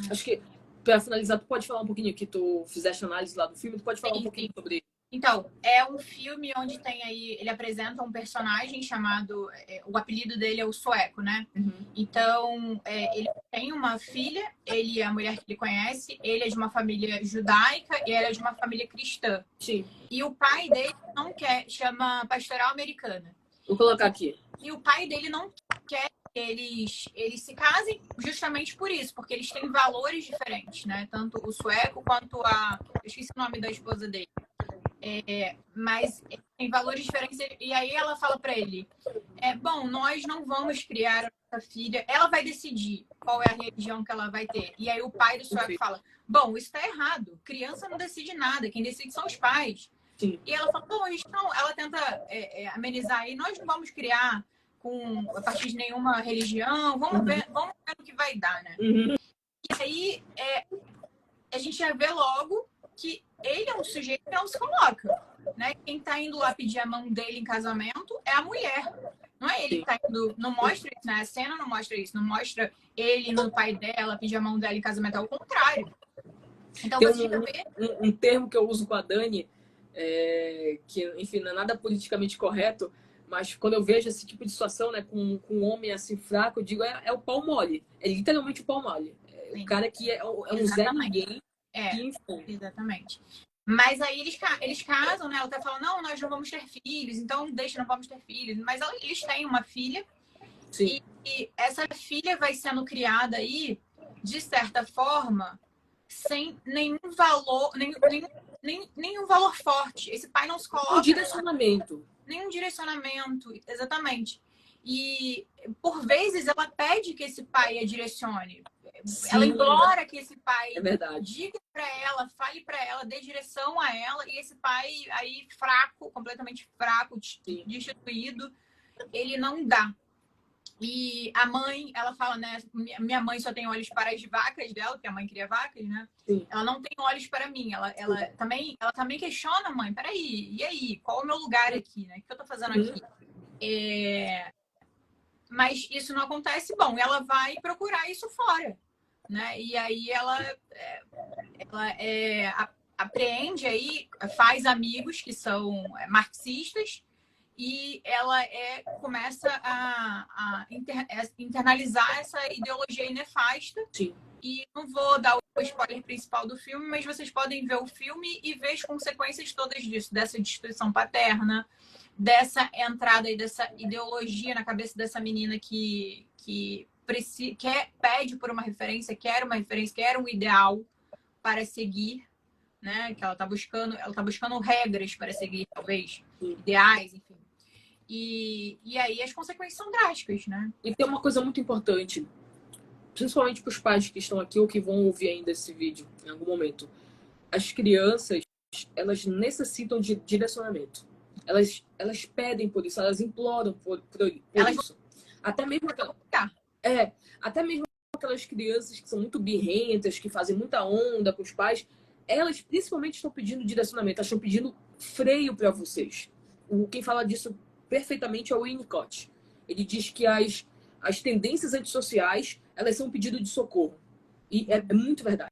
Acho que, para finalizar, tu pode falar um pouquinho que tu fizeste análise lá do filme, tu pode falar um pouquinho sobre Então, é um filme onde tem aí, ele apresenta um personagem chamado, o apelido dele é o Sueco, né? Uhum. Então, ele tem uma filha, ele é a mulher que ele conhece, ele é de uma família judaica e ela é de uma família cristã. Sim. E o pai dele não quer, chama Pastoral Americana. Vou colocar aqui. E o pai dele não quer que eles se casem justamente por isso, porque eles têm valores diferentes, né? Tanto o sueco quanto a... Eu esqueci o nome da esposa dele. Mas tem valores diferentes. E aí ela fala para ele: bom, nós não vamos criar a nossa filha, ela vai decidir qual é a religião que ela vai ter. E aí o pai do sueco fala: bom, isso está errado, criança não decide nada, quem decide são os pais. Sim. E ela fala: bom, então ela tenta amenizar aí, nós não vamos criar a partir de nenhuma religião, vamos ver o que vai dar, né? Uhum. E aí a gente já vê logo que ele é um sujeito que não se coloca, né? Quem tá indo lá pedir a mão dele em casamento é a mulher. Não é ele que tá indo, não mostra isso, né? A cena não mostra isso, não mostra ele no pai dela pedir a mão dela em casamento, é o contrário. Então Tem você já vê... um termo que eu uso com a Dani, que, enfim, não é nada politicamente correto, mas quando eu vejo esse tipo de situação, né, com um homem assim fraco, eu digo, é o pau mole. É literalmente o pau mole. O cara que é um Zé Ninguém. Exatamente. Mas aí eles casam, né? Ela até fala: não, nós não vamos ter filhos, então deixa, não vamos ter filhos. Mas eles têm uma filha. Sim. E essa filha vai sendo criada aí, de certa forma, sem nenhum valor, nenhum valor forte. Esse pai não se coloca. Um direcionamento. Nenhum direcionamento, exatamente. E, por vezes, ela pede que esse pai a direcione. Sim, ela implora que esse pai diga para ela, fale para ela, dê direção a ela. E esse pai aí fraco, completamente fraco, destituído, ele não dá. E a mãe, ela fala, né? Minha mãe só tem olhos para as vacas dela, porque a mãe cria vacas, né? Sim. Ela não tem olhos para mim. Ela também questiona a mãe: peraí, e aí? Qual é o meu lugar aqui, né? O que eu tô fazendo aqui? Mas isso não acontece. Bom, ela vai procurar isso fora, né? E aí ela apreende aí, faz amigos que são marxistas. E ela começa a internalizar essa ideologia nefasta. Sim. E não vou dar o spoiler principal do filme, mas vocês podem ver o filme e ver as consequências todas disso, dessa destruição paterna, dessa entrada aí, dessa ideologia na cabeça dessa menina que pede por uma referência, quer um ideal para seguir, né? Que ela tá buscando regras para seguir, talvez, ideais, enfim. E aí as consequências são drásticas, né? E tem uma coisa muito importante, principalmente para os pais que estão aqui ou que vão ouvir ainda esse vídeo em algum momento. As crianças, elas necessitam de direcionamento. Elas pedem por isso, elas imploram por isso. Até mesmo aquelas crianças que são muito birrentas, que fazem muita onda com os pais, elas principalmente estão pedindo direcionamento, elas estão pedindo freio para vocês. Quem fala disso perfeitamente é o Winnicott. Ele diz que as tendências antissociais, elas são um pedido de socorro. E é muito verdade.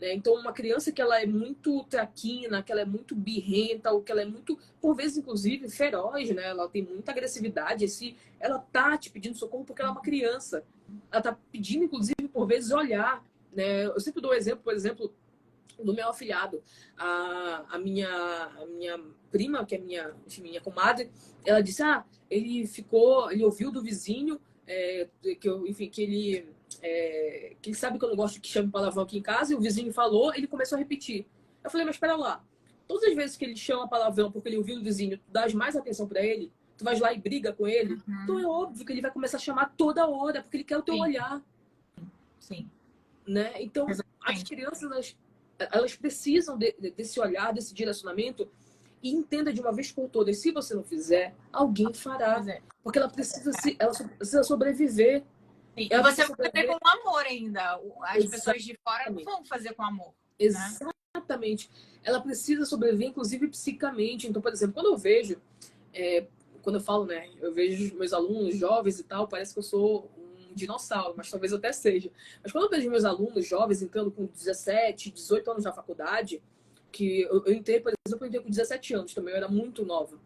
Né? Então, uma criança que ela é muito traquina, que ela é muito birrenta, ou que ela é muito, por vezes, inclusive, feroz, né? Ela tem muita agressividade, ela tá te pedindo socorro porque ela é uma criança. Ela tá pedindo, inclusive, por vezes, olhar. Né? Eu sempre dou um exemplo, por exemplo, do meu afilhado. A minha prima, que é minha comadre, ela disse: ele ouviu do vizinho, que ele sabe que eu não gosto que chame palavrão aqui em casa, e o vizinho falou, ele começou a repetir. Eu falei: mas espera lá, todas as vezes que ele chama palavrão porque ele ouviu do vizinho, tu dás mais atenção para ele, tu vais lá e briga com ele, então é óbvio que ele vai começar a chamar toda hora, porque ele quer o teu olhar. Sim. Né? Então, as crianças, elas precisam desse olhar, desse direcionamento, e entenda de uma vez por todas: se você não fizer, alguém fará. Porque ela precisa sobreviver. Sim. E você vai fazer com amor ainda. As pessoas de fora não vão fazer com amor. Exatamente. Né? Ela precisa sobreviver, inclusive psicamente. Então, por exemplo, quando eu vejo, quando eu falo, né, eu vejo meus alunos jovens e tal, parece que eu sou um dinossauro, mas talvez eu até seja. Mas quando eu vejo meus alunos jovens entrando com 17, 18 anos na faculdade, que eu entrei, por exemplo, eu entrei com 17 anos também, eu era muito nova.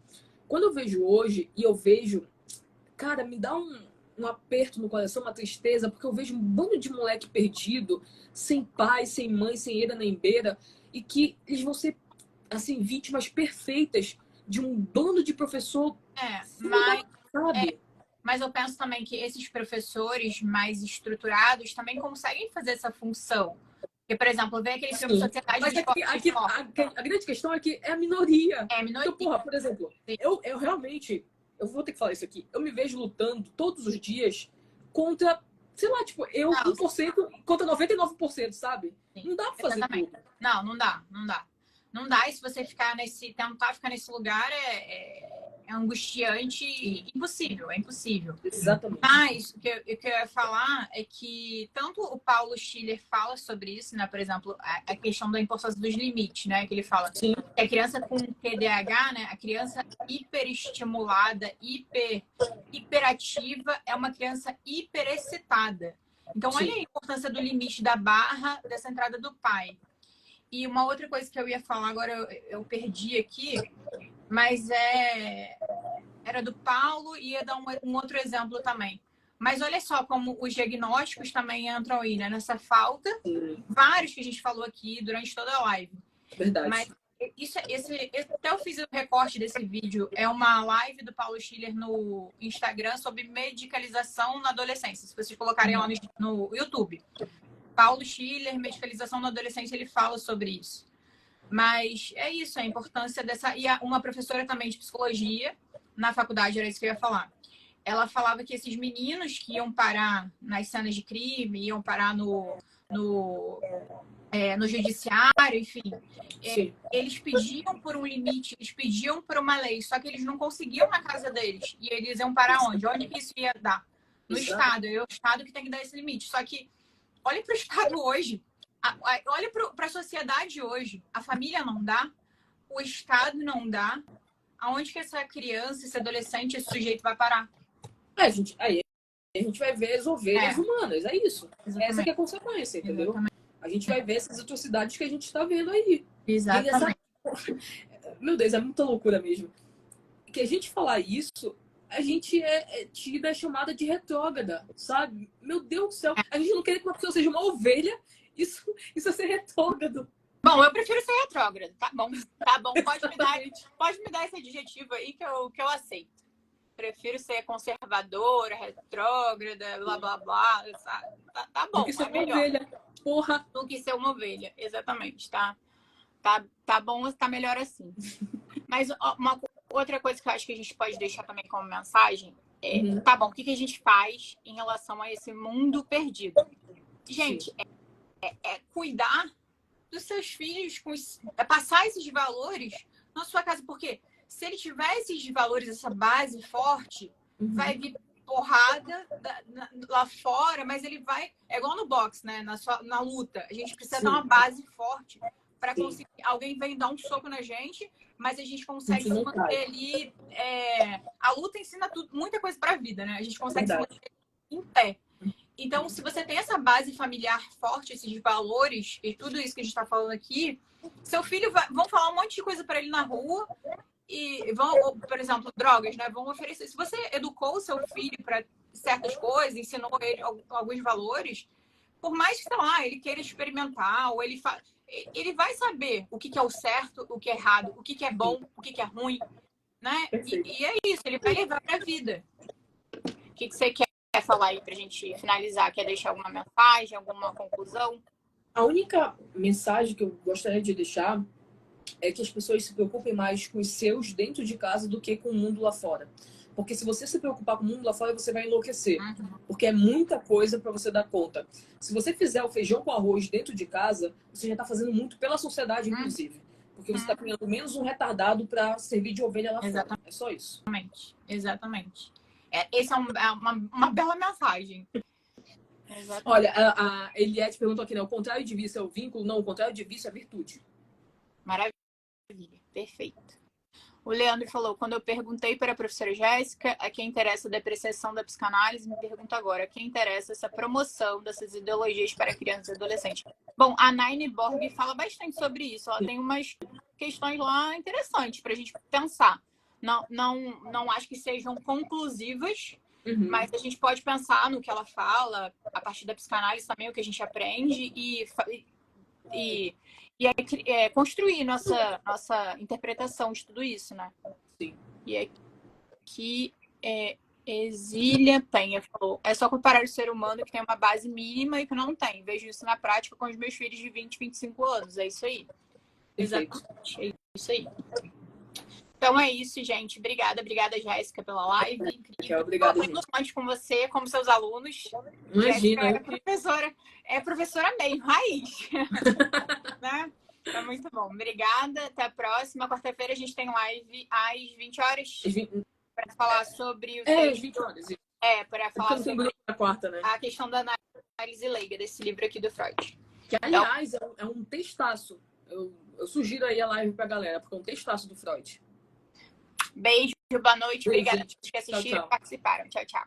Quando eu vejo hoje, e eu vejo, cara, me dá um aperto no coração, uma tristeza, porque eu vejo um bando de moleque perdido, sem pai, sem mãe, sem eira nem beira, e que eles vão ser, assim, vítimas perfeitas de um bando de professor, sabe? Mas eu penso também que esses professores mais estruturados também conseguem fazer essa função. Porque, por exemplo, vem aquele filme Sociedade Mas do Esporte. a grande questão é que é a minoria. É a minoria. Então, porra, por exemplo, eu realmente, eu vou ter que falar isso aqui, eu me vejo lutando todos os dias contra, sei lá, tipo, eu 1% contra 99%, sabe? Sim, não dá pra fazer tudo. Não dá. Não dá, e se você tentar ficar nesse lugar, é angustiante e impossível, é impossível. Exatamente. Mas o que eu ia falar é que tanto o Paulo Schiller fala sobre isso, né? Por exemplo, a questão da importância dos limites, né? Que ele fala Sim. que a criança com TDAH, né? A criança hiperestimulada, hiperativa é uma criança hiperexcitada. Então, olha a importância do limite da barra dessa entrada do pai. E uma outra coisa que eu ia falar, agora eu perdi aqui, mas era do Paulo e ia dar um outro exemplo também. Mas olha só como os diagnósticos também entram aí, né? Nessa falta. Vários que a gente falou aqui durante toda a live. Verdade. Mas até eu fiz o recorte desse vídeo. É uma live do Paulo Schiller no Instagram sobre medicalização na adolescência. Se vocês colocarem lá no YouTube. Paulo Schiller, medicalização na adolescência, ele fala sobre isso. Mas é isso, a importância dessa... E uma professora também de psicologia, na faculdade, era isso que eu ia falar. Ela falava que esses meninos que iam parar nas cenas de crime, iam parar no judiciário, enfim, eles pediam por um limite, eles pediam por uma lei, só que eles não conseguiam na casa deles. E eles iam parar onde? Onde que isso ia dar? No Estado. É o Estado que tem que dar esse limite. Só que olha para o Estado hoje, olha para a sociedade hoje. A família não dá, o Estado não dá. Aonde que essa criança, esse adolescente, esse sujeito vai parar? Aí a gente vai ver as ovelhas humanas, é isso. Exatamente. Essa que é a consequência, entendeu? Exatamente. A gente vai ver essas atrocidades que a gente está vendo aí. Exatamente. Meu Deus, é muita loucura mesmo. Que a gente falar isso, a gente é tida, chamada de retrógrada, sabe? Meu Deus do céu. A gente não quer que uma pessoa seja uma ovelha. Isso é ser retrógrado. Bom, eu prefiro ser retrógrado. Tá bom. Pode me dar esse adjetivo aí que eu aceito. Prefiro ser conservadora, retrógrada, blá, blá, blá. Tá bom, do que ser é melhor. Uma ovelha. Porra. Do que ser uma ovelha, exatamente, tá bom, tá melhor assim. Mas uma outra coisa que eu acho que a gente pode deixar também como mensagem é, tá bom, o que a gente faz em relação a esse mundo perdido? Gente, cuidar dos seus filhos, passar esses valores na sua casa, porque se ele tiver esses valores, essa base forte, vai vir porrada lá fora, mas ele vai... É igual no boxe, né? Na luta. A gente precisa dar uma base forte para conseguir... Alguém vem dar um soco na gente, mas a gente consegue se manter ali... A luta ensina muita coisa para a vida, né? A gente consegue se manter em pé. Então, se você tem essa base familiar forte, esses valores e tudo isso que a gente está falando aqui, seu filho vão falar um monte de coisa para ele na rua e vão, por exemplo, drogas, né? Vão oferecer. Se você educou o seu filho para certas coisas, ensinou ele alguns valores, por mais que, sei lá, ele queira experimentar, ou ele vai saber o que é o certo, o que é errado, o que é bom, o que é ruim, né? E é isso, ele vai levar para a vida. O que você quer falar aí pra gente finalizar? Quer deixar alguma mensagem, alguma conclusão? A única mensagem que eu gostaria de deixar é que as pessoas se preocupem mais com os seus dentro de casa do que com o mundo lá fora. Porque se você se preocupar com o mundo lá fora, você vai enlouquecer. Porque é muita coisa para você dar conta. Se você fizer o feijão com arroz dentro de casa, você já está fazendo muito pela sociedade, inclusive. Porque você está criando menos um retardado para servir de ovelha lá fora. É só isso. Exatamente. Essa é uma bela mensagem. Olha, a Eliette perguntou aqui, né? O contrário de vício é o vínculo? Não, o contrário de vício é a virtude. Maravilha. Perfeito. O Leandro falou, quando eu perguntei para a professora Jéssica a quem interessa a depreciação da psicanálise, me pergunta agora, a quem interessa essa promoção dessas ideologias para crianças e adolescentes? Bom, a Naine Borg fala bastante sobre isso. Ela tem umas questões lá interessantes para a gente pensar. Não acho que sejam conclusivas, mas a gente pode pensar no que ela fala, a partir da psicanálise também, o que a gente aprende, e construir nossa interpretação de tudo isso, né? Sim. E aqui, Exília Penha falou: é só comparar o ser humano que tem uma base mínima e que não tem. Vejo isso na prática com os meus filhos de 20, 25 anos. É isso aí. Perfeito. Exatamente. É isso aí. Então é isso, gente. Obrigada, Jéssica, pela live. Incrível. Obrigada, muito antes com você, como seus alunos. Imagina. Jéssica é professora mesmo, raiz. Né? Tá muito bom. Obrigada. Até a próxima. Quarta-feira a gente tem live às 20 horas para falar sobre o texto. Às 20 horas. Para falar sobre a quarta, né? a questão da análise leiga desse livro aqui do Freud. Que, aliás, é um textaço. Eu sugiro aí a live pra galera, porque é um textaço do Freud. Beijo, boa noite. Beijo, obrigada a gente. todos que assistiram Tchau, tchau. e participaram. Tchau, tchau.